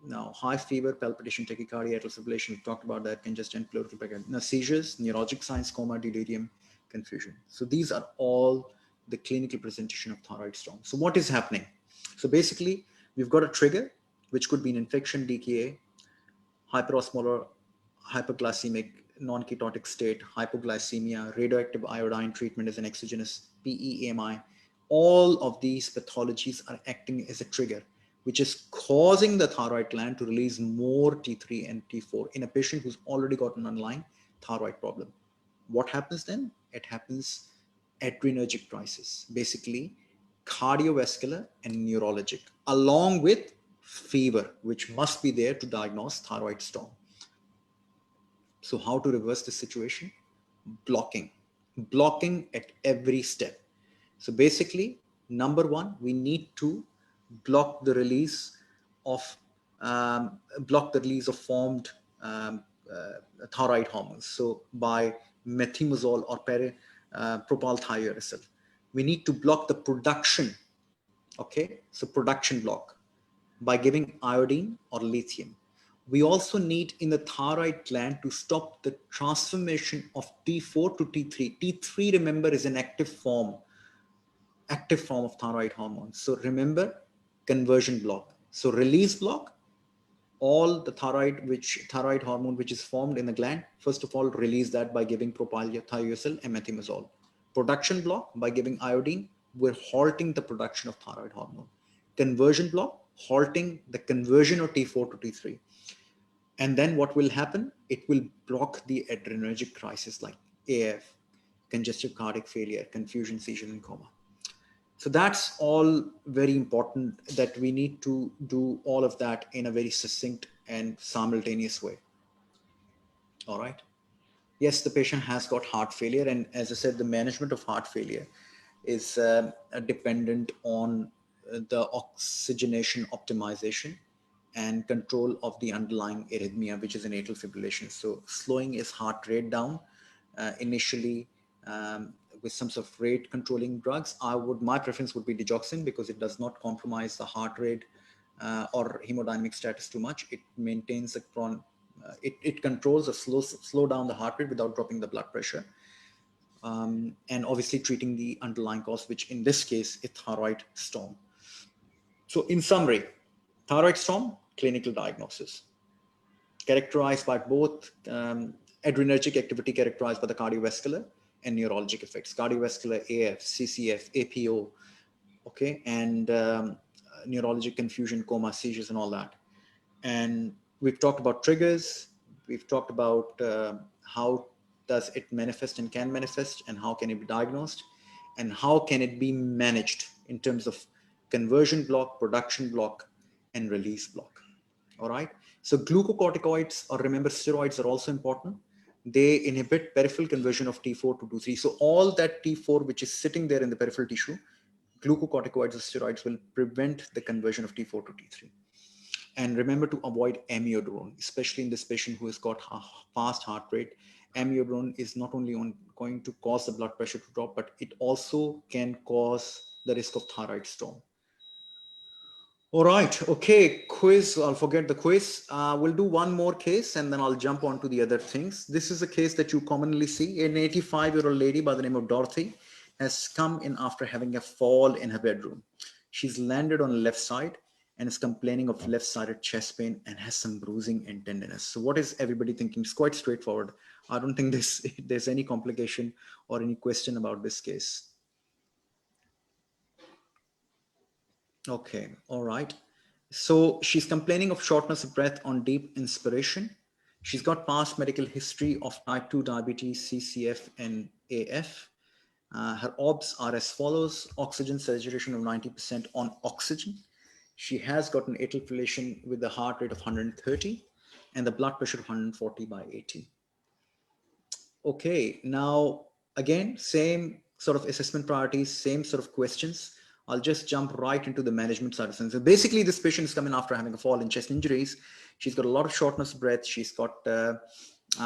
Now, high fever, palpitation, tachycardia, atrial fibrillation, we talked about that, congestion, pleural bacteria. Now, seizures, neurologic signs, coma, delirium, confusion. So these are all the clinical presentation of thyroid storm. So what is happening? So basically, we've got a trigger, which could be an infection, DKA, hyperosmolar, hyperglycemic, non-ketotic state, hypoglycemia, radioactive iodine treatment as an exogenous, PEAMI. All of these pathologies are acting as a trigger, which is causing the thyroid gland to release more T3 and T4 in a patient who's already got an underlying thyroid problem. What happens then? It happens adrenergic crisis, basically cardiovascular and neurologic, along with fever, which must be there to diagnose thyroid storm. So how to reverse this situation? Blocking at every step. So basically, number one, we need to block the release of formed thyroid hormones. So by methimazole or propylthiouracil, we need to block the production. Okay, so production block by giving iodine or lithium. We also need in the thyroid gland to stop the transformation of T4 to T3. T3, remember, is an active form of thyroid hormone. So remember, conversion block. So release block, all the thyroid hormone which is formed in the gland, first of all, release that by giving propylthiouracil and methimazole. Production block, by giving iodine, we're halting the production of thyroid hormone. Conversion block, halting the conversion of T4 to T3. And then what will happen? It will block the adrenergic crisis like AF, congestive cardiac failure, confusion, seizure, and coma. So that's all very important, that we need to do all of that in a very succinct and simultaneous way. All right. Yes, the patient has got heart failure. And as I said, the management of heart failure is dependent on the oxygenation optimization and control of the underlying arrhythmia, which is an atrial fibrillation. So slowing his heart rate down initially with some sort of rate controlling drugs. My preference would be digoxin, because it does not compromise the heart rate or hemodynamic status too much. It maintains it controls or slow down the heart rate without dropping the blood pressure. And obviously treating the underlying cause, which in this case is thyroid storm. So in summary, thyroid storm, clinical diagnosis, characterized by both adrenergic activity characterized by the cardiovascular and neurologic effects, cardiovascular AF, CCF, APO, okay, and neurologic confusion, coma, seizures, and all that. And we've talked about triggers. We've talked about how does it manifest and can manifest, and how can it be diagnosed, and how can it be managed in terms of conversion block, production block, and release block. All right. So glucocorticoids, or remember, steroids are also important. They inhibit peripheral conversion of T4 to T3. So all that T4 which is sitting there in the peripheral tissue, glucocorticoids or steroids will prevent the conversion of T4 to T3. And remember to avoid amiodarone, especially in this patient who has got fast heart rate. Amiodarone is not only going to cause the blood pressure to drop, but it also can cause the risk of thyroid storm. All right. Okay. Quiz. I'll forget the quiz. We'll do one more case and then I'll jump on to the other things. This is a case that you commonly see. An 85-year-old lady by the name of Dorothy has come in after having a fall in her bedroom. She's landed on the left side and is complaining of left-sided chest pain and has some bruising and tenderness. So what is everybody thinking? It's quite straightforward. I don't think there's any complication or any question about this case. Okay, all right. So she's complaining of shortness of breath on deep inspiration. She's got past medical history of type 2 diabetes, CCF, and AF. Her OBS are as follows: oxygen saturation of 90% on oxygen. She has got an atrial fibrillation with the heart rate of 130 and the blood pressure of 140 by 80. Okay, now again, same sort of assessment priorities, same sort of questions. I'll just jump right into the management side of things. So basically, this patient is coming after having a fall in chest injuries. She's got a lot of shortness of breath. She's got a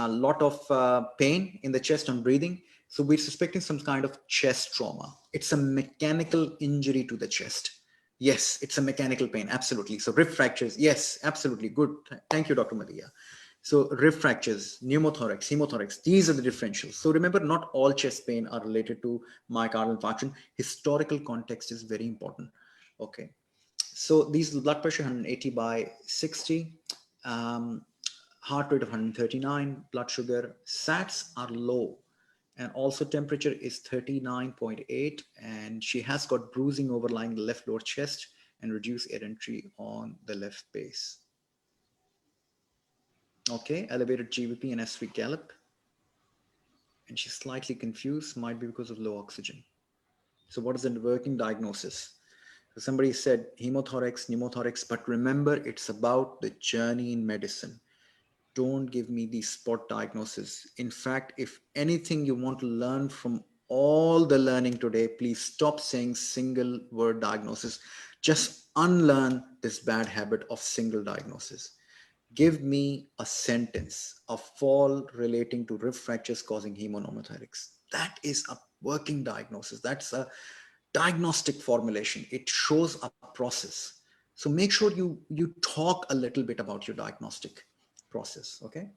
lot of pain in the chest and breathing. So we're suspecting some kind of chest trauma. It's a mechanical injury to the chest. Yes, it's a mechanical pain. Absolutely. So rib fractures. Yes, absolutely. Good. Thank you, Dr. Madia. So rib fractures, pneumothorax, hemothorax, these are the differentials. So remember, not all chest pain are related to myocardial infarction. Historical context is very important. Okay. So these blood pressure 180 by 60, heart rate of 139, blood sugar, SATs are low. And also temperature is 39.8. And she has got bruising overlying the left lower chest and reduced air entry on the left base. Okay, elevated GVP and S3 gallop. and she's slightly confused, might be because of low oxygen. So what is the working diagnosis? So somebody said hemothorax, pneumothorax, but remember, it's about the journey in medicine. Don't give me the spot diagnosis. In fact, if anything you want to learn from all the learning today, please stop saying single word diagnosis. Just unlearn this bad habit of single diagnosis. Give me a sentence, a fall relating to rib fractures causing hemopneumothorax. That is a working diagnosis. That's a diagnostic formulation. It shows a process. So make sure you talk a little bit about your diagnostic process. Okay.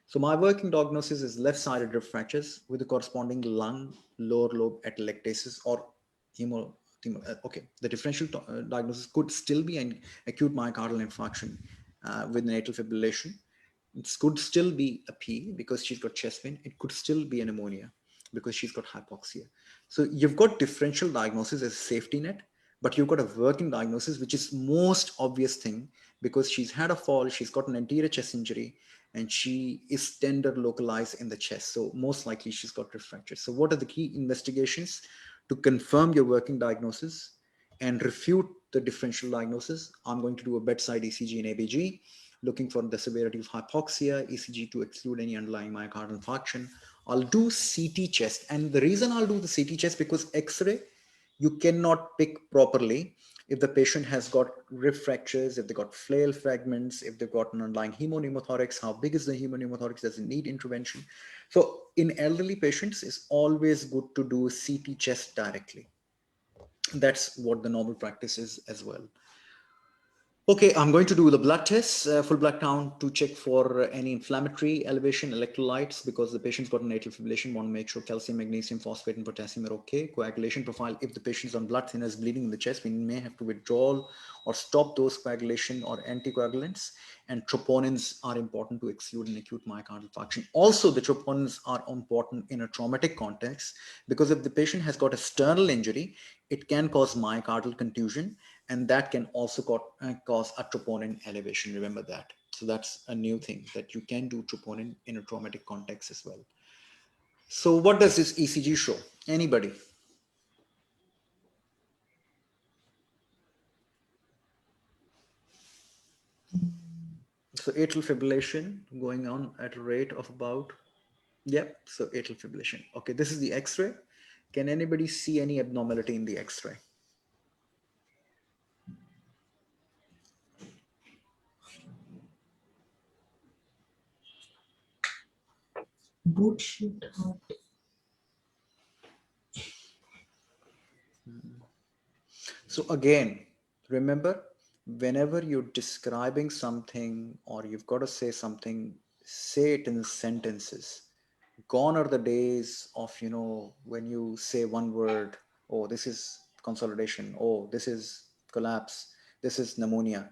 So my working diagnosis is left-sided rib fractures with the corresponding lung, lower lobe atelectasis or okay. The differential diagnosis could still be an acute myocardial infarction with an atrial fibrillation. It could still be a P because she's got chest pain. It could still be a pneumonia because she's got hypoxia. So you've got differential diagnosis as a safety net, but you've got a working diagnosis, which is most obvious thing because she's had a fall, she's got an anterior chest injury, and she is tender localized in the chest. So most likely she's got rib fracture. So what are the key investigations to confirm your working diagnosis and refute the differential diagnosis? I'm going to do a bedside ECG and ABG, looking for the severity of hypoxia, ECG to exclude any underlying myocardial infarction. I'll do CT chest. And the reason I'll do the CT chest because X-ray, you cannot pick properly if the patient has got rib fractures, if they got flail fragments, if they've got an underlying hemopneumothorax, how big is the hemopneumothorax, does it need intervention? So in elderly patients, it's always good to do CT chest directly. That's what the normal practice is as well. Okay, I'm going to do the blood tests, full blood count to check for any inflammatory elevation, electrolytes, because the patient's got an atrial fibrillation, want to make sure calcium, magnesium, phosphate, and potassium are okay. Coagulation profile, if the patient's on blood thinners, bleeding in the chest, we may have to withdraw or stop those coagulation or anticoagulants. And troponins are important to exclude an acute myocardial infarction. Also, the troponins are important in a traumatic context because if the patient has got a sternal injury, it can cause myocardial contusion, and that can also cause a troponin elevation. Remember that. So that's a new thing that you can do troponin in a traumatic context as well. So what does this ECG show? Anybody? So atrial fibrillation going on at a rate of about, yep, so atrial fibrillation. Okay, this is the X-ray. Can anybody see any abnormality in the X-ray? Boot shoot heart. So again, remember, whenever you're describing something or you've got to say something, say it in sentences. Gone are the days of, when you say one word, oh, this is consolidation, oh, this is collapse, this is pneumonia.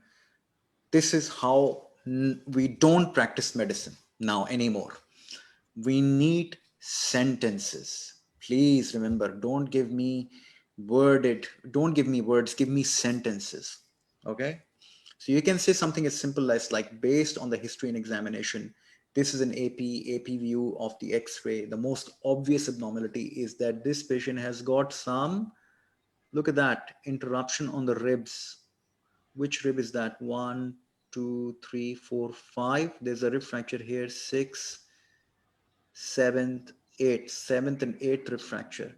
This is how we don't practice medicine now anymore. We need sentences. Please remember, don't give me words, give me sentences. Okay. So you can say something as simple as like, based on the history and examination, this is an AP view of the X-ray. The most obvious abnormality is that this patient has got some, look at that, interruption on the ribs. Which rib is that? 1, 2, 3, 4, 5. There's a rib fracture here. 6, 7th, 8th, 7th and 8th rib fracture.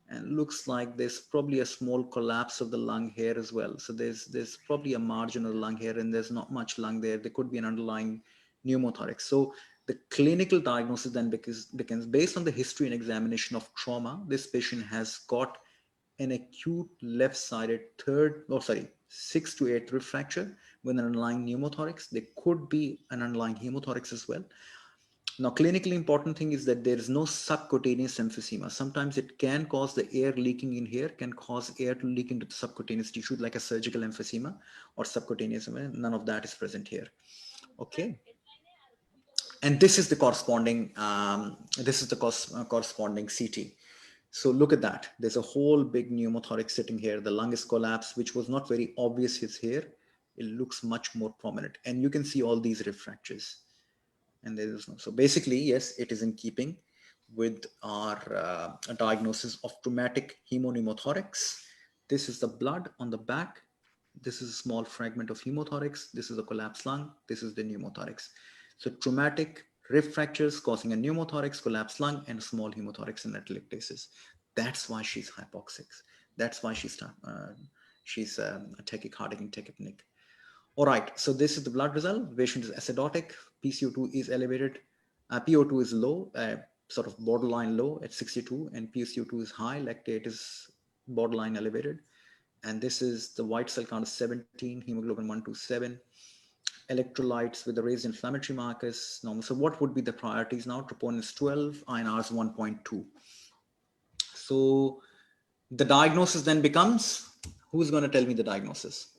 And looks like there's probably a small collapse of the lung here as well. So there's probably a margin of the lung here, and there's not much lung there. There could be an underlying pneumothorax. So the clinical diagnosis then becomes based on the history and examination of trauma. This patient has got an acute left-sided 6 to 8 rib fracture with an underlying pneumothorax. There could be an underlying hemothorax as well. Now, clinically important thing is that there is no subcutaneous emphysema. Sometimes it can cause the air leaking in here, can cause air to leak into the subcutaneous tissue like a surgical emphysema or subcutaneous. None of that is present here. Okay. And this is the corresponding, corresponding CT. So look at that. There's a whole big pneumothorax sitting here. The lung is collapsed, which was not very obvious is here. It looks much more prominent. And you can see all these rib fractures. And there is no. So basically, yes, it is in keeping. with our diagnosis of traumatic hemopneumothorax. This is the blood on the back. This is a small fragment of hemothorax. This is a collapsed lung. This is the pneumothorax. So traumatic rib fractures causing a pneumothorax, collapsed lung, and a small hemothorax and atelectasis. That's why she's hypoxic. That's why she's tachycardic and tachypneic. All right, so this is the blood result. The patient is acidotic. PCO2 is elevated. PO2 is low, sort of borderline low at 62, and PCO2 is high. Lactate is borderline elevated. And this is the white cell count is 17, hemoglobin 127, electrolytes with the raised inflammatory markers normal. So what would be the priorities now? Troponin is 12, INR is 1.2. So the diagnosis then becomes, who's going to tell me the diagnosis?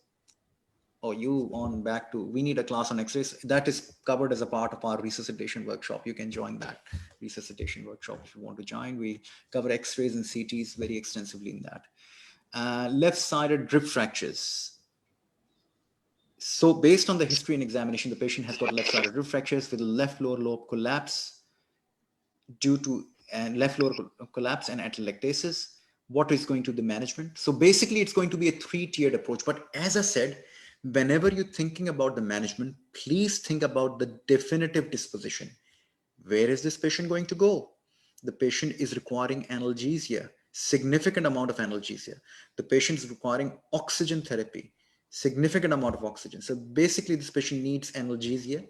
Oh, you on back to, we need a class on X-rays. That is covered as a part of our resuscitation workshop. You can join that resuscitation workshop if you want to join. We cover X-rays and CTs very extensively in that. Left-sided rib fractures. So based on the history and examination, the patient has got left-sided rib fractures with left lower lobe collapse due to left lower collapse and atelectasis. What is going to be the management? So basically it's going to be a 3-tiered approach. But as I said, whenever you're thinking about the management, please think about the definitive disposition. Where is this patient going to go? The patient is requiring analgesia, significant amount of analgesia. The patient is requiring oxygen therapy, significant amount of oxygen. So basically this patient needs analgesia,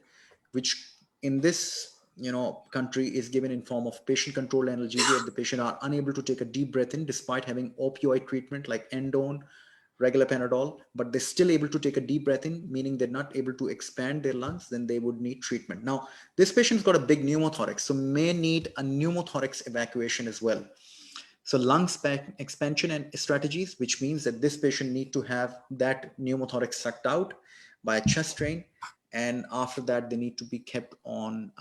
which in this country is given in form of patient controlled analgesia if the patient are unable to take a deep breath in despite having opioid treatment like endone, regular Panadol, but they're still able to take a deep breath in, meaning they're not able to expand their lungs, then they would need treatment. Now, this patient's got a big pneumothorax, so may need a pneumothorax evacuation as well. So lung expansion and strategies, which means that this patient need to have that pneumothorax sucked out by a chest drain. And after that, they need to be kept on,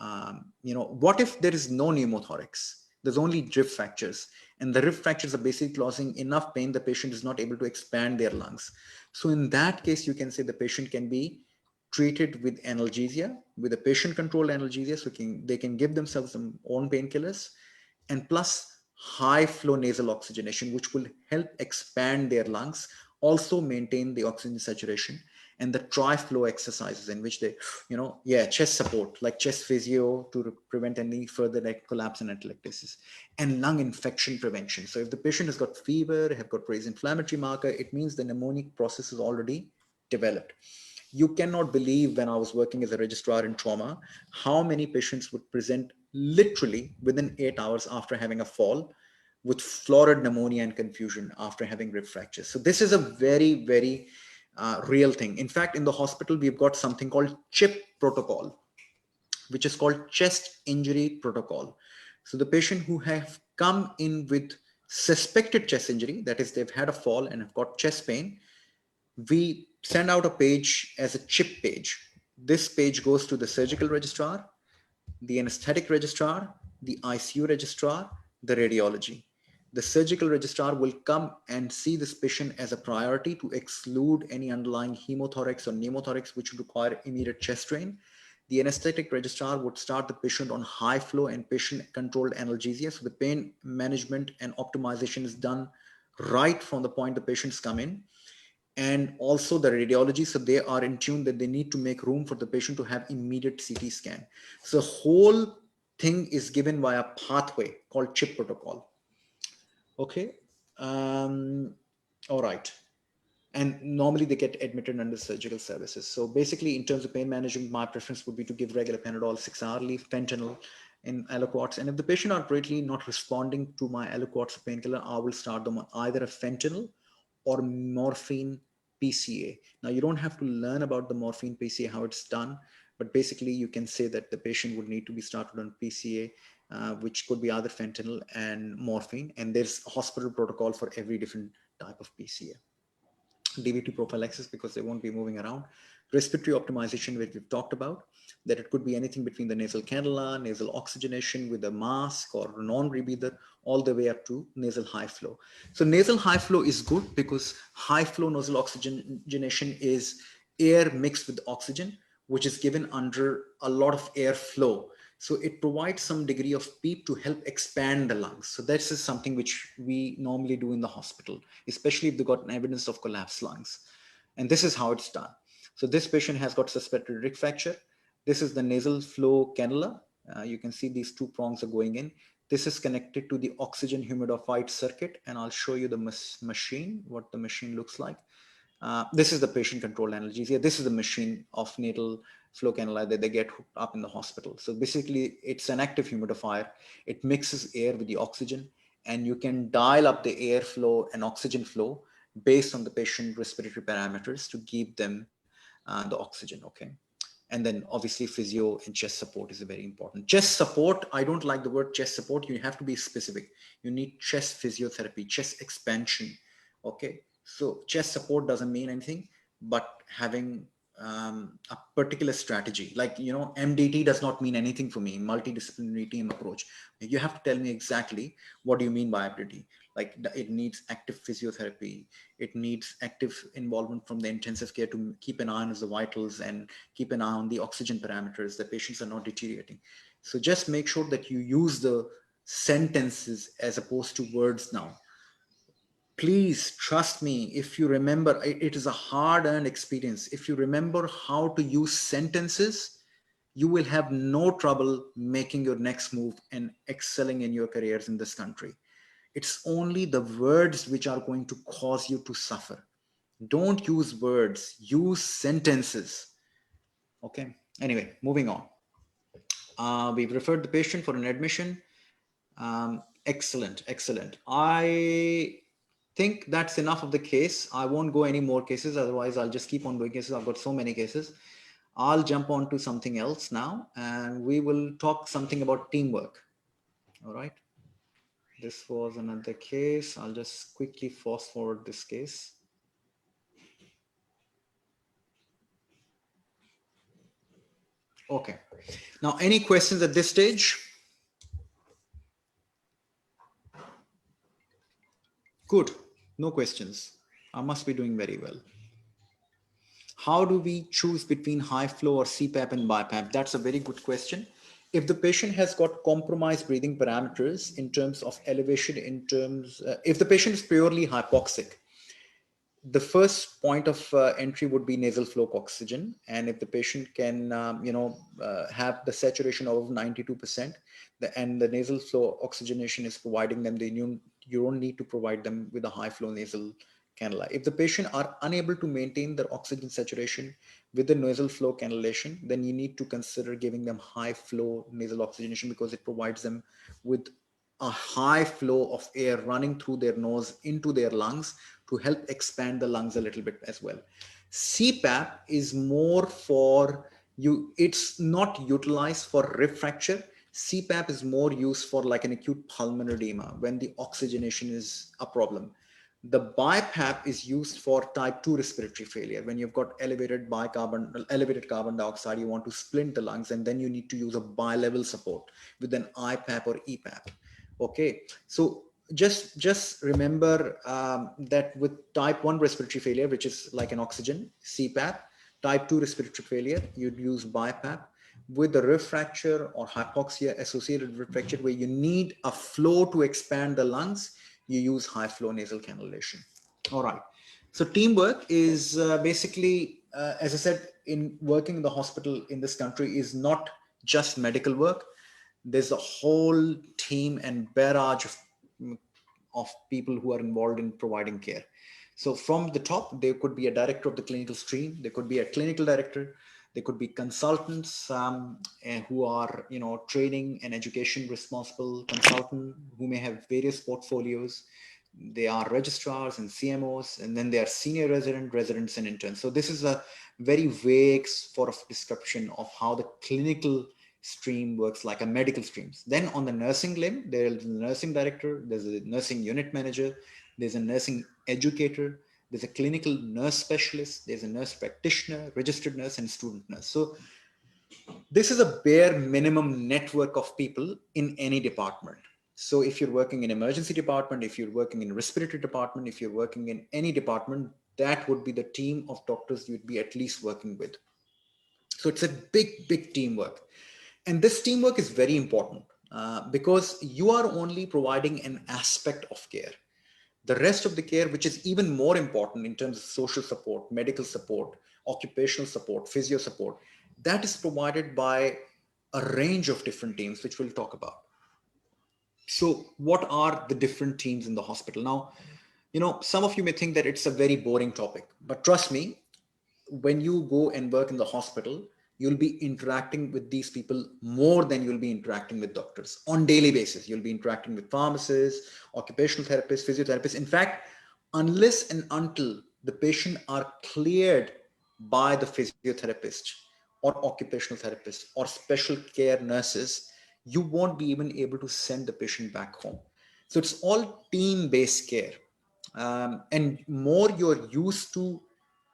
what if there is no pneumothorax? There's only rib fractures, and the rib fractures are basically causing enough pain the patient is not able to expand their lungs. So in that case, you can say the patient can be treated with analgesia, with a patient-controlled analgesia, so they can give themselves some own painkillers, and plus high-flow nasal oxygenation, which will help expand their lungs, also maintain the oxygen saturation, and the tri-flow exercises in which they, chest support, like chest physio to prevent any further neck collapse and atelectasis, and lung infection prevention. So if the patient has got fever, have got raised inflammatory marker, it means the mnemonic process is already developed. You cannot believe, when I was working as a registrar in trauma, how many patients would present literally within 8 hours after having a fall with florid pneumonia and confusion after having rib fractures. So this is a very, very real thing. In fact, in the hospital, we've got something called CHIP protocol, which is called chest injury protocol. So the patient who have come in with suspected chest injury, that is they've had a fall and have got chest pain, we send out a page as a CHIP page. This page goes to the surgical registrar, the anesthetic registrar, the ICU registrar, the radiology. The surgical registrar will come and see this patient as a priority to exclude any underlying hemothorax or pneumothorax which would require immediate chest drain. The anesthetic registrar would start the patient on high flow and patient controlled analgesia. So the pain management and optimization is done right from the point the patients come in. And also the radiology, so they are in tune that they need to make room for the patient to have immediate CT scan. So the whole thing is given via pathway called CHIP protocol. Okay. All right. And normally they get admitted under surgical services. So basically, in terms of pain management, my preference would be to give regular Panadol 6-hourly, fentanyl in aliquots. And if the patient are greatly not responding to my aliquots painkiller, I will start them on either a fentanyl or morphine PCA. Now, you don't have to learn about the morphine PCA, how it's done, but basically you can say that the patient would need to be started on PCA, which could be either fentanyl and morphine. And there's a hospital protocol for every different type of PCA. DVT prophylaxis, because they won't be moving around. Respiratory optimization, which we've talked about, that it could be anything between the nasal cannula, nasal oxygenation with a mask or non-rebreather, all the way up to nasal high flow. So nasal high flow is good because high flow nasal oxygenation is air mixed with oxygen, which is given under a lot of air flow. So it provides some degree of PEEP to help expand the lungs. So this is something which we normally do in the hospital, especially if they've got an evidence of collapsed lungs. And this is how it's done. So this patient has got suspected rib fracture. This is the nasal flow cannula. You can see these two prongs are going in. This is connected to the oxygen humidified circuit, and I'll show you the machine, what the machine looks like. This is the patient-controlled analgesia. This is the machine of nasal flow cannula that they get hooked up in the hospital. So basically, it's an active humidifier. It mixes air with the oxygen, and you can dial up the airflow and oxygen flow based on the patient respiratory parameters to give them the oxygen, okay? And then obviously physio and chest support is very important. Chest support, I don't like the word chest support. You have to be specific. You need chest physiotherapy, chest expansion, okay? So chest support doesn't mean anything, but having a particular strategy, like, you know, MDT does not mean anything for me, multidisciplinary team approach. You have to tell me exactly what do you mean by MDT. Like it needs active physiotherapy. It needs active involvement from the intensive care to keep an eye on the vitals and keep an eye on the oxygen parameters. The patients are not deteriorating. So just make sure that you use the sentences as opposed to words now. Please trust me, if you remember, it is a hard-earned experience. If you remember how to use sentences, you will have no trouble making your next move and excelling in your careers in this country. It's only the words which are going to cause you to suffer. Don't use words, use sentences. Okay, anyway, moving on. We've referred the patient for an admission. Excellent, excellent. I think that's enough of the case. I won't go any more cases, otherwise I'll just keep on doing cases. I've got so many cases. I'll jump on to something else now, and we will talk something about teamwork. All right. This was another case. I'll just quickly fast forward this case. Okay. Now, any questions at this stage? Good. No questions. I must be doing very well. How do we choose between high flow or Cpap and BiPAP? That's a very good question. If the patient has got compromised breathing parameters in terms of elevation, if the patient is purely hypoxic, the first point of entry would be nasal flow oxygen. And if the patient can, have the saturation of 92%, and the nasal flow oxygenation is providing them, you don't need to provide them with a high flow nasal cannula. If the patient are unable to maintain their oxygen saturation with the nasal flow cannulation, then you need to consider giving them high flow nasal oxygenation, because it provides them with a high flow of air running through their nose into their lungs to help expand the lungs a little bit as well. Cpap is more for you. It's not utilized for rib fracture. Cpap is more used for like an acute pulmonary edema when the oxygenation is a problem. The BiPAP is used for type 2 respiratory failure. When you've got elevated carbon dioxide, you want to splint the lungs, and then you need to use a bilevel support with an IPAP or EPAP. Okay, so just remember that with type 1 respiratory failure, which is like an oxygen, Cpap, type 2 respiratory failure, you'd use BiPAP. With the rib fracture or hypoxia associated rib fracture, where you need a flow to expand the lungs, you use high flow nasal cannulation. All right. So teamwork is basically, as I said, in working in the hospital in this country is not just medical work. There's a whole team and barrage of people who are involved in providing care. So from the top, there could be a director of the clinical stream. There could be a clinical director. There could be consultants who are, training and education responsible consultant who may have various portfolios. They are registrars and CMOs, and then they are senior residents and interns. So this is a very vague sort of description of how the clinical stream works, like a medical streams. Then on the nursing limb, there's a nursing director, there's a nursing unit manager, there's a nursing educator, there's a clinical nurse specialist, there's a nurse practitioner, registered nurse, and student nurse. So this is a bare minimum network of people in any department. So if you're working in emergency department, if you're working in respiratory department, if you're working in any department, that would be the team of doctors you'd be at least working with. So it's a big, big teamwork. And this teamwork is very important because you are only providing an aspect of care. The rest of the care, which is even more important in terms of social support, medical support, occupational support, physio support, that is provided by a range of different teams, which we'll talk about. So what are the different teams in the hospital? Now, some of you may think that it's a very boring topic, but trust me, when you go and work in the hospital, you'll be interacting with these people more than you'll be interacting with doctors on daily basis. You'll be interacting with pharmacists, occupational therapists, physiotherapists. In fact, unless and until the patient are cleared by the physiotherapist or occupational therapist or special care nurses, you won't be even able to send the patient back home. So it's all team-based care. And more you're used to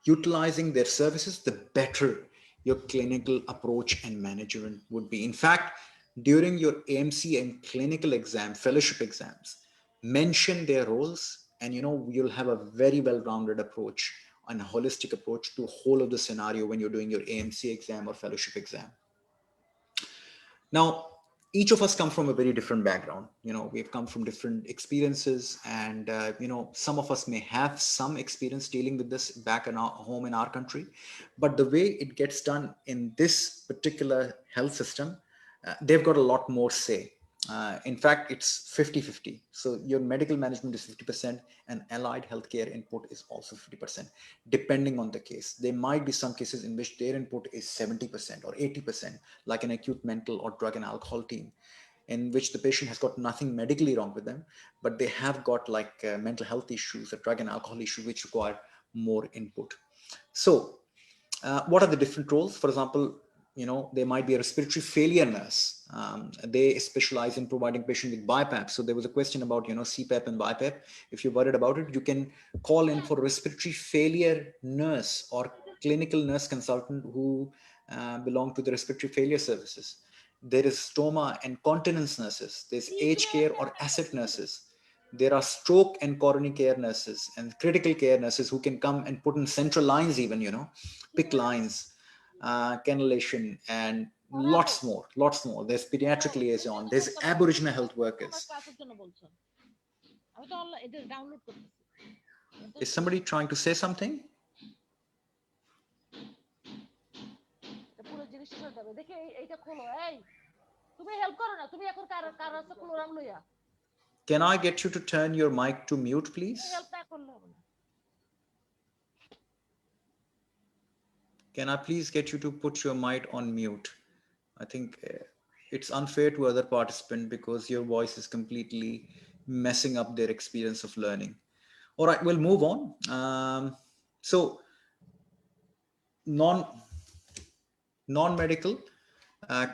utilizing their services, the better your clinical approach and management would be. In fact, during your AMC and clinical exam, fellowship exams, mention their roles, and you'll have a very well-rounded approach and a holistic approach to whole of the scenario when you're doing your AMC exam or fellowship exam. Now, each of us come from a very different background. We've come from different experiences, and some of us may have some experience dealing with this back in our home in our country, but the way it gets done in this particular health system, they've got a lot more say. In fact, it's 50-50. So your medical management is 50% and allied healthcare input is also 50%, depending on the case. There might be some cases in which their input is 70% or 80%, like an acute mental or drug and alcohol team, in which the patient has got nothing medically wrong with them, but they have got like mental health issues or drug and alcohol issues which require more input. So what are the different roles? For example, there might be a respiratory failure nurse. They specialize in providing patient with BiPAP. So there was a question about, Cpap and BiPAP. If you're worried about it, you can call in for a respiratory failure nurse or clinical nurse consultant who belong to the respiratory failure services. There is stoma and continence nurses. There's aged care or asset nurses. There are stroke and coronary care nurses and critical care nurses who can come and put in central lines even, pick lines, cannulation, and lots more. There's pediatric liaison. There's Aboriginal health workers. Is somebody trying to say something? Can I get you to turn your mic to mute, please? Can I please get you to put your mic on mute? I think it's unfair to other participants because your voice is completely messing up their experience of learning. All right, we'll move on. So non-medical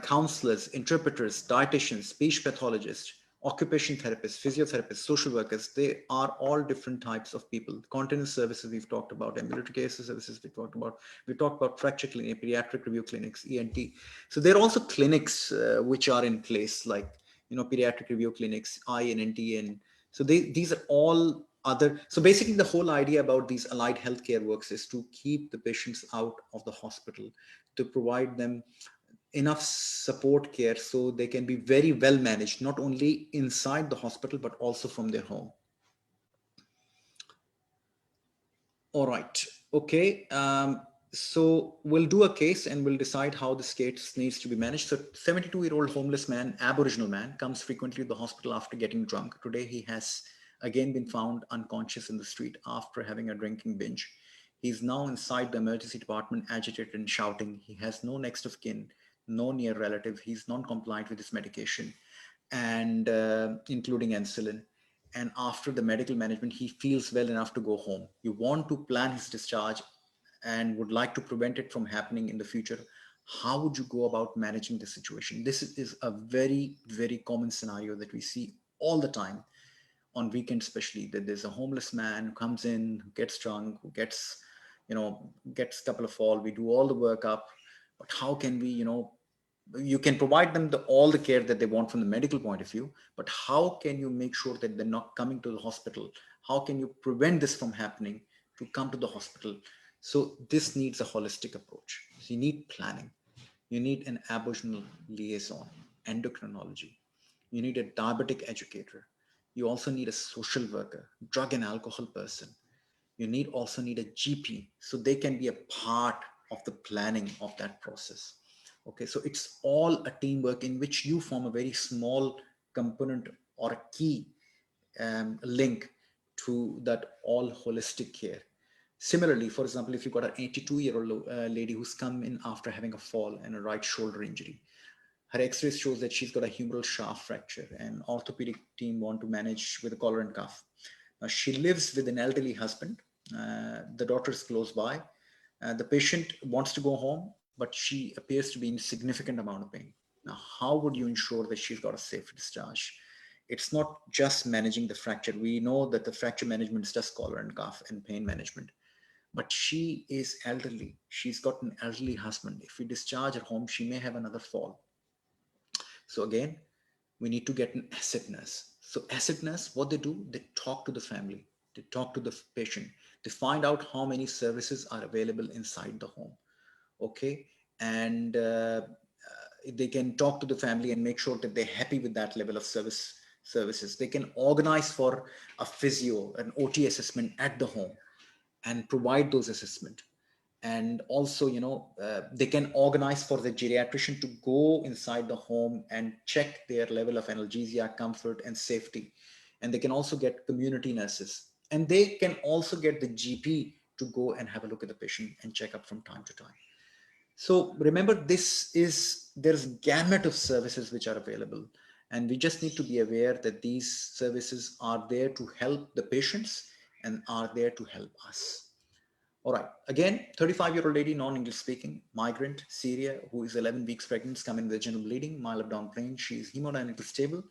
counselors, interpreters, dietitians, speech pathologists, occupational therapists, physiotherapists, social workers, they are all different types of people. Continence services we've talked about, ambulatory care services we talked about fracture clinic, pediatric review clinics, ENT. So there are also clinics which are in place, like pediatric review clinics, eye and NT, and so these are all other. So basically the whole idea about these allied healthcare works is to keep the patients out of the hospital, to provide them enough support care so they can be very well managed, not only inside the hospital, but also from their home. All right. Okay. So we'll do a case and we'll decide how this case needs to be managed. So 72-year-old homeless man, Aboriginal man, comes frequently to the hospital after getting drunk. Today, he has again been found unconscious in the street after having a drinking binge. He's now inside the emergency department, agitated and shouting. He has no next of kin, no near relative. He's non-compliant with his medication, and including insulin. And after the medical management, he feels well enough to go home. You want to plan his discharge and would like to prevent it from happening in the future. How would you go about managing the situation? This is a very, very common scenario that we see all the time on weekends, especially, that there's a homeless man who comes in, who gets drunk, who gets a couple of fall. We do all the workup, but how can we, you can provide them all the care that they want from the medical point of view, but how can you make sure that they're not coming to the hospital? How can you prevent this from happening to come to the hospital? So this needs a holistic approach. So you need planning. You need an aboriginal liaison, endocrinology. You need a diabetic educator. You also need a social worker, drug and alcohol person. You need also need a GP, so they can be a part of the planning of that process. Okay, so it's all a teamwork in which you form a very small component or a key link to that all holistic care. Similarly, for example, if you've got an 82-year-old lady who's come in after having a fall and a right shoulder injury, her x-rays shows that she's got a humeral shaft fracture, and orthopedic team want to manage with a collar and cuff. Now, she lives with an elderly husband. The daughter is close by. The patient wants to go home, but she appears to be in significant amount of pain. Now, how would you ensure that she's got a safe discharge? It's not just managing the fracture. We know that the fracture management is just collar and cuff and pain management. But she is elderly. She's got an elderly husband. If we discharge her home, she may have another fall. So again, we need to get an asset nurse. So asset nurse, what they do, they talk to the family, they talk to the patient, they find out how many services are available inside the home. Okay, and they can talk to the family and make sure that they're happy with that level of services. They can organize for a physio, an OT assessment at the home, and provide those assessment. And also, they can organize for the geriatrician to go inside the home and check their level of analgesia, comfort, and safety. And they can also get community nurses, and they can also get the GP to go and have a look at the patient and check up from time to time. So remember, there's gamut of services which are available, and we just need to be aware that these services are there to help the patients and are there to help us. All right. Again, 35-year-old lady, non-English speaking, migrant, Syria, who is 11 weeks pregnant, coming with general bleeding, mild abdominal pain. She is hemodynamically stable.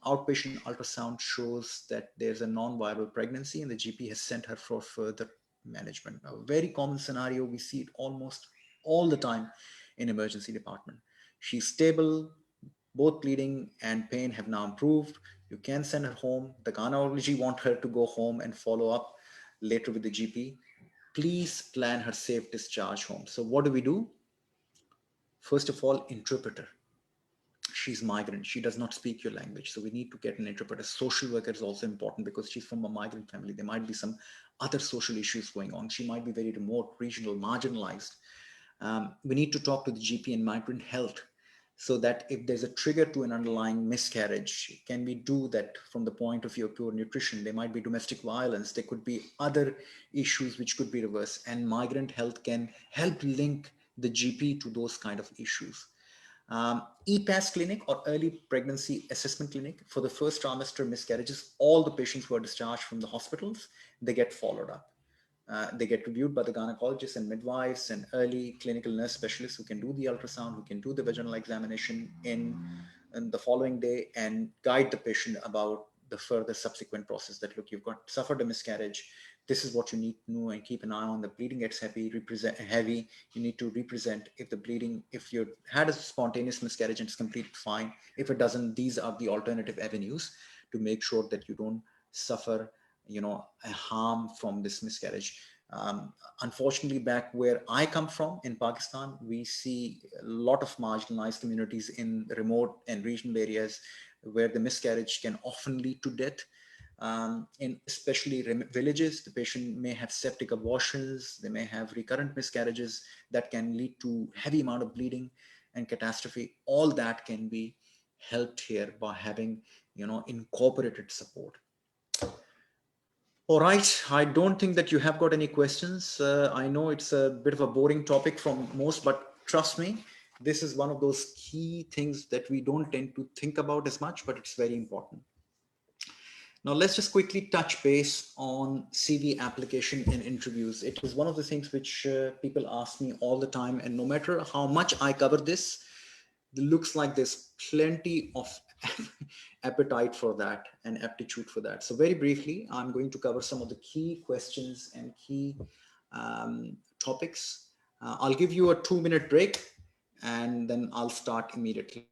Outpatient ultrasound shows that there's a non-viable pregnancy, and the GP has sent her for further management. A very common scenario. We see it almost all the time in emergency department. She's stable. Both bleeding and pain have now improved. You can send her home. The gynecology want her to go home and follow up later with the GP. Please plan her safe discharge home. So what do? First of all, interpreter. She's migrant. She does not speak your language. So we need to get an interpreter. Social worker is also important because she's from a migrant family. There might be some other social issues going on. She might be very remote, regional, marginalized. We need to talk to the GP and migrant health, so that if there's a trigger to an underlying miscarriage, can we do that from the point of view of pure nutrition? There might be domestic violence. There could be other issues which could be reversed, and migrant health can help link the GP to those kind of issues. EPAS clinic, or early pregnancy assessment clinic, for the first trimester miscarriages, all the patients who are discharged from the hospitals, they get followed up. They get reviewed by the gynecologists and midwives and early clinical nurse specialists who can do the ultrasound, who can do the vaginal examination in the following day and guide the patient about the further subsequent process. That, look, you've got suffered a miscarriage. This is what you need to know, and keep an eye on. The bleeding gets heavy. You need to represent if the bleeding, if you had a spontaneous miscarriage and it's completely fine. If it doesn't, these are the alternative avenues to make sure that you don't suffer a harm from this miscarriage. Unfortunately, back where I come from in Pakistan, we see a lot of marginalized communities in remote and regional areas where the miscarriage can often lead to death. In especially villages, the patient may have septic abortions, they may have recurrent miscarriages that can lead to heavy amount of bleeding and catastrophe. All that can be helped here by having incorporated support. All right, I don't think that you have got any questions. I know it's a bit of a boring topic from most, but trust me, this is one of those key things that we don't tend to think about as much, but it's very important. Now, let's just quickly touch base on CV application and interviews. It is one of the things which people ask me all the time, and no matter how much I cover this, it looks like there's plenty of appetite for that and aptitude for that. So very briefly, I'm going to cover some of the key questions and key topics. I'll give you a 2-minute break, and then I'll start immediately.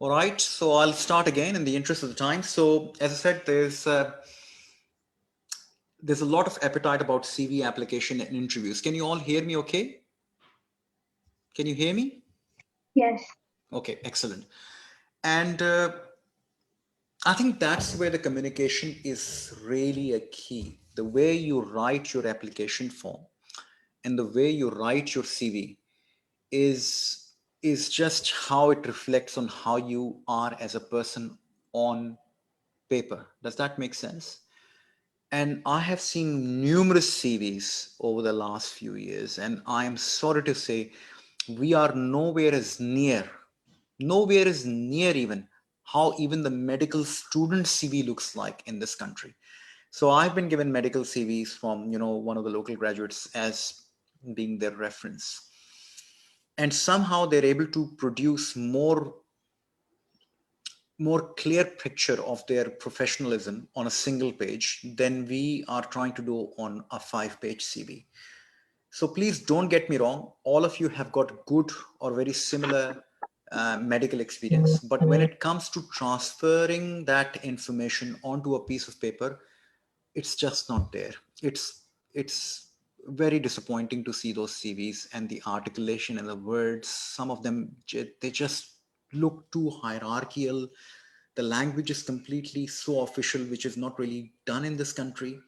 All right, so I'll start again in the interest of the time. So as I said, there's a lot of appetite about CV application and interviews. Can you all hear me okay? Can you hear me? Yes. Okay, excellent. And I think that's where the communication is really a key. The way you write your application form and the way you write your CV is just how it reflects on how you are as a person on paper. Does that make sense? And I have seen numerous CVs over the last few years, and I am sorry to say we are nowhere is near even how even the medical student CV looks like in this country. So I've been given medical CVs from, one of the local graduates as being their reference. And somehow they're able to produce more clear picture of their professionalism on a single page than we are trying to do on a 5-page CV. So please don't get me wrong. All of you have got good or very similar medical experience. But when it comes to transferring that information onto a piece of paper, it's just not there. It's very disappointing to see those CVs and the articulation and the words. Some of them, they just look too hierarchical. The language is completely so official, which is not really done in this country.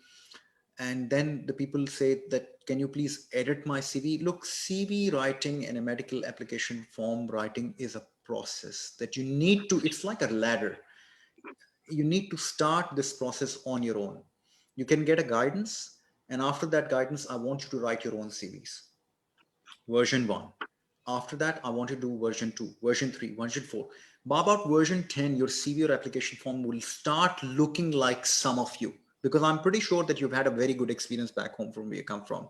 And then the people say that, can you please edit my CV? Look, CV writing and a medical application form writing is a process that you need to, it's like a ladder. You need to start this process on your own. You can get a guidance, and after that guidance, I want you to write your own CVs. Version 1. After that, I want you to do version 2, version 3, version 4. By about version 10, your CV or application form will start looking like some of you, because I'm pretty sure that you've had a very good experience back home from where you come from.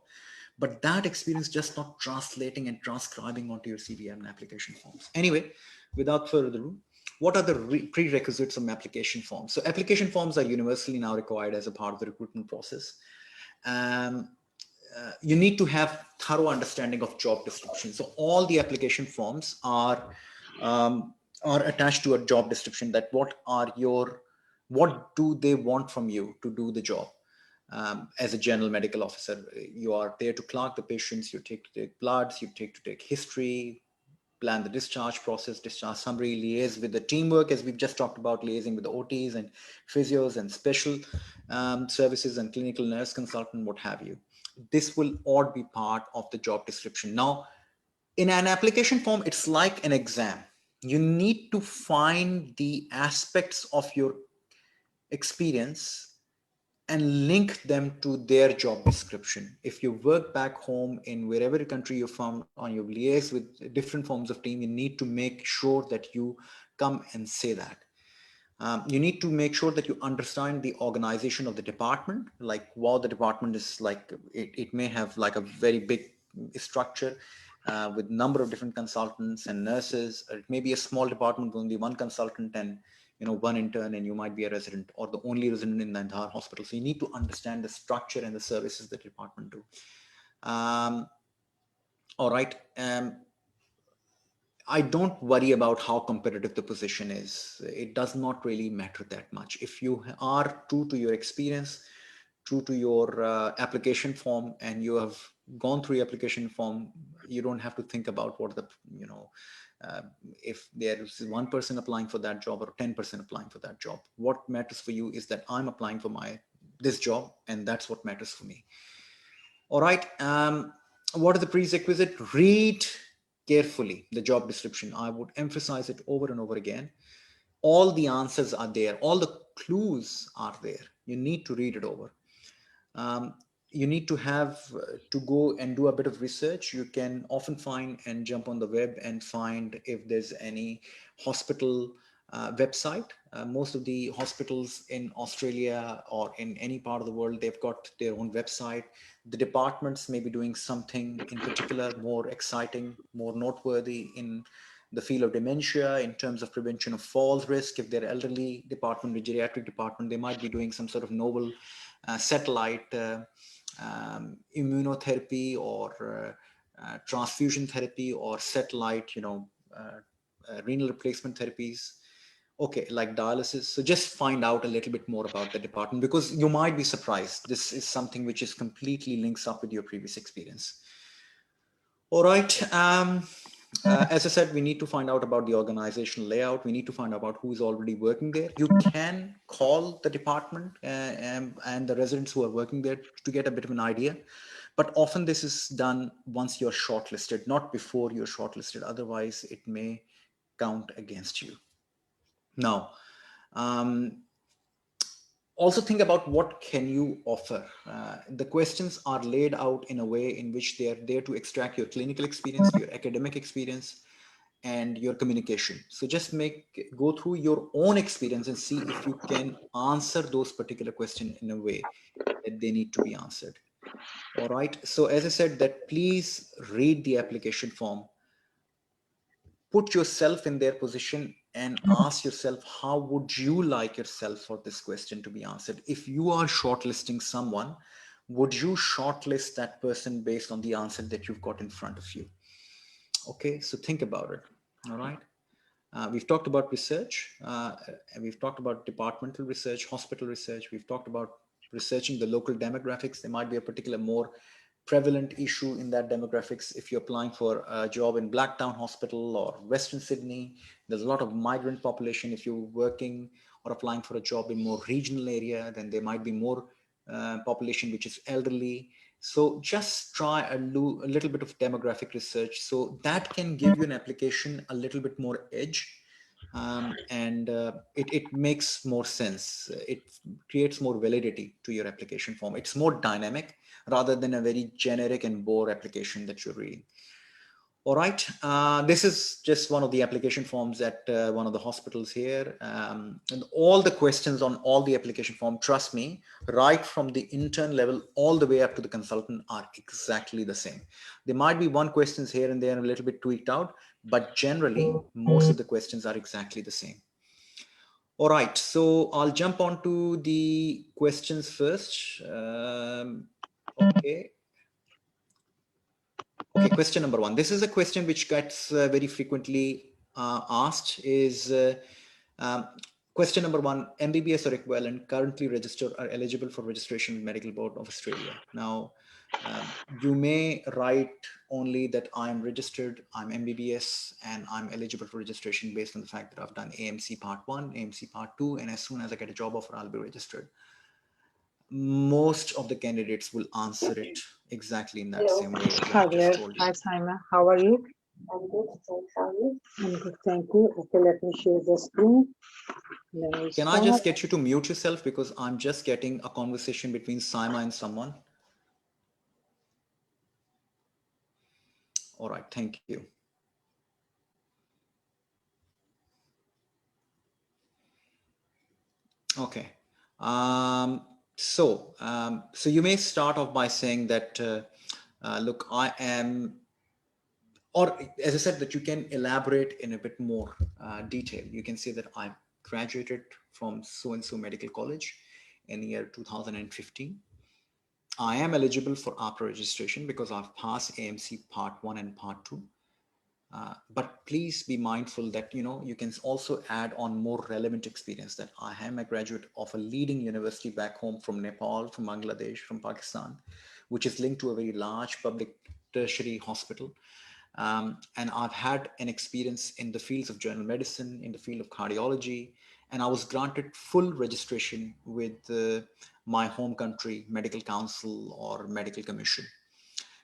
But that experience just not translating and transcribing onto your CV and application forms. Anyway, without further ado, what are the prerequisites of application forms? So application forms are universally now required as a part of the recruitment process. Um, you need to have thorough understanding of job description. So all the application forms are attached to a job description. That what do they want from you to do the job? As a general medical officer, you are there to clerk the patients, you take to take bloods, you take to take history, plan the discharge process, discharge summary, liaise with the teamwork, as we've just talked about, liaising with the OTs and physios and special services and clinical nurse consultant, what have you. This will all be part of the job description. Now, in an application form, it's like an exam. You need to find the aspects of your experience and link them to their job description. If you work back home in wherever country you're from, or you liaise with different forms of team, you need to make sure that you come and say that. You need to make sure that you understand the organization of the department, like while the department is like, it may have like a very big structure with number of different consultants and nurses. It may be a small department with only one consultant and one intern, and you might be a resident or the only resident in the entire hospital. So you need to understand the structure and the services the department do. All right. I don't worry about how competitive the position is. It does not really matter that much. If you are true to your experience, true to your application form, and you have gone through your application form, you don't have to think about what the, uh, if there is one person applying for that job or 10% applying for that job. What matters for you is that I'm applying for this job, and that's what matters for me. All right. What are the prerequisite? Read carefully the job description. I would emphasize it over and over again. All the answers are there. All the clues are there. You need to read it over. You need to have to go and do a bit of research. You can often find and jump on the web and find if there's any hospital website. Most of the hospitals in Australia or in any part of the world, they've got their own website. The departments may be doing something in particular more exciting, more noteworthy in the field of dementia in terms of prevention of falls risk. If they're elderly department, the geriatric department, they might be doing some sort of novel satellite immunotherapy or transfusion therapy or satellite, renal replacement therapies, okay, like dialysis. So just find out a little bit more about the department, because you might be surprised. This is something which is completely links up with your previous experience. All right. As I said, we need to find out about the organizational layout. We need to find out about who is already working there. You can call the department and the residents who are working there to get a bit of an idea. But often this is done once you're shortlisted, not before you're shortlisted. Otherwise, it may count against you. Now, also think about what can you offer. The questions are laid out in a way in which they are there to extract your clinical experience, your academic experience, and your communication. So just go through your own experience and see if you can answer those particular questions in a way that they need to be answered. All right. So as I said, that please read the application form, put yourself in their position and ask yourself, how would you like yourself for this question to be answered? If you are shortlisting someone, would you shortlist that person based on the answer that you've got in front of you? Okay, so think about it. All right. We've talked about research, and we've talked about departmental research, hospital research. We've talked about researching the local demographics. There might be a particular more prevalent issue in that demographics. If you're applying for a job in Blacktown Hospital or Western Sydney, there's a lot of migrant population. If you're working or applying for a job in more regional area, then there might be more population which is elderly. So just try a little bit of demographic research. So that can give you an application a little bit more edge. And it makes more sense. It creates more validity to your application form. It's more dynamic rather than a very generic and bore application that you're reading. All right, this is just one of the application forms at one of the hospitals here. And all the questions on all the application form, trust me, right from the intern level all the way up to the consultant are exactly the same. There might be one questions here and there a little bit tweaked out, but generally most of the questions are exactly the same. All right, so I'll jump on to the questions first. Okay, question number one. This is a question which gets very frequently asked is question number one, MBBS or equivalent currently registered are eligible for registration with Medical Board of Australia. Now, you may write only that I'm registered, I'm MBBS, and I'm eligible for registration based on the fact that I've done AMC Part 1, AMC Part 2, and as soon as I get a job offer, I'll be registered. Most of the candidates will answer it exactly in that same way. Hi there. Hi, Simon. How are you? I'm good. Thanks. How are you? I'm good. Thank you. Okay, let me share the screen. Can I just get you to mute yourself, because I'm just getting a conversation between Saima and someone. All right. Thank you. Okay. So you may start off by saying that, look, I am, or as I said, that you can elaborate in a bit more detail. You can say that I graduated from so-and-so medical college in the year 2015. I am eligible for APRA registration because I've passed AMC Part 1 and Part 2. But please be mindful that, you can also add on more relevant experience, that I am a graduate of a leading university back home from Nepal, from Bangladesh, from Pakistan, which is linked to a very large public tertiary hospital. And I've had an experience in the fields of general medicine, in the field of cardiology, and I was granted full registration with my home country medical council or medical commission.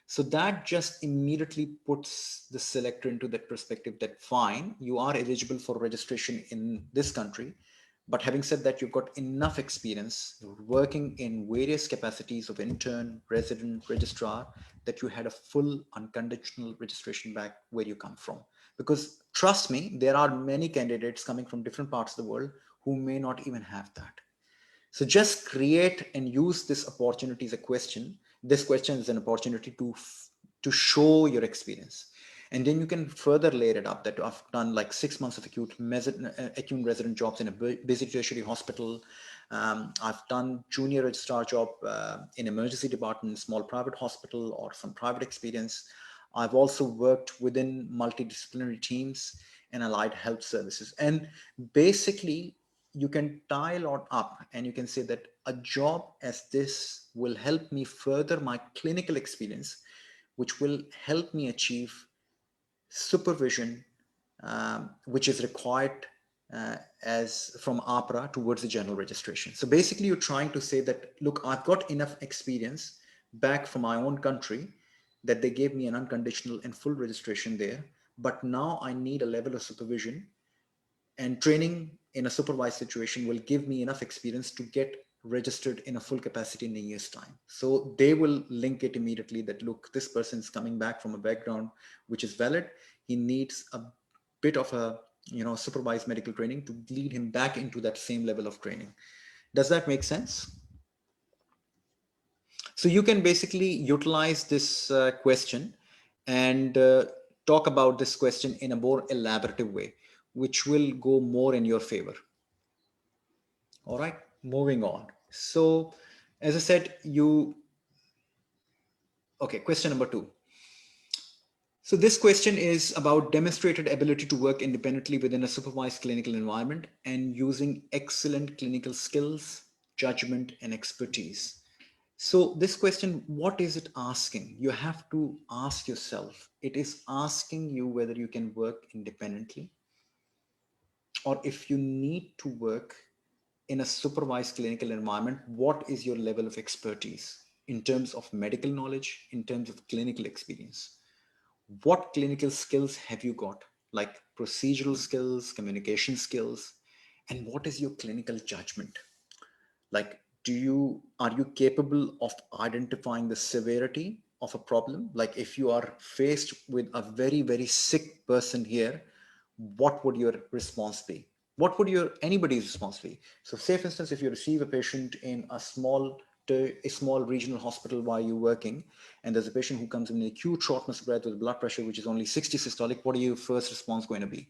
So that just immediately puts the selector into that perspective that fine, you are eligible for registration in this country. But having said that, you've got enough experience working in various capacities of intern, resident, registrar, that you had a full unconditional registration back where you come from. Because trust me, there are many candidates coming from different parts of the world who may not even have that. So just create and use this opportunity as a question. This question is an opportunity to show your experience. And then you can further layer it up that I've done like 6 months of acute resident jobs in a busy tertiary hospital. I've done junior registrar job in emergency department, small private hospital, or some private experience. I've also worked within multidisciplinary teams and allied health services. And basically, you can tie a lot up and you can say that a job as this will help me further my clinical experience, which will help me achieve supervision, which is required as from APRA towards the general registration. So basically, you're trying to say that, look, I've got enough experience back from my own country that they gave me an unconditional and full registration there, but now I need a level of supervision, and training in a supervised situation will give me enough experience to get registered in a full capacity in a year's time. So they will link it immediately that, look, this person is coming back from a background which is valid. He needs a bit of a, supervised medical training to lead him back into that same level of training. Does that make sense? So you can basically utilize this question and talk about this question in a more elaborative way, which will go more in your favor. All right, moving on. So as I said, okay, question number 2. So this question is about demonstrated ability to work independently within a supervised clinical environment and using excellent clinical skills, judgment, and expertise. So this question, what is it asking? You have to ask yourself. It is asking you whether you can work independently, or if you need to work in a supervised clinical environment, what is your level of expertise in terms of medical knowledge, in terms of clinical experience? What clinical skills have you got, like procedural skills, communication skills, and what is your clinical judgment? Like, are you capable of identifying the severity of a problem? Like, if you are faced with a very, very sick person here, what would your response be? What would anybody's response be? So say, for instance, if you receive a patient in a small regional hospital while you're working, and there's a patient who comes in acute shortness of breath with blood pressure which is only 60 systolic, what are your first response going to be?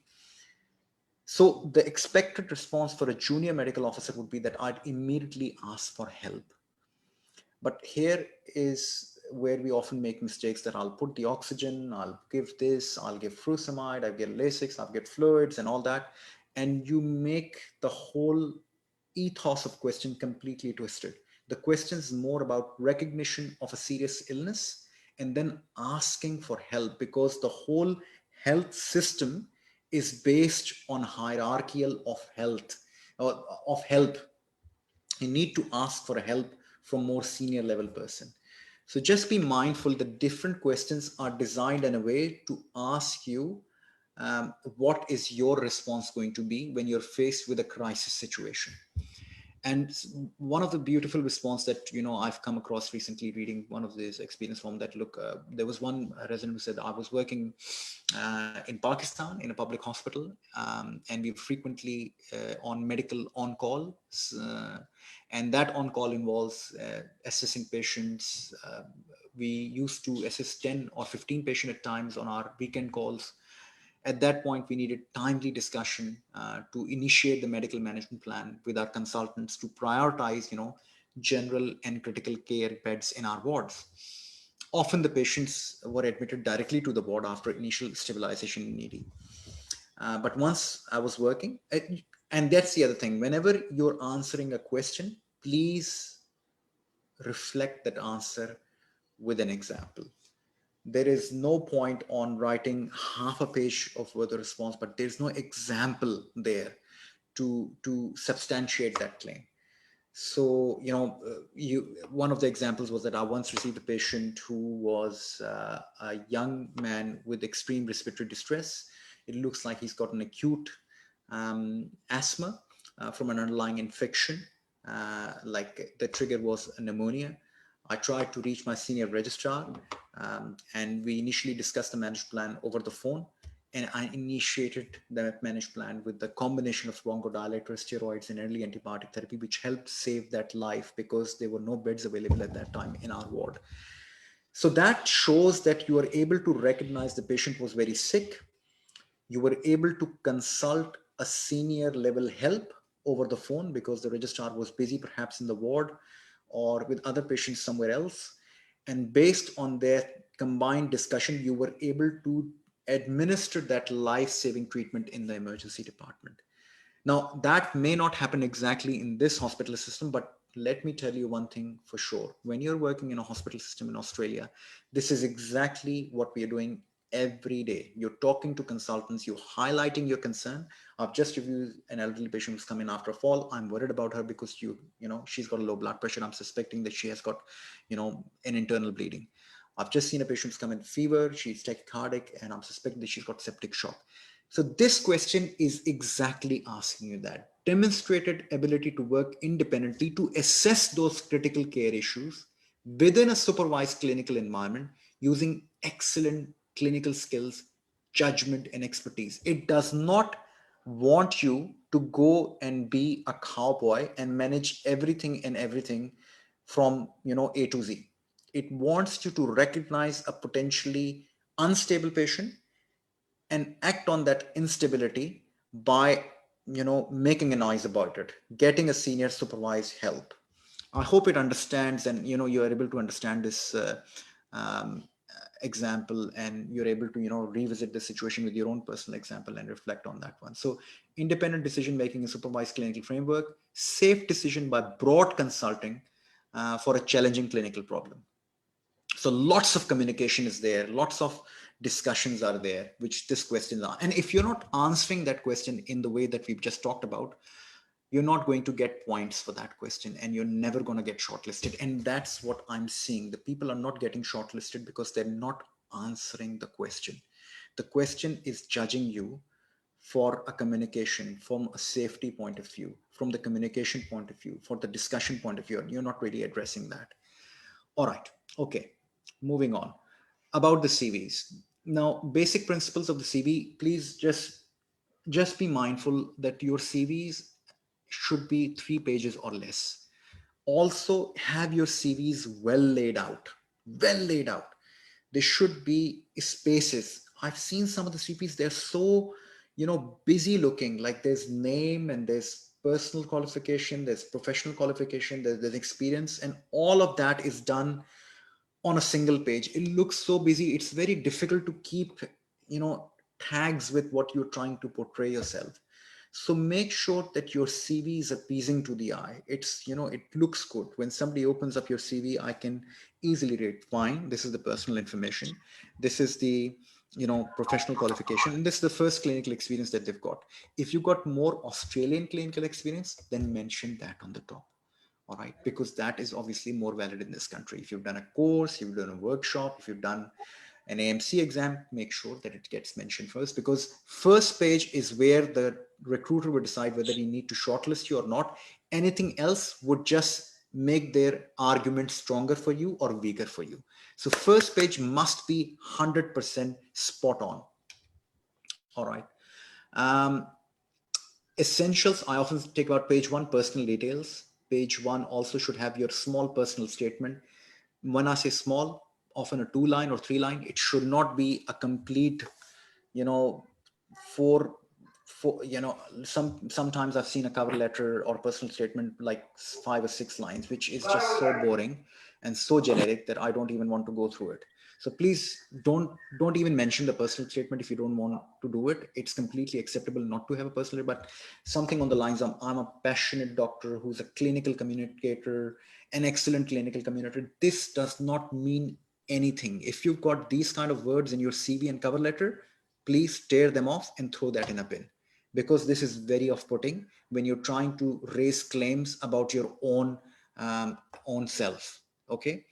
So the expected response for a junior medical officer would be that I'd immediately ask for help. But here is where we often make mistakes, that I'll put the oxygen, I'll give this, I'll give furosemide, I'll get Lasix, I'll get fluids and all that. And you make the whole ethos of question completely twisted. The question is more about recognition of a serious illness and then asking for help, because the whole health system is based on hierarchical of health, of help. You need to ask for help from more senior level person. So just be mindful that different questions are designed in a way to ask you what is your response going to be when you're faced with a crisis situation. And one of the beautiful response that I've come across recently reading one of these experience form, that look, there was one resident who said, I was working in Pakistan in a public hospital, and we frequently on medical on call, and that on call involves assessing patients. We used to assess 10 or 15 patients at times on our weekend calls. At that point, we needed timely discussion to initiate the medical management plan with our consultants to prioritize, general and critical care beds in our wards. Often the patients were admitted directly to the ward after initial stabilization in ED. But once I was working, and that's the other thing, whenever you're answering a question, please reflect that answer with an example. There is no point on writing half a page of word response, but there's no example there to substantiate that claim. So, one of the examples was that I once received a patient who was a young man with extreme respiratory distress. It looks like he's got an acute asthma from an underlying infection, like the trigger was a pneumonia. I tried to reach my senior registrar, and we initially discussed the managed plan over the phone. And I initiated the managed plan with the combination of bronchodilator, steroids, and early antibiotic therapy, which helped save that life because there were no beds available at that time in our ward. So that shows that you are able to recognize the patient was very sick. You were able to consult a senior level help over the phone because the registrar was busy, perhaps in the ward or with other patients somewhere else. And based on their combined discussion, you were able to administer that life-saving treatment in the emergency department. Now, that may not happen exactly in this hospital system, but let me tell you one thing for sure. When you're working in a hospital system in Australia, this is exactly what we are doing every day. You're talking to consultants, you're highlighting your concern. I've just reviewed an elderly patient who's come in after a fall. I'm worried about her because you know, she's got a low blood pressure. I'm suspecting that she has got, you know, an internal bleeding. I've just seen a patient who's come in fever, she's tachycardic, and I'm suspecting that she's got septic shock. So this question is exactly asking you that. Demonstrated ability to work independently to assess those critical care issues within a supervised clinical environment using excellent clinical skills, judgment, and expertise. It does not want you to go and be a cowboy and manage everything and everything from, you know, A to Z. It wants you to recognize a potentially unstable patient and act on that instability by, you know, making a noise about it, getting a senior supervised help. I hope it understands, and you know, you are able to understand this um, example, and you're able to, you know, revisit the situation with your own personal example and reflect on that one. So independent decision making in supervised clinical framework, safe decision by broad consulting for a challenging clinical problem. So lots of communication is there, lots of discussions are there, which this question are. And if you're not answering that question in the way that we've just talked about, you're not going to get points for that question, and you're never going to get shortlisted. And that's what I'm seeing. The people are not getting shortlisted because they're not answering the question. The question is judging you for a communication from a safety point of view, from the communication point of view, for the discussion point of view, and you're not really addressing that. All right. Okay. Moving on. About the CVs. Now, basic principles of the CV, please just be mindful that your CVs should be 3 pages or less. Also have your CVs well laid out. Well laid out. There should be spaces. I've seen some of the CVs, they're so, you know, busy looking, like there's name and there's personal qualification, there's professional qualification, there's experience, and all of that is done on a single page. It looks so busy. It's very difficult to keep, you know, tags with what you're trying to portray yourself. So make sure that your CV is appeasing to the eye. It's, you know, it looks good. When somebody opens up your CV, I can easily rate, fine, this is the personal information. This is the, you know, professional qualification. And this is the first clinical experience that they've got. If you got more Australian clinical experience, then mention that on the top. All right, because that is obviously more valid in this country. If you've done a course, you've done a workshop, if you've done an AMC exam, make sure that it gets mentioned first, because first page is where the recruiter would decide whether you need to shortlist you or not. Anything else would just make their argument stronger for you or weaker for you. So first page must be 100% spot on. All right. Essentials, I often take about page 1, personal details. Page 1 also should have your small personal statement. When I say small, often a 2-line or 3-line. It should not be a complete, you know, four, you know, sometimes I've seen a cover letter or personal statement like 5 or 6 lines, which is just so boring and so generic that I don't even want to go through it. So please don't even mention the personal statement if you don't want to do it. It's completely acceptable not to have a personal, but something on the lines of, I'm a passionate doctor who's a clinical communicator, an excellent clinical communicator. This does not mean anything. If you've got these kind of words in your CV and cover letter, please tear them off and throw that in a bin, because this is very off-putting when you're trying to raise claims about your own self. Okay,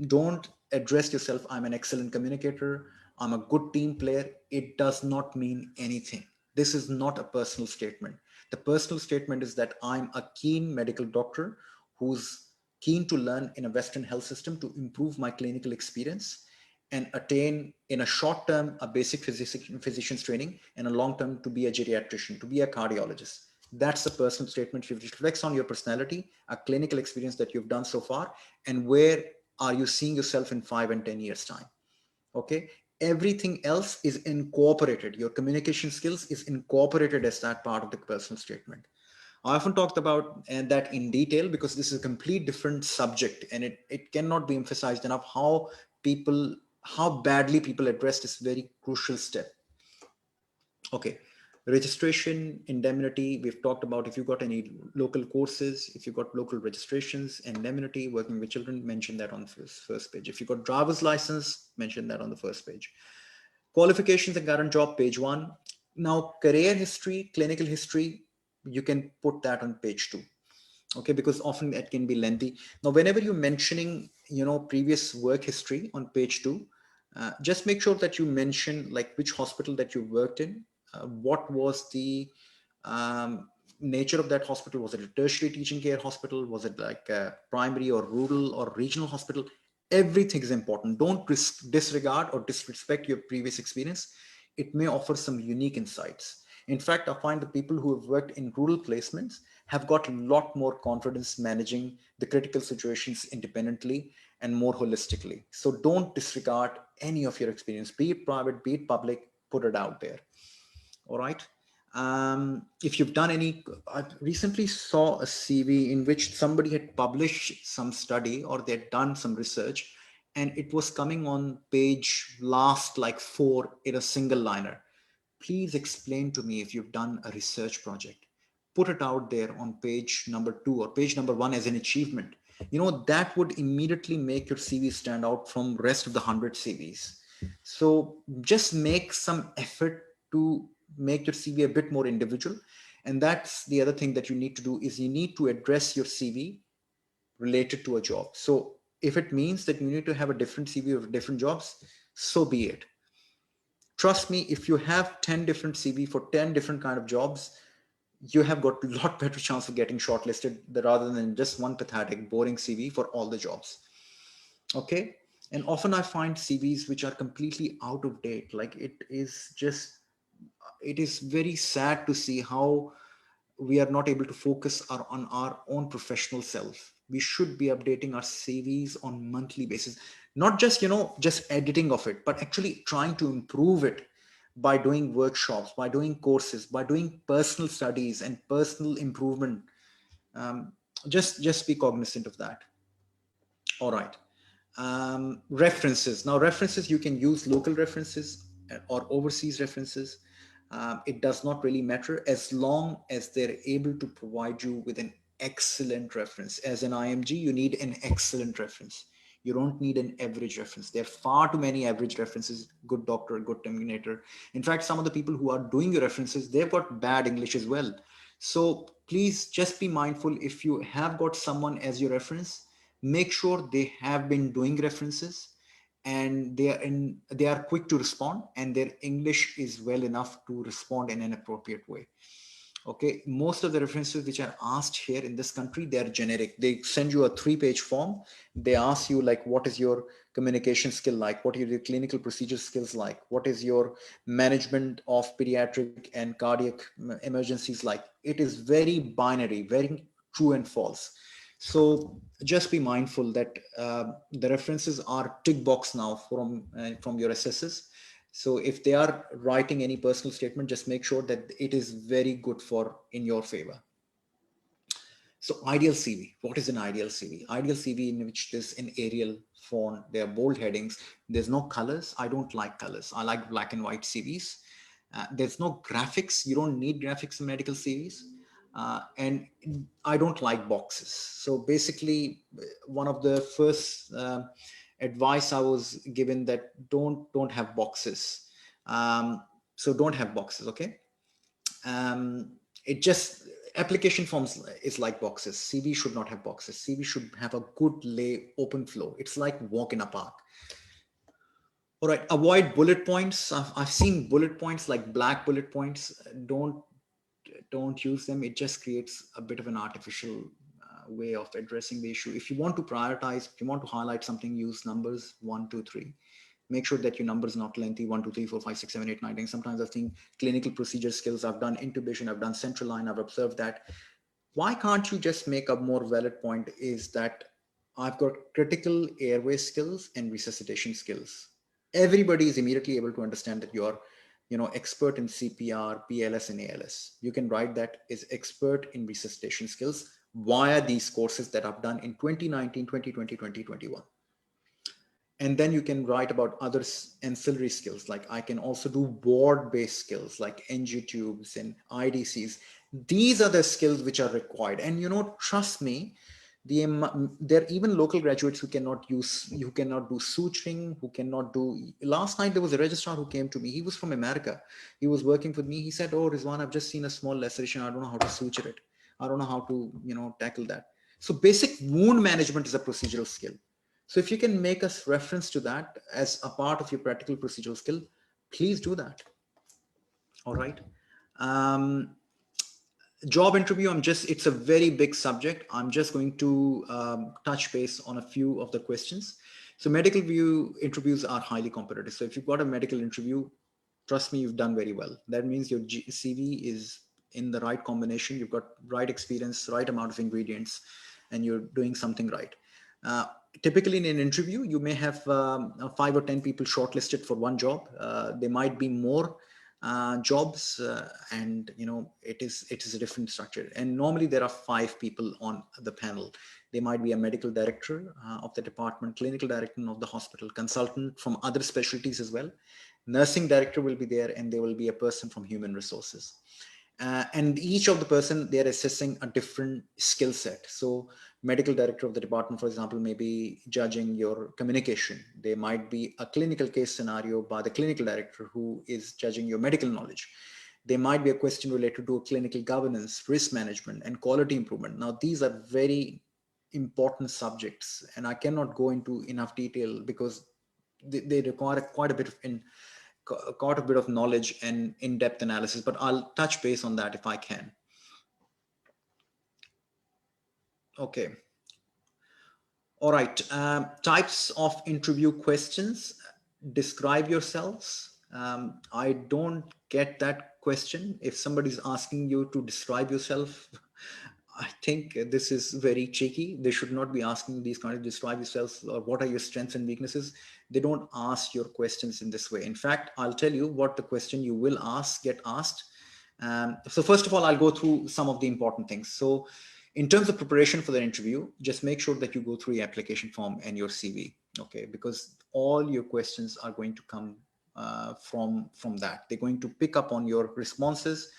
don't address yourself, I'm an excellent communicator, I'm a good team player. It does not mean anything. This is not a personal statement. The personal statement is that I'm a keen medical doctor who's keen to learn in a Western health system to improve my clinical experience and attain in a short term a basic physician's training, and a long term to be a geriatrician, to be a cardiologist. That's a personal statement which reflects on your personality, a clinical experience that you've done so far, and where are you seeing yourself in 5 and 10 years time. Okay, everything else is incorporated. Your communication skills is incorporated as that part of the personal statement. I often talked about that in detail because this is a complete different subject, and it cannot be emphasized enough how badly people address this very crucial step. Okay. Registration, indemnity, we've talked about. If you've got any local courses, if you've got local registrations, indemnity, working with children, mention that on the first page. If you've got driver's license, mention that on the first page. Qualifications and current job, page 1. Now, career history, clinical history, you can put that on page 2. Okay, because often it can be lengthy. Now, whenever you're mentioning, previous work history on page 2, just make sure that you mention like which hospital that you worked in, what was the nature of that hospital. Was it a tertiary teaching care hospital? Was it like a primary or rural or regional hospital? Everything is important. Don't disregard or disrespect your previous experience. It may offer some unique insights. In fact, I find the people who have worked in rural placements have got a lot more confidence managing the critical situations independently and more holistically. So don't disregard any of your experience, be it private, be it public, put it out there. All right. If you've done any, I recently saw a CV in which somebody had published some study or they'd done some research, and it was coming on page last like 4 in a single liner. Please explain to me if you've done a research project. Put it out there on page number 2 or page number 1 as an achievement. That would immediately make your CV stand out from rest of the 100 CVs. So just make some effort to make your CV a bit more individual. And that's the other thing that you need to do, is you need to address your CV related to a job. So if it means that you need to have a different CV of different jobs, so be it. Trust me, if you have 10 different CV for 10 different kind of jobs, you have got a lot better chance of getting shortlisted rather than just one pathetic, boring CV for all the jobs. Okay. And often I find CVs which are completely out of date. Like it is very sad to see how we are not able to focus on our own professional self. We should be updating our CVs on monthly basis, not just, just editing of it, but actually trying to improve it by doing workshops, by doing courses, by doing personal studies and personal improvement. Um, just be cognizant of that. All right. References. Now, references, you can use local references or overseas references. It does not really matter as long as they're able to provide you with an excellent reference. As an IMG, you need an excellent reference. You don't need an average reference. There are far too many average references, good doctor, good terminator. In fact, some of the people who are doing your references, they've got bad English as well. So please just be mindful. If you have got someone as your reference, make sure they have been doing references and they are quick to respond and their English is well enough to respond in an appropriate way. Okay, most of the references which are asked here in this country, they are generic. They send you a 3-page form. They ask you like, what is your communication skill like? What are your clinical procedure skills like? What is your management of pediatric and cardiac emergencies like? It is very binary, very true and false. So just be mindful that the references are tick box now from your assessors. So if they are writing any personal statement, just make sure that it is very good for in your favor. So ideal CV. What is an ideal CV? Ideal CV in which there's an Arial font, there are bold headings, there's no colors. I don't like colors. I like black and white CVs. There's no graphics. You don't need graphics in medical CVs. And I don't like boxes. So basically, one of the first advice I was given that don't have boxes. So don't have boxes. Okay. It just application forms is like boxes. CV should not have boxes. CV should have a good lay open flow. It's like walk in a park. All right, avoid bullet points. I've seen bullet points like black bullet points. Don't use them. It just creates a bit of an artificial way of addressing the issue. If you want to prioritize, if you want to highlight something, use numbers 1, 2, 3. Make sure that your number is not lengthy, 1, 2, 3, 4, 5, 6, 7, 8, 9, 10. Sometimes I've seen clinical procedure skills. I've done intubation. I've done central line. I've observed that. Why can't you just make a more valid point is that I've got critical airway skills and resuscitation skills. Everybody is immediately able to understand that you're expert in CPR, PLS, and ALS. You can write that is expert in resuscitation skills via these courses that I've done in 2019, 2020, 2021. And then you can write about other ancillary skills, like I can also do board-based skills like NG tubes and IDCs. These are the skills which are required. And trust me, there are even local graduates who cannot do suturing, who cannot do. Last night there was a registrar who came to me. He was from America. He was working with me. He said, "Oh, Rizwan, I've just seen a small laceration. I don't know how to suture it. I don't know how to tackle that." So basic wound management is a procedural skill. So if you can make us reference to that as a part of your practical procedural skill, please do that. All right. Job interview, it's a very big subject. I'm just going to touch base on a few of the questions. So medical interviews are highly competitive. So if you've got a medical interview, trust me, you've done very well. That means your CV is in the right combination. You've got right experience, right amount of ingredients, and you're doing something right. Typically in an interview, you may have 5 or 10 people shortlisted for one job. There might be more jobs, and it is a different structure. And normally there are 5 people on the panel. There might be a medical director of the department, clinical director of the hospital, consultant from other specialties as well. Nursing director will be there, and there will be a person from human resources. And each of the person, they're assessing a different skill set. So medical director of the department, for example, may be judging your communication. There might be a clinical case scenario by the clinical director who is judging your medical knowledge. There might be a question related to clinical governance, risk management, and quality improvement. Now, these are very important subjects, and I cannot go into enough detail because they require quite a bit of knowledge and in-depth analysis, but I'll touch base on that if I can. Okay. All right. Types of interview questions. Describe yourselves. I don't get that question. If somebody's asking you to describe yourself, I think this is very cheeky. They should not be asking these kind of describe yourselves or what are your strengths and weaknesses. They don't ask your questions in this way. In fact, I'll tell you what the question you will get asked. So first of all, I'll go through some of the important things. So in terms of preparation for the interview, just make sure that you go through your application form and your CV, okay? Because all your questions are going to come from that. They're going to pick up on your responses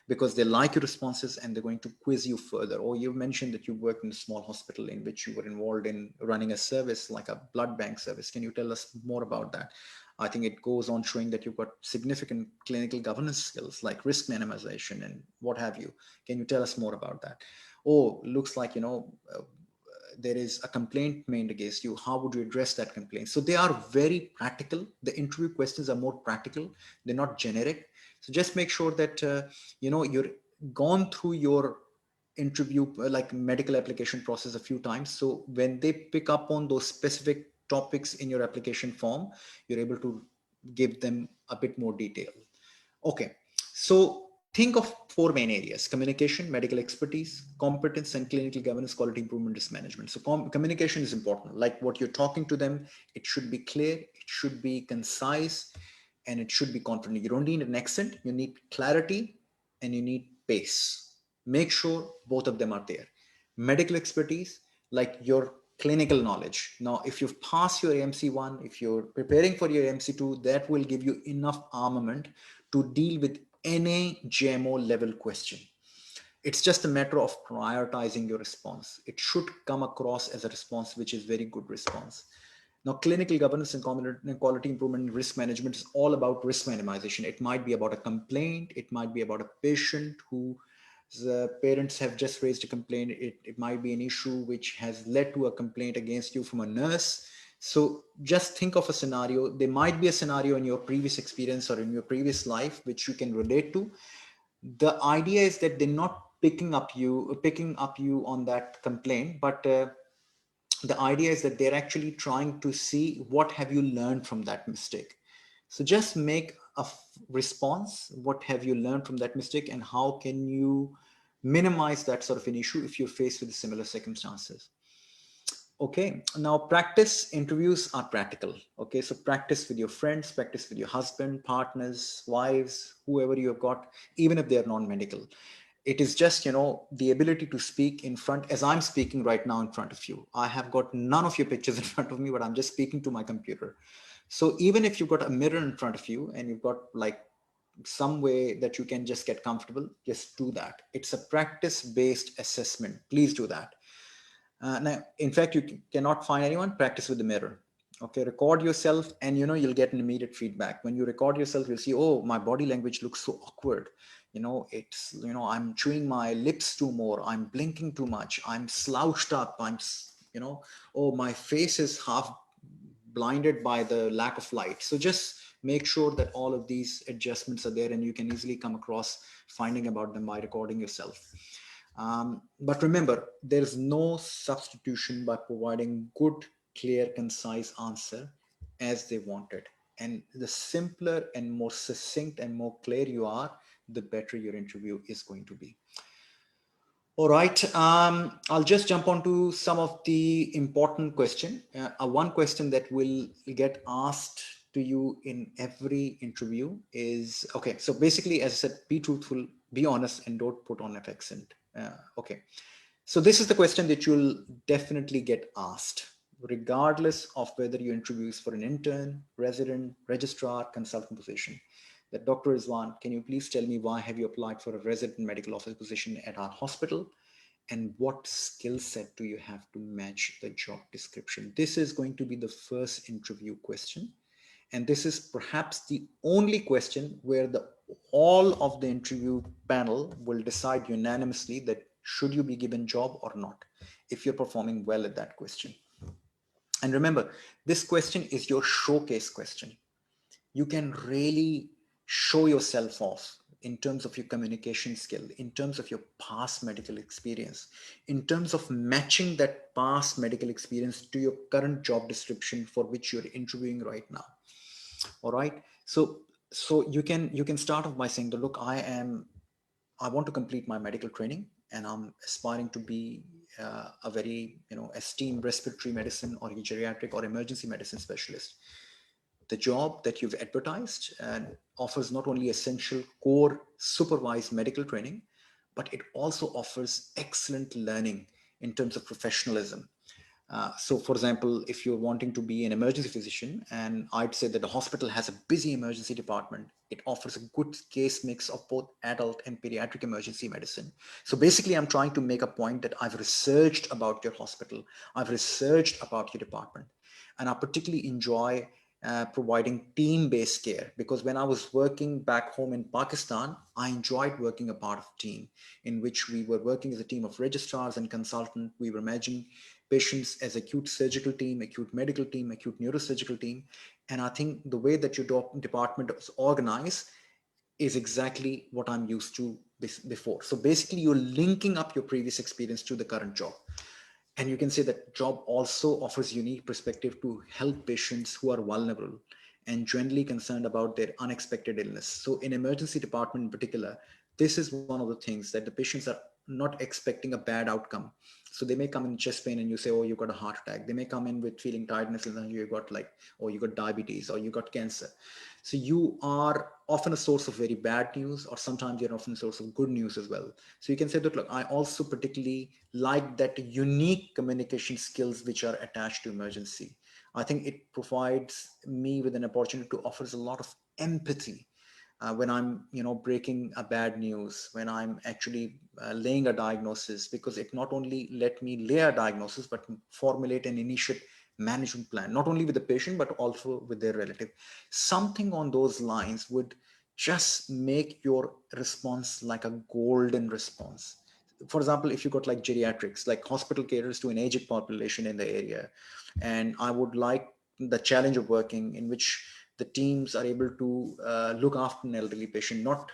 because they like your responses, and they're going to quiz you further. Or you mentioned that you worked in a small hospital in which you were involved in running a service like a blood bank service. Can you tell us more about that? I think it goes on showing that you've got significant clinical governance skills like risk minimization and what have you. Can you tell us more about that? Oh, looks like, there is a complaint made against you. How would you address that complaint? So they are very practical. The interview questions are more practical. They're not generic. So just make sure that, you're gone through your interview, like medical application process a few times. So when they pick up on those specific topics in your application form, you're able to give them a bit more detail. Okay. So think of 4 main areas: communication, medical expertise, competence, and clinical governance, quality improvement, risk management. So communication is important. Like what you're talking to them, it should be clear, it should be concise, and it should be confident. You don't need an accent, you need clarity, and you need pace. Make sure both of them are there. Medical expertise, like your clinical knowledge. Now, if you've passed your AMC1, if you're preparing for your AMC2, that will give you enough armament to deal with any JMO level question. It's just a matter of prioritizing your response. It should come across as a response which is very good response. Now, clinical governance and quality improvement and risk management is all about risk minimization. It might be about a complaint. It might be about a patient who the parents have just raised a complaint. It might be an issue which has led to a complaint against you from a nurse. So just think of a scenario. There might be a scenario in your previous experience or in your previous life which you can relate to. The idea is that they're not picking up you on that complaint, but the idea is that they're actually trying to see what have you learned from that mistake. So just make a response. What have you learned from that mistake, and how can you minimize that sort of an issue if you're faced with similar circumstances? Okay, now practice interviews are practical. Okay, so practice with your friends, practice with your husband, partners, wives, whoever you have got, even if they are non-medical. It is just, the ability to speak in front, as I'm speaking right now in front of you. I have got none of your pictures in front of me, but I'm just speaking to my computer. So even if you've got a mirror in front of you and you've got like some way that you can just get comfortable, just do that. It's a practice-based assessment. Please do that. Now, in fact, you cannot find anyone, practice with the mirror. Okay, record yourself and you'll get an immediate feedback. When you record yourself, you'll see, oh, my body language looks so awkward. I'm chewing my lips too more. I'm blinking too much. I'm slouched up. Oh, my face is half blinded by the lack of light. So just make sure that all of these adjustments are there and you can easily come across finding about them by recording yourself. But remember, there's no substitution by providing good, clear, concise answer as they wanted. And the simpler and more succinct and more clear you are, the better your interview is going to be. All right, I'll just jump on to some of the important question. One question that will get asked to you in every interview is, okay, so basically, as I said, be truthful, be honest, and don't put on an accent. Okay, so this is the question that you'll definitely get asked, regardless of whether your interview is for an intern, resident, registrar, consultant position. That Dr. Rizwan, can you please tell me why have you applied for a resident medical officer position at our hospital? And what skill set do you have to match the job description? This is going to be the first interview question. And this is perhaps the only question where all of the interview panel will decide unanimously that should you be given job or not, if you're performing well at that question. And remember, this question is your showcase question. You can really show yourself off in terms of your communication skill, in terms of your past medical experience, in terms of matching that past medical experience to your current job description for which you're interviewing right now. All right. So you can start off by saying, look, I want to complete my medical training and I'm aspiring to be a very esteemed respiratory medicine or geriatric or emergency medicine specialist. The job that you've advertised offers not only essential core supervised medical training, but it also offers excellent learning in terms of professionalism. So for example, if you're wanting to be an emergency physician, and I'd say that the hospital has a busy emergency department, it offers a good case mix of both adult and pediatric emergency medicine. So basically, I'm trying to make a point that I've researched about your hospital, I've researched about your department, and I particularly enjoy providing team-based care, because when I was working back home in Pakistan, I enjoyed working a part of a team in which we were working as a team of registrars and consultants. We were managing patients as acute surgical team, acute medical team, acute neurosurgical team. And I think the way that your department is organized is exactly what I'm used to before. So basically, you're linking up your previous experience to the current job. And you can say that job also offers unique perspective to help patients who are vulnerable and generally concerned about their unexpected illness. So in emergency department in particular, this is one of the things that the patients are not expecting a bad outcome. So they may come in chest pain and you say, oh, you got a heart attack. They may come in with feeling tiredness and then you got you got diabetes or you got cancer. So you are often a source of very bad news, or sometimes you're often a source of good news as well. So you can say that, look, I also particularly like that unique communication skills which are attached to emergency. I think it provides me with an opportunity to offer a lot of empathy when I'm, breaking a bad news, when I'm actually laying a diagnosis, because it not only let me lay a diagnosis, but formulate an initial management plan, not only with the patient, but also with their relative. Something on those lines would just make your response like a golden response. For example, if you got like geriatrics, like hospital caters to an aged population in the area, and I would like the challenge of working in which the teams are able to look after an elderly patient, not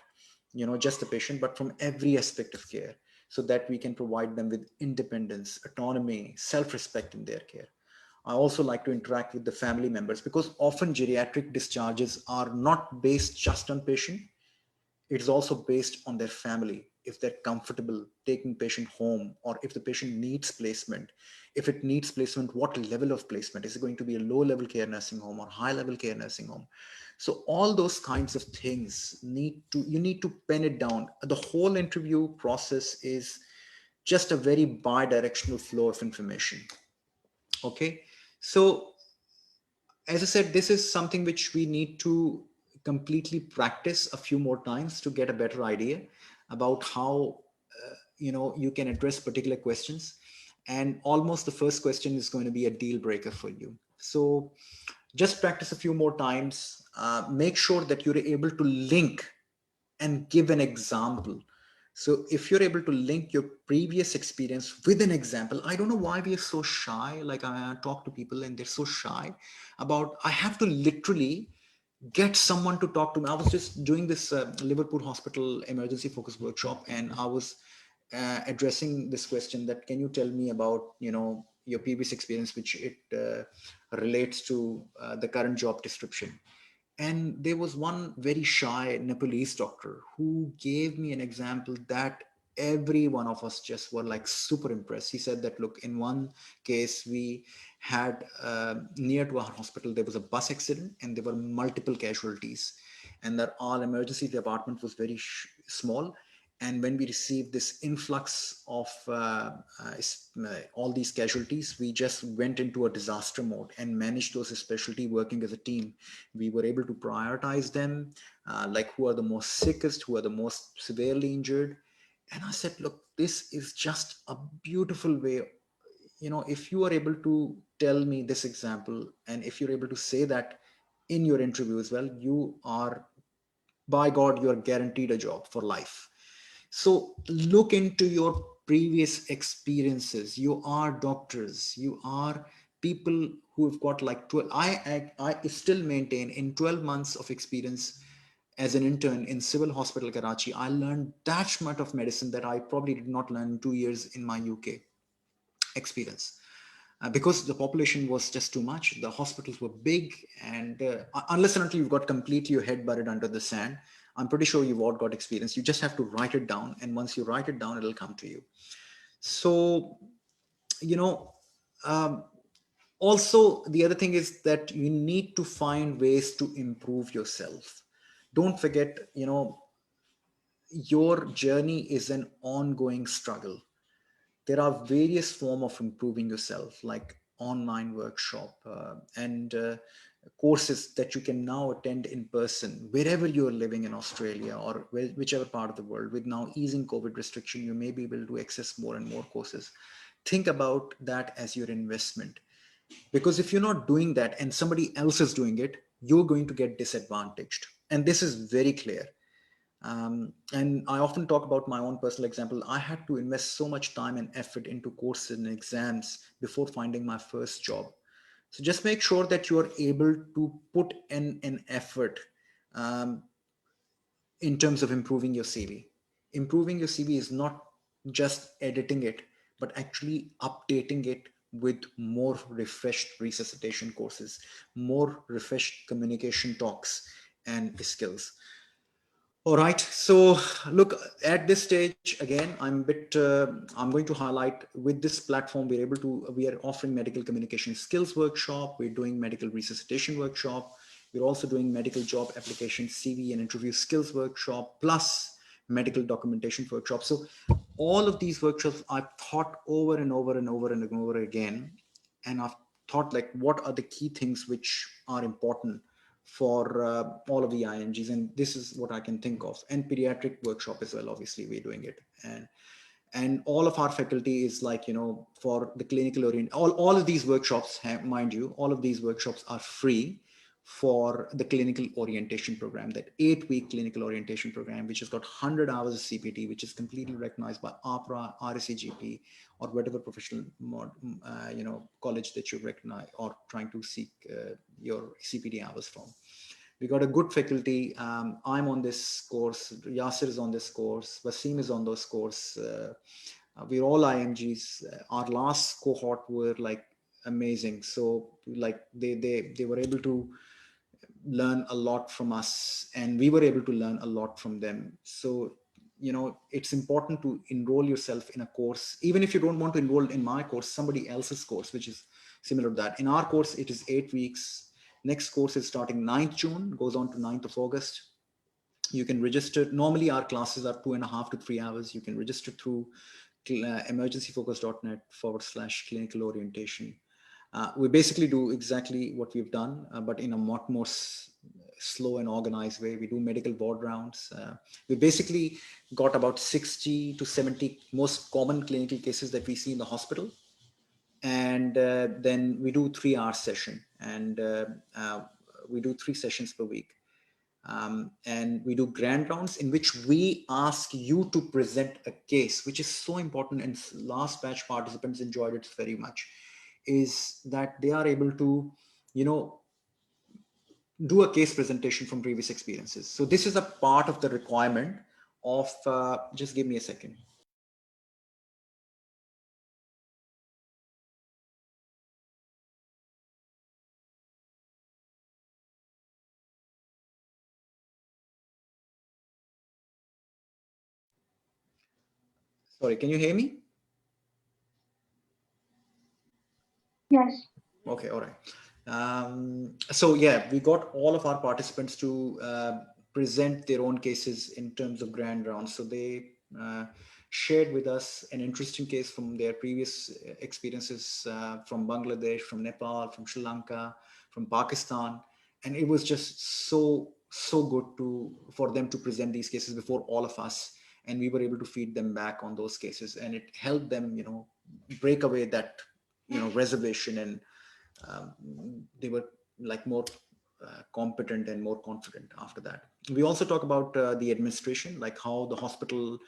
just the patient, but from every aspect of care, so that we can provide them with independence, autonomy, self-respect in their care. I also like to interact with the family members, because often geriatric discharges are not based just on patient. It's also based on their family, if they're comfortable taking patient home, or if the patient needs placement. If it needs placement, what level of placement? Is it going to be a low level care nursing home or high level care nursing home? So all those kinds of things you need to pen it down. The whole interview process is just a very bi-directional flow of information. Okay. So as I said, this is something which we need to completely practice a few more times to get a better idea about how you can address particular questions. And almost the first question is going to be a deal breaker for you. So just practice a few more times. Make sure that you're able to link and give an example. So if you're able to link your previous experience with an example, I don't know why we are so shy. Like I talk to people and they're so shy about, I have to literally get someone to talk to me. I was just doing this Liverpool Hospital emergency focus workshop, and I was addressing this question that, can you tell me about, your previous experience, which it relates to the current job description. And there was one very shy Nepalese doctor who gave me an example that every one of us just were like super impressed. He said that, look, in one case, we had near to our hospital, there was a bus accident and there were multiple casualties, and that our emergency department was very small. And when we received this influx of all these casualties, we just went into a disaster mode and managed those, especially working as a team. We were able to prioritize them, like who are the most sickest, who are the most severely injured. And I said, look, this is just a beautiful way. If you are able to tell me this example, and if you're able to say that in your interview as well, you are, by God, you're guaranteed a job for life. So look into your previous experiences. You are doctors, you are people who have got like 12, I still maintain, in 12 months of experience as an intern in Civil Hospital Karachi, I learned that much of medicine that I probably did not learn in 2 years in my UK experience. Because the population was just too much, the hospitals were big, and unless and until you've got completely your head buried under the sand, I'm pretty sure you've all got experience. You just have to write it down, and once you write it down, it'll come to you. So, you know, um, also the other thing is that you need to find ways to improve yourself. Don't forget, your journey is an ongoing struggle. There are various forms of improving yourself, like online workshop and courses that you can now attend in person wherever you're living in Australia or whichever part of the world. With now easing COVID restriction, you may be able to access more and more courses. Think about that as your investment, because if you're not doing that and somebody else is doing it, you're going to get disadvantaged, and this is very clear. And I often talk about my own personal example. I had to invest so much time and effort into courses and exams before finding my first job. So just make sure that you are able to put in an effort um, in terms of improving your CV. Improving your CV is not just editing it, but actually updating it with more refreshed resuscitation courses, more refreshed communication talks and skills. All right. So look, at this stage, again, I'm going to highlight with this platform, we are offering medical communication skills workshop. We're doing medical resuscitation workshop. We're also doing medical job application, CV and interview skills workshop, plus medical documentation workshop. So all of these workshops I've thought over and over and over and over again. And I've thought like, what are the key things which are important for all of the IMGs, and this is what I can think of. And pediatric workshop as well, obviously we're doing it. And all of our faculty is like, for the clinical all of these workshops have, mind you, all of these workshops are free for the clinical orientation program, that 8-week clinical orientation program, which has got 100 hours of CPT, which is completely recognized by APRA, RSCGP, or whatever professional college that you recognize or trying to seek your CPT hours from. We got a good faculty. I'm on this course. Yasir is on this course. Wasim is on those course. We're all IMGs. Our last cohort were like amazing. So like they were able to learn a lot from us, and we were able to learn a lot from them. So it's important to enroll yourself in a course, even if you don't want to enroll in my course, somebody else's course which is similar to that. In our course, it is 8 weeks. Next course is starting 9th June, goes on to 9th of August. You can register. Normally our classes are 2.5 to 3 hours. You can register through emergencyfocus.net/clinical orientation. We basically do exactly what we've done, but in a lot more slow and organized way. We do medical board rounds. We basically got about 60 to 70 most common clinical cases that we see in the hospital. And then we do 3-hour session, and we do 3 sessions per week. And we do grand rounds in which we ask you to present a case, which is so important. And last batch participants enjoyed it very much, is that they are able to, do a case presentation from previous experiences. So this is a part of the requirement of, just give me a second. Sorry, can you hear me? Yes. Okay, all right. So yeah, we got all of our participants to present their own cases in terms of grand rounds. So they shared with us an interesting case from their previous experiences from Bangladesh, from Nepal, from Sri Lanka, from Pakistan. And it was just so good for them to present these cases before all of us. And we were able to feed them back on those cases. And it helped them, break away that, reservation, and they were like more competent and more confident after that. We also talk about the administration, like how the hospital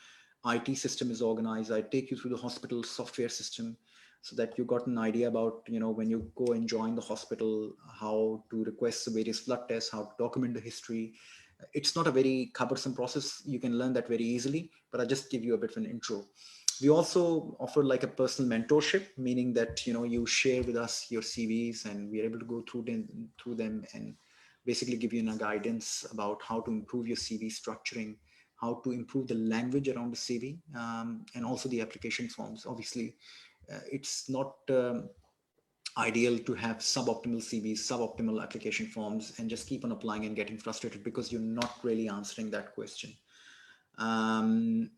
IT system is organized. I take you through the hospital software system so that you got an idea about, when you go and join the hospital, how to request the various blood tests, how to document the history. It's not a very cumbersome process. You can learn that very easily, but I'll just give you a bit of an intro. We also offer like a personal mentorship, meaning that you share with us your CVs, and we're able to go through them and basically give you a guidance about how to improve your CV structuring, how to improve the language around the CV, and also the application forms. Obviously, it's not ideal to have suboptimal CVs, suboptimal application forms, and just keep on applying and getting frustrated because you're not really answering that question.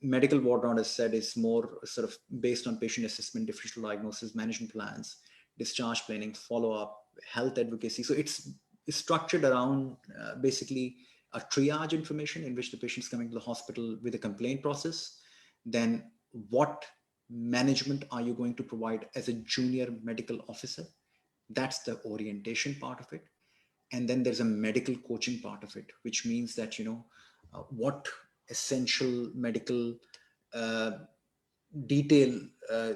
Medical ward round, as said, is more sort of based on patient assessment, differential diagnosis, management plans, discharge planning, follow-up, health advocacy. So it's structured around basically a triage information in which the patient's coming to the hospital with a complaint process. Then what management are you going to provide as a junior medical officer? That's the orientation part of it. And then there's a medical coaching part of it, which means that, what essential medical detail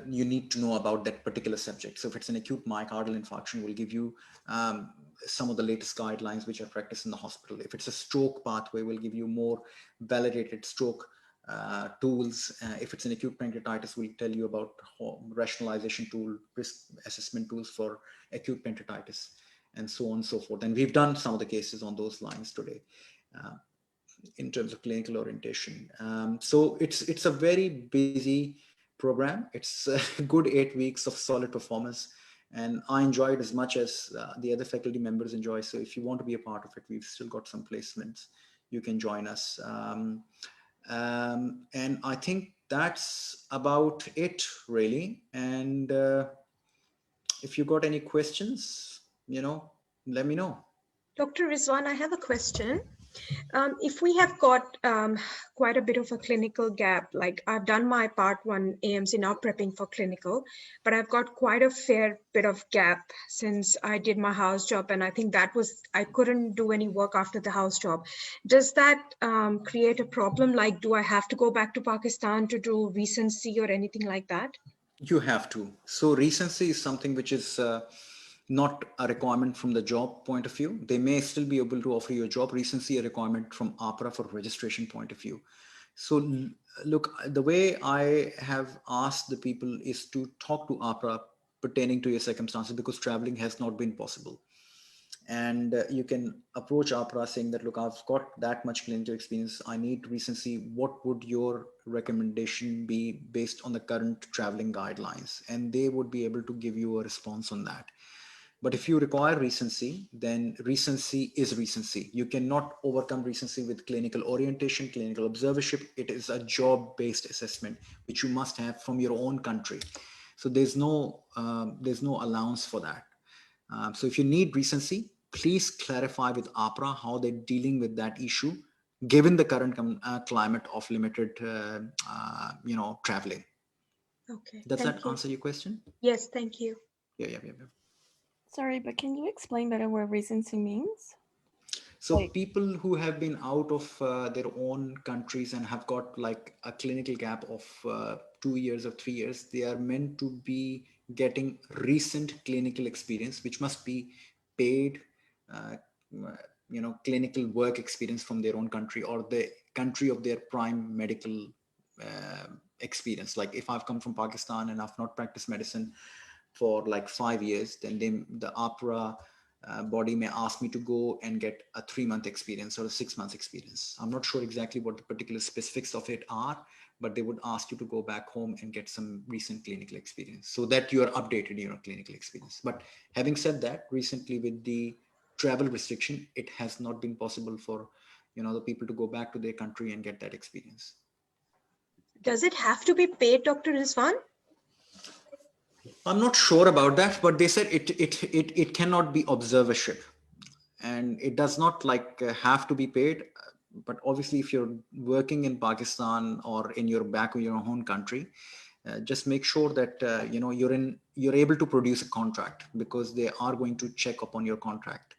you need to know about that particular subject. So if it's an acute myocardial infarction, we'll give you some of the latest guidelines which are practiced in the hospital. If it's a stroke pathway, we'll give you more validated stroke tools. If it's an acute pancreatitis, we'll tell you about rationalization tool, risk assessment tools for acute pancreatitis, and so on and so forth. And we've done some of the cases on those lines today in terms of clinical orientation. So it's a very busy program. It's a good 8 weeks of solid performance, and I enjoy it as much as the other faculty members enjoy. So if you want to be a part of it, we've still got some placements. You can join us. And I think that's about it, really. And if you got any questions, let me know. Dr. Rizwan, I have a question. If we have got quite a bit of a clinical gap, like I've done my part 1 AMC, now prepping for clinical, but I've got quite a fair bit of gap since I did my house job, and I think I couldn't do any work after the house job. Does that create a problem? Like, do I have to go back to Pakistan to do recency or anything like that? You have to. So recency is something which is not a requirement from the job point of view. They may still be able to offer you a job. Recency a requirement from APRA for registration point of view. So look, the way I have asked the people is to talk to APRA pertaining to your circumstances, because traveling has not been possible. And you can approach APRA saying that, look, I've got that much clinical experience, I need recency. What would your recommendation be based on the current traveling guidelines? And they would be able to give you a response on that. But if you require recency, then recency is recency. You cannot overcome recency with clinical orientation, clinical observership. It is a job-based assessment, which you must have from your own country. So there's no allowance for that. So if you need recency, please clarify with APRA how they're dealing with that issue, given the current climate of limited, traveling. Okay. Does Thank that you. answer your question? Yes, thank you. Yeah. Sorry, but can you explain better what recency means? So Like- people who have been out of their own countries and have got like a clinical gap of 2 years or 3 years, they are meant to be getting recent clinical experience, which must be paid, uh, clinical work experience from their own country or the country of their prime medical experience. Like if I've come from Pakistan and I've not practiced medicine for like 5 years, then the APRA body may ask me to go and get a 3-month experience or a 6-month experience. I'm not sure exactly what the particular specifics of it are, but they would ask you to go back home and get some recent clinical experience so that you are updated in your clinical experience. But having said that, recently with the travel restriction, it has not been possible for the people to go back to their country and get that experience. Does it have to be paid, Dr. Rizwan? I'm not sure about that, but they said it cannot be observership, and it does not have to be paid. But obviously, if you're working in Pakistan or in your own country, just make sure that you're able to produce a contract, because they are going to check upon your contract.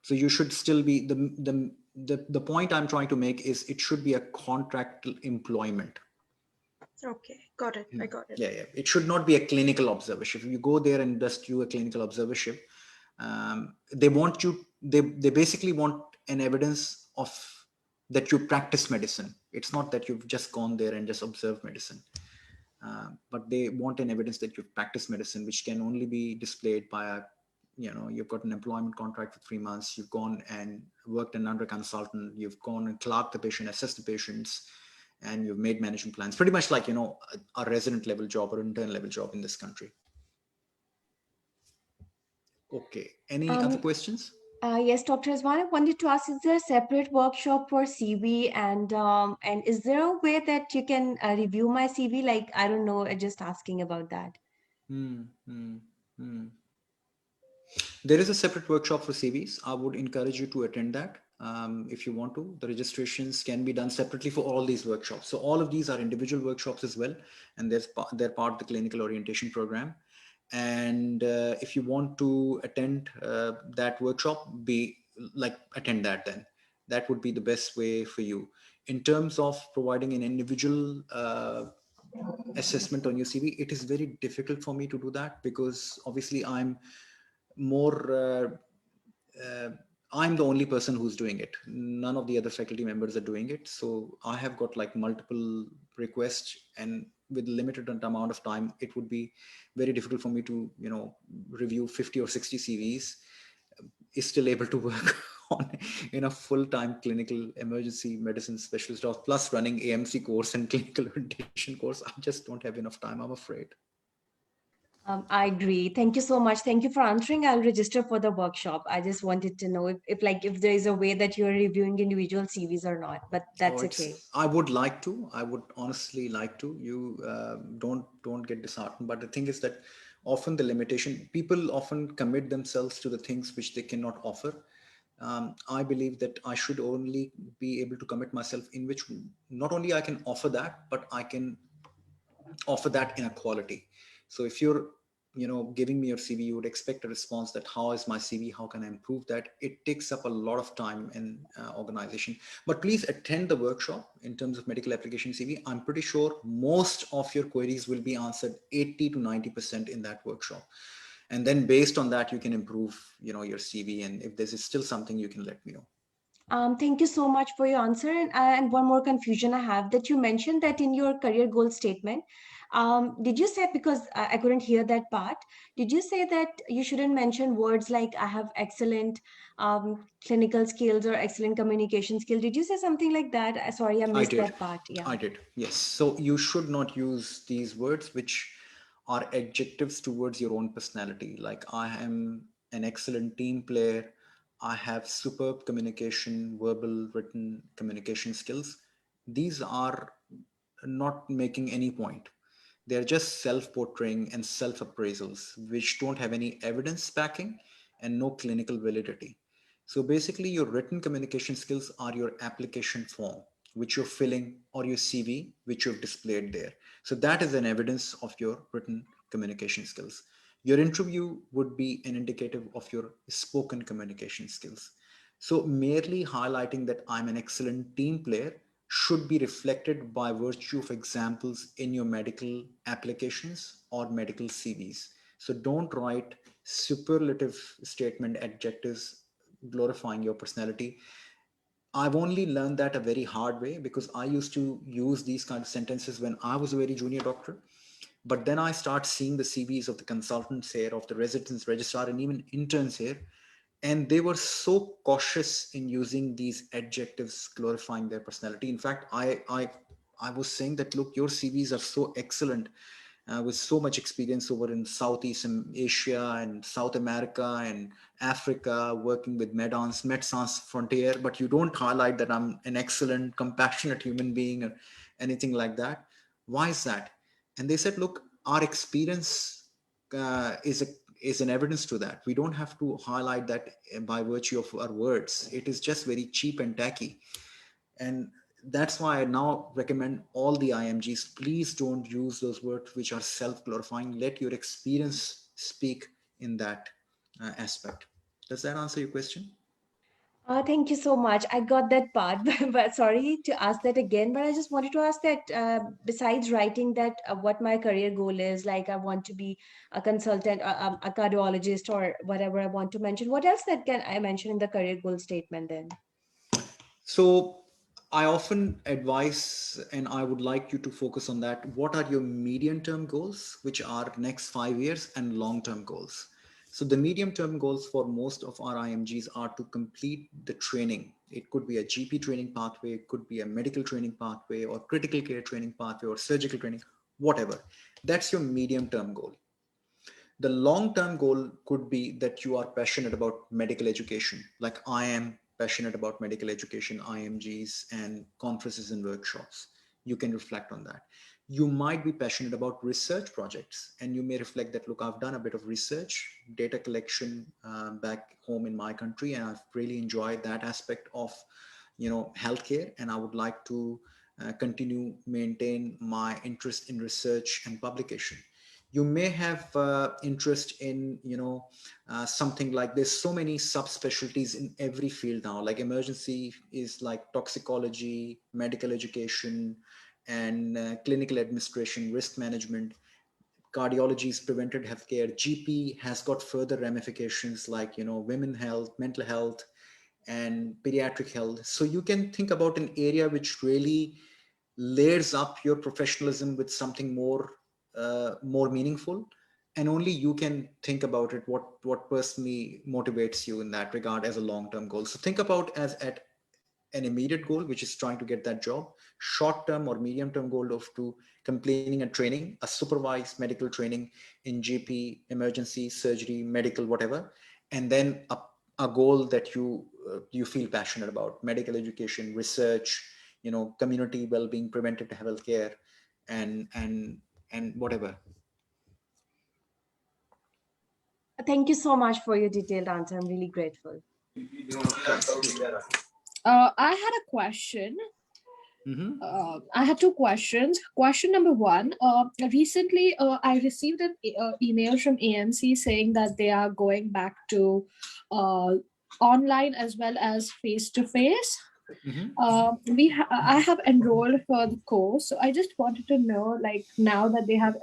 So you should still be the point I'm trying to make is it should be a contractual employment. Okay, got it. I got it. Yeah. It should not be a clinical observership. If you go there and just do a clinical observership, they basically want an evidence of that you practice medicine. It's not that you've just gone there and just observed medicine. But they want an evidence that you've practiced medicine, which can only be displayed by you've got an employment contract for 3 months, you've gone and worked under a consultant, you've gone and clerked the patient, assessed the patients, and you've made management plans, pretty much like a resident level job or intern level job in this country. Okay, any other questions? Yes, Dr. Rizwan, I wanted to ask, is there a separate workshop for CV, and is there a way that you can review my CV? Like, I don't know, just asking about that. There is a separate workshop for CVs. I would encourage you to attend that if you want to. The registrations can be done separately for all these workshops. So all of these are individual workshops as well, and they're part of the clinical orientation program. And if you want to attend that workshop, attend that then. That would be the best way for you. In terms of providing an individual assessment on your CV, it is very difficult for me to do that, because obviously I'm the only person who's doing it. None of the other faculty members are doing it. So I have got like multiple requests, and with limited amount of time, it would be very difficult for me to, review 50 or 60 CVs, is still able to work on in a full-time clinical emergency medicine specialist job, plus running AMC course and clinical orientation course. I just don't have enough time, I'm afraid. I agree. Thank you so much. Thank you for answering. I'll register for the workshop. I just wanted to know if there is a way that you're reviewing individual CVs or not, but that's okay. I would like to. I would honestly like to. You don't get disheartened. But the thing is that often the limitation, people often commit themselves to the things which they cannot offer. I believe that I should only be able to commit myself in which not only I can offer that, but I can offer that in a quality. So if you're giving me your CV, you would expect a response that how is my CV, how can I improve that? It takes up a lot of time in organization. But please attend the workshop. In terms of medical application CV, I'm pretty sure most of your queries will be answered 80 to 90% in that workshop, and then based on that you can improve your CV, and if there's still something, you can let me know. Thank you so much for your answer. And one more confusion I have, that you mentioned that in your career goal statement, did you say, because I couldn't hear that part, did you say that you shouldn't mention words like I have excellent clinical skills or excellent communication skill? Did you say something like that? Sorry, I missed that part. Yeah. I did, yes. So you should not use these words which are adjectives towards your own personality. Like, I am an excellent team player. I have superb communication, verbal, written communication skills. These are not making any point. They're just self portraying and self appraisals, which don't have any evidence backing and no clinical validity. So basically, your written communication skills are your application form, which you're filling, or your CV, which you've displayed there. So that is an evidence of your written communication skills. Your interview would be an indicative of your spoken communication skills. So merely highlighting that I'm an excellent team player should be reflected by virtue of examples in your medical applications or medical CVs. So don't write superlative statement adjectives glorifying your personality. I've only learned that a very hard way because I used to use these kind of sentences when I was a very junior doctor. But then I start seeing the CVs of the consultants here, of the residents, registrar, and even interns here, and they were so cautious in using these adjectives glorifying their personality. In fact, I was saying that, look, your CVs are so excellent, with so much experience over in Southeast Asia and South America and Africa, working with Médecins Frontier, but you don't highlight that I'm an excellent, compassionate human being or anything like that. Why is that? And they said, look, our experience is an evidence to that. We don't have to highlight that by virtue of our words. It is just very cheap and tacky. And that's why I now recommend all the IMGs, please don't use those words which are self-glorifying. Let your experience speak in that aspect. Does that answer your question? Thank you so much. I got that part, but sorry to ask that again. But I just wanted to ask that besides writing that what my career goal is, like I want to be a consultant, a cardiologist, or whatever I want to mention, what else that can I mention in the career goal statement then? So I often advise, and I would like you to focus on that. What are your medium term goals, which are next 5 years, and long term goals? So the medium term goals for most of our IMGs are to complete the training. It could be a GP training pathway, it could be a medical training pathway, or critical care training pathway, or surgical training, whatever. That's your medium term goal. The long term goal could be that you are passionate about medical education, like I am passionate about medical education, IMGs, and conferences and workshops. You can reflect on that. You might be passionate about research projects, and you may reflect that, look, I've done a bit of research, data collection back home in my country, and I've really enjoyed that aspect of healthcare, and I would like to continue maintain my interest in research and publication. You may have interest in something like, there's so many subspecialties in every field now, like emergency is like toxicology, medical education, and clinical administration, risk management. Cardiology is preventive healthcare. GP has got further ramifications like women health, mental health, and pediatric health. So you can think about an area which really layers up your professionalism with something more meaningful, and only you can think about it, what personally motivates you in that regard as a long-term goal. So think about as at an immediate goal, which is trying to get that job, short-term or medium-term goal of to completing a training, a supervised medical training in GP, emergency, surgery, medical, whatever, and then a goal that you feel passionate about: medical education, research, community well-being, preventive health care, and whatever. Thank you so much for your detailed answer. I'm really grateful. I had a question. I had two questions. Question number one, recently I received an email from AMC saying that they are going back to online as well as face-to-face. I have enrolled for the course, so I just wanted to know, like, now that they have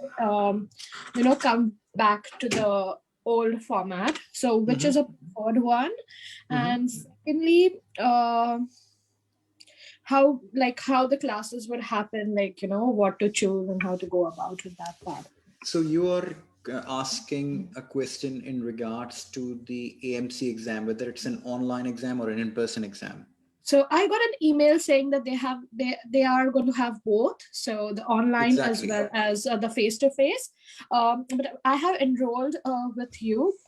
come back to the old format, so which is a preferred one, and secondly, how the classes would happen, what to choose and how to go about with that part. So you are asking a question in regards to the AMC exam, whether it's an online exam or an in-person exam. So I got an email saying that they are going to have both, so the online as Exactly. well as the face to face. But I have enrolled with you,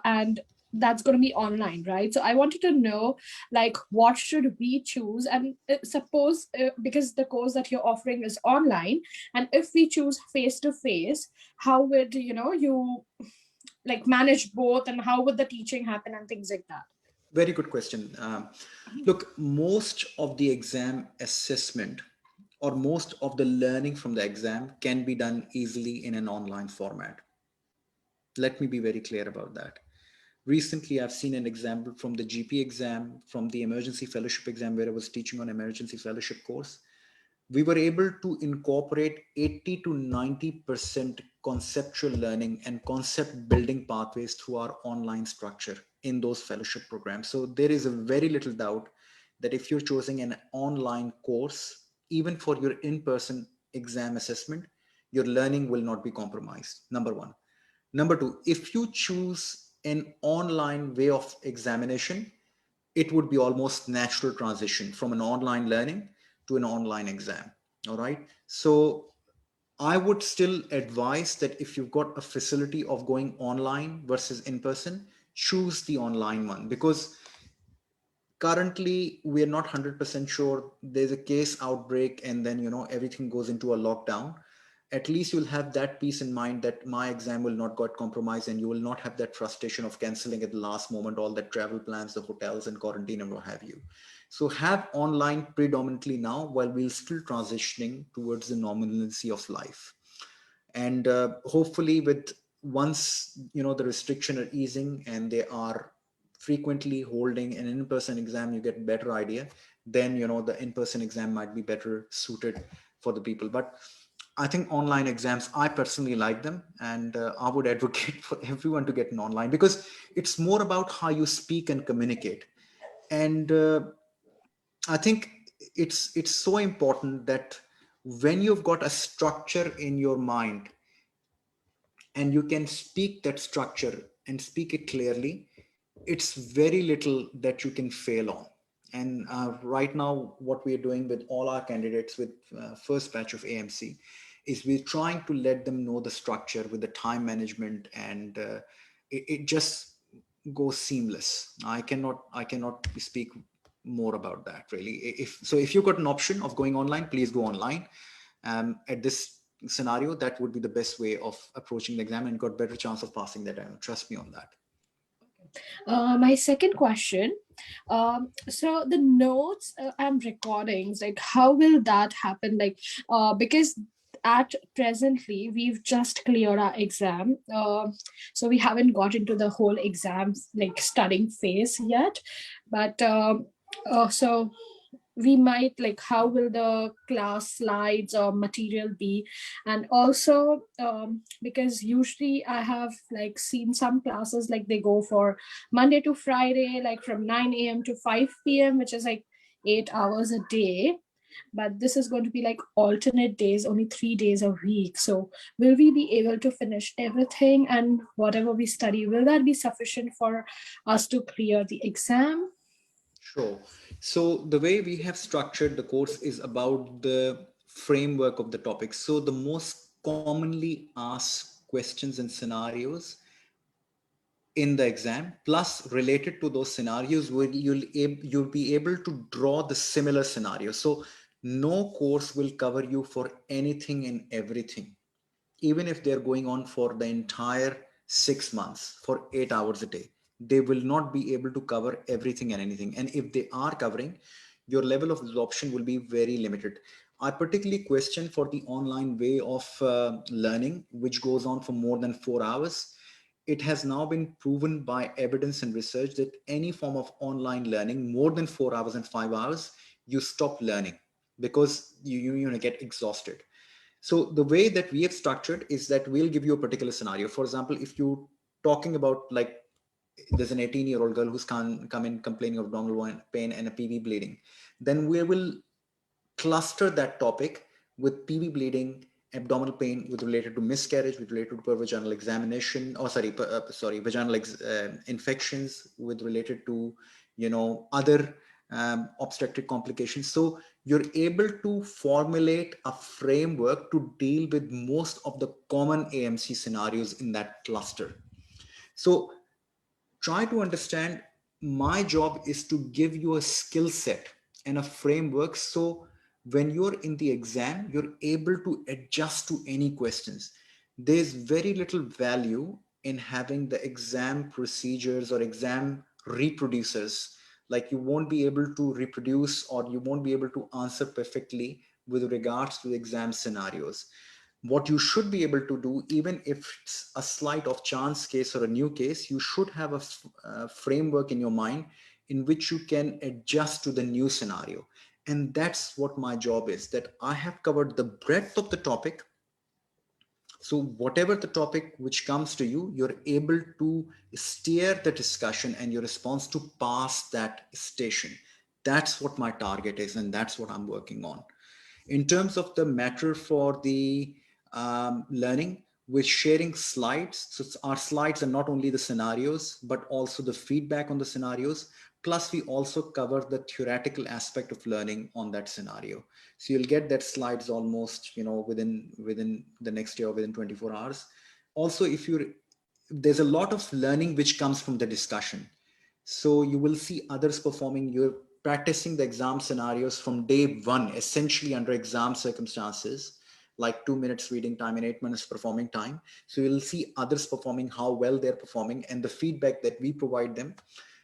and that's going to be online, right? So I wanted to know, like, what should we choose? And suppose because the course that you're offering is online, and if we choose face to face, how would you like manage both, and how would the teaching happen and things like that? Very good question. Look, most of the exam assessment or most of the learning from the exam can be done easily in an online format. Let me be very clear about that. Recently, I've seen an example from the GP exam, from the emergency fellowship exam, where I was teaching on emergency fellowship course. We were able to incorporate 80 to 90% conceptual learning and concept building pathways through our online structure in those fellowship programs. So there is a very little doubt that if you're choosing an online course, even for your in-person exam assessment, your learning will not be compromised. Number one. Number two, if you choose an online way of examination, it would be almost natural transition from an online learning to an online exam. All right. So I would still advise that if you've got a facility of going online versus in person, choose the online one, because currently we're not 100% sure. There's a case outbreak and then everything goes into a lockdown. At least you'll have that peace in mind that my exam will not get compromised, and you will not have that frustration of canceling at the last moment all the travel plans, the hotels and quarantine and what have you. So have online predominantly now, while we're still transitioning towards the normalcy of life. And hopefully with once the restriction are easing and they are frequently holding an in-person exam, you get better idea. Then the in-person exam might be better suited for the people. But I think online exams, I personally like them, and I would advocate for everyone to get an online, because it's more about how you speak and communicate. And I think it's so important that when you've got a structure in your mind and you can speak that structure and speak it clearly, it's very little that you can fail on. And right now, what we are doing with all our candidates with first batch of AMC is we're trying to let them know the structure with the time management, and it just goes seamless. I cannot speak more about that really. If you've got an option of going online, please go online. At this scenario, that would be the best way of approaching the exam, and got better chance of passing that. Trust me on that. My second question, so the notes and recordings, like how will that happen? Like, because at presently we've just cleared our exam, so we haven't got into the whole exam like studying phase yet. But so we might, like, how will the class slides or material be? And also because usually I have like seen some classes, like they go for Monday to Friday, like from 9 a.m. to 5 p.m., which is like 8 hours a day. But this is going to be like alternate days, only 3 days a week. So will we be able to finish everything, and whatever we study, will that be sufficient for us to clear the exam? Sure. So the way we have structured the course is about the framework of the topic. So the most commonly asked questions and scenarios in the exam, plus related to those scenarios, where you'll be able to draw the similar scenario. So no course will cover you for anything and everything, even if they're going on for the entire 6 months for 8 hours a day. They will not be able to cover everything and anything. And if they are covering, your level of absorption will be very limited. I particularly question for the online way of learning, which goes on for more than 4 hours. It has now been proven by evidence and research that any form of online learning more than 4 hours and 5 hours, you stop learning because you get exhausted. So the way that we have structured is that we'll give you a particular scenario. For example, if you're talking about, like, there's an 18-year-old girl who's come in complaining of abdominal pain and a PV bleeding, then we will cluster that topic with PV bleeding, abdominal pain with related to miscarriage, with related to vaginal examination, or vaginal infections, with related to other obstetric complications. So you're able to formulate a framework to deal with most of the common AMC scenarios in that cluster. So try to understand, my job is to give you a skill set and a framework, so when you're in the exam, you're able to adjust to any questions. There's very little value in having the exam procedures or exam reproducers. Like, you won't be able to reproduce, or you won't be able to answer perfectly with regards to the exam scenarios. What you should be able to do, even if it's a slight of chance case or a new case, you should have a framework in your mind in which you can adjust to the new scenario. And that's what my job is, that I have covered the breadth of the topic. So whatever the topic which comes to you, you're able to steer the discussion and your response to pass that station. That's what my target is, and that's what I'm working on. In terms of the matter for the learning, we're sharing slides. So our slides are not only the scenarios, but also the feedback on the scenarios. Plus, we also cover the theoretical aspect of learning on that scenario. So you'll get that slides almost, within the next year, within 24 hours. Also, there's a lot of learning which comes from the discussion. So you will see others performing. You're practicing the exam scenarios from day one, essentially under exam circumstances, like 2 minutes reading time and 8 minutes performing time. So you'll see others performing, how well they're performing, and the feedback that we provide them.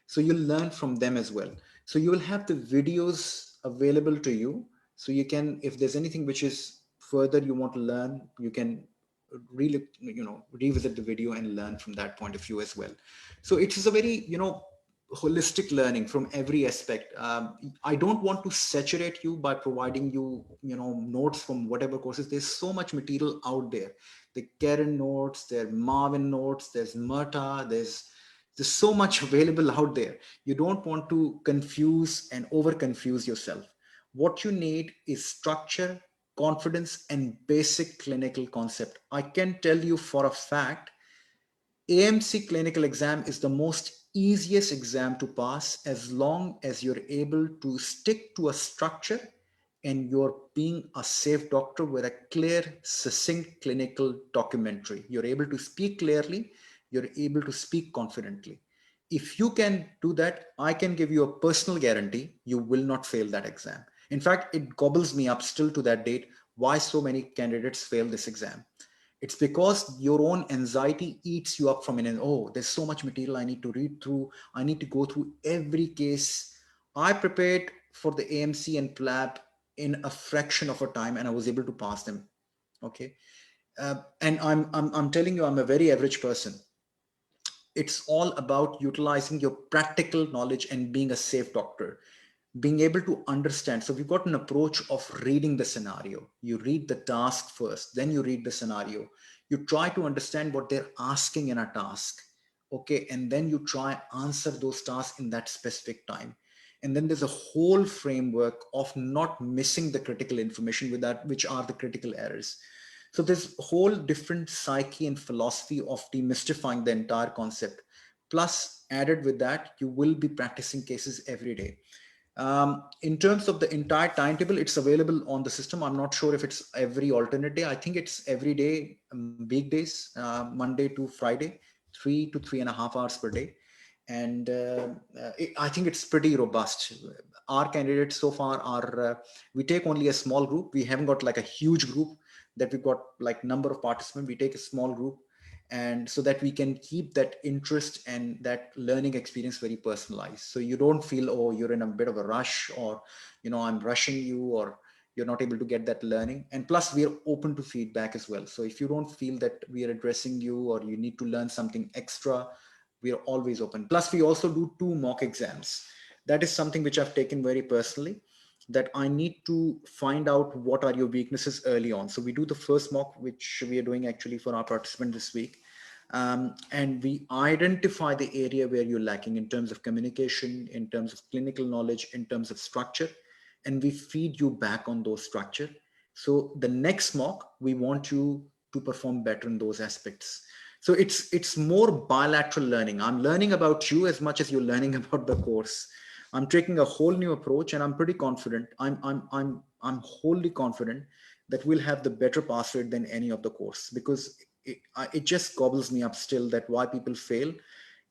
So you'll learn from them as well. So you will have the videos available to you. So you can, if there's anything which is further you want to learn, you can really, revisit the video and learn from that point of view as well. So it is a very, holistic learning from every aspect. I don't want to saturate you by providing you, notes from whatever courses. There's so much material out there. The Karen notes, there are Marvin notes, there's Murta, there's so much available out there. You don't want to confuse and over confuse yourself. What you need is structure, confidence, and basic clinical concept. I can tell you for a fact, AMC clinical exam is the most easiest exam to pass, as long as you're able to stick to a structure and you're being a safe doctor with a clear, succinct clinical documentary. You're able to speak clearly, you're able to speak confidently. If you can do that, I can give you a personal guarantee you will not fail that exam. In fact, it gobbles me up still to that date why so many candidates fail this exam. It's because your own anxiety eats you up from an, oh, there's so much material I need to read through. I need to go through every case. I prepared for the AMC and PLAB in a fraction of a time, and I was able to pass them. Okay. And I'm telling you, I'm a very average person. It's all about utilizing your practical knowledge and being a safe doctor, being able to understand. So we've got an approach of reading the scenario. You read the task first, then you read the scenario. You try to understand what they're asking in a task. Okay. And then you try answer those tasks in that specific time. And then there's a whole framework of not missing the critical information with that, which are the critical errors. So there's a whole different psyche and philosophy of demystifying the entire concept. Plus, added with that, you will be practicing cases every day. In terms of the entire timetable, it's available on the system. I'm not sure if it's every alternate day. I think it's every day, weekdays, Monday to Friday, 3 to 3.5 hours per day. And I think it's pretty robust. Our candidates so far are, we take only a small group. We haven't got like a huge group that we've got like number of participants. We take a small group, and so that we can keep that interest and that learning experience very personalized. So you don't feel, oh, you're in a bit of a rush, or, I'm rushing you, or you're not able to get that learning. And plus, we're open to feedback as well. So if you don't feel that we are addressing you, or you need to learn something extra, we are always open. Plus, we also do 2 mock exams. That is something which I've taken very personally, that I need to find out what are your weaknesses early on. So we do the first mock, which we are doing actually for our participant this week. And we identify the area where you're lacking in terms of communication, in terms of clinical knowledge, in terms of structure, and we feed you back on those structure. So the next mock, we want you to perform better in those aspects. So it's more bilateral learning. I'm learning about you as much as you're learning about the course. I'm taking a whole new approach, and I'm pretty confident. I'm wholly confident that we'll have the better pass rate than any of the course, because it just gobbles me up still that why people fail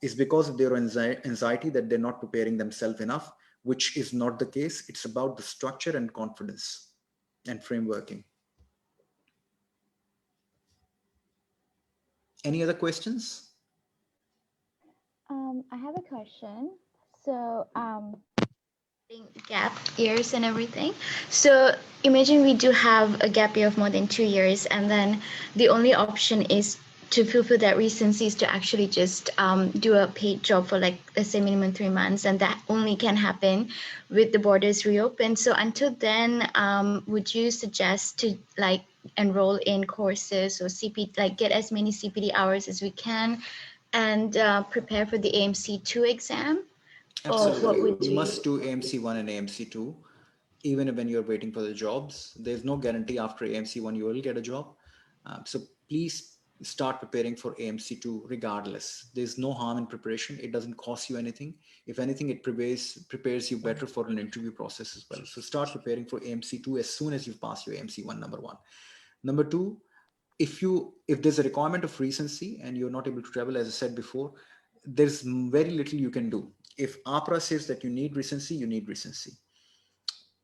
is because of their anxiety that they're not preparing themselves enough, which is not the case. It's about the structure and confidence and frameworking. Any other questions? I have a question. So, gap years and everything. So imagine we do have a gap year of more than 2 years, and then the only option is to fulfill that recency is to actually just do a paid job for, like, let's say minimum 3 months, and that only can happen with the borders reopened. So until then, would you suggest to, like, enroll in courses or like get as many CPD hours as we can, and prepare for the AMC2 exam? Absolutely. Or what would You must do AMC1 and AMC2, even when you're waiting for the jobs. There's no guarantee after AMC1 you will get a job. So please start preparing for AMC2 regardless. There's no harm in preparation. It doesn't cost you anything. If anything, it prepares you better for an interview process as well. So start preparing for AMC2 as soon as you've passed your AMC1, number one. Number two, if there's a requirement of recency and you're not able to travel, as I said before, there's very little you can do. If APRA says that you need recency, you need recency.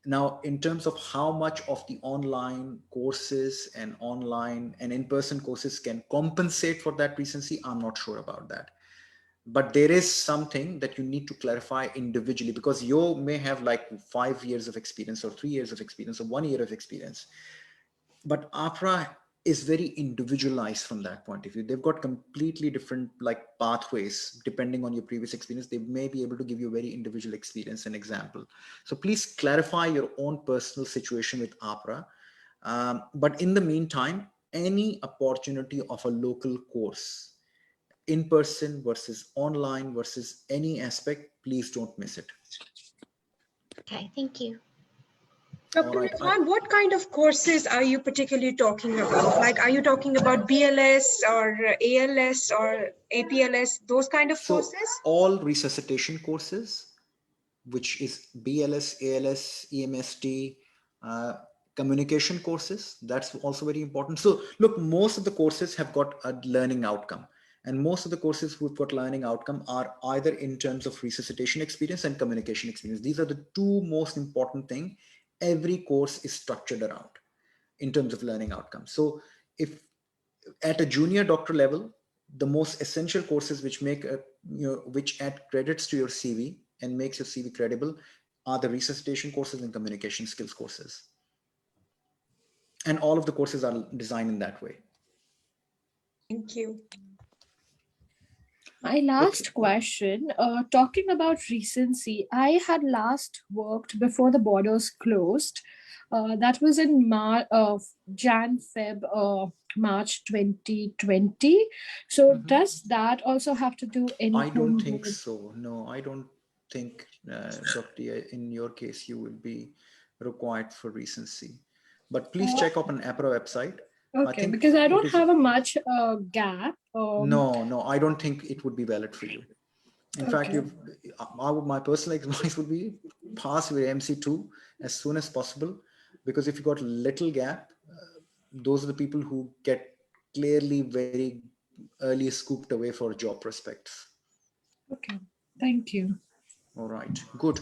Now, in terms of how much of the online courses and online and in-person courses can compensate for that recency, I'm not sure about that. But there is something that you need to clarify individually, because you may have like 5 years of experience or 3 years of experience or 1 year of experience. But APRA is very individualized from that point of view. They've got completely different like pathways depending on your previous experience. They may be able to give you a very individual experience and example. So please clarify your own personal situation with APRA. But in the meantime, any opportunity of a local course, in person versus online versus any aspect, please don't miss it. Okay, thank you. Dr. Rizwan, what kind of courses are you particularly talking about? Like, are you talking about BLS or ALS or APLS, those kind of courses? All resuscitation courses, which is BLS, ALS, EMST, communication courses, that's also very important. So look, most of the courses have got a learning outcome. And most of the courses who've got learning outcome are either in terms of resuscitation experience and communication experience. These are the two most important things every course is structured around in terms of learning outcomes. So if at a junior doctor level, the most essential courses which make which add credits to your CV and makes your CV credible are the resuscitation courses and communication skills courses. And all of the courses are designed in that way. Thank you. My last question, talking about recency, I had last worked before the borders closed. That was in March 2020. So does that also have to do anything? I don't think so. No, I don't think, Dr. in your case, you will be required for recency. But please check up on APRA website. Okay, because I don't have a much gap. No, I don't think it would be valid for you. In fact, my personal advice would be pass your MC2 as soon as possible, because if you got little gap, those are the people who get clearly very early scooped away for job prospects. Okay, thank you. All right, good.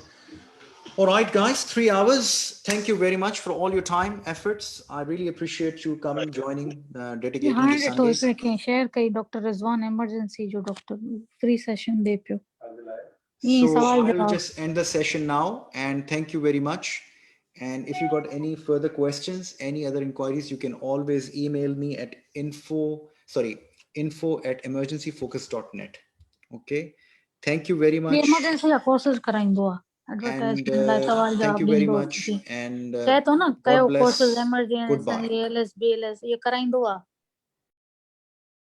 All right, guys, 3 hours. Thank you very much for all your time, efforts. I really appreciate you coming, joining, dedicating to Sundays. Share kai Dr. Rizwan emergency jo doctor free session de pyo. So I will just end the session now, and thank you very much. And if you got any further questions, any other inquiries, you can always email me at info@emergencyfocus.net. Okay. Thank you very much. Emergency courses karaindo. Advertisement la sawal thank you jawab very dindo. much. And Say to na kayo God bless. courses emergency Goodbye. ALS BLS ye karaindo.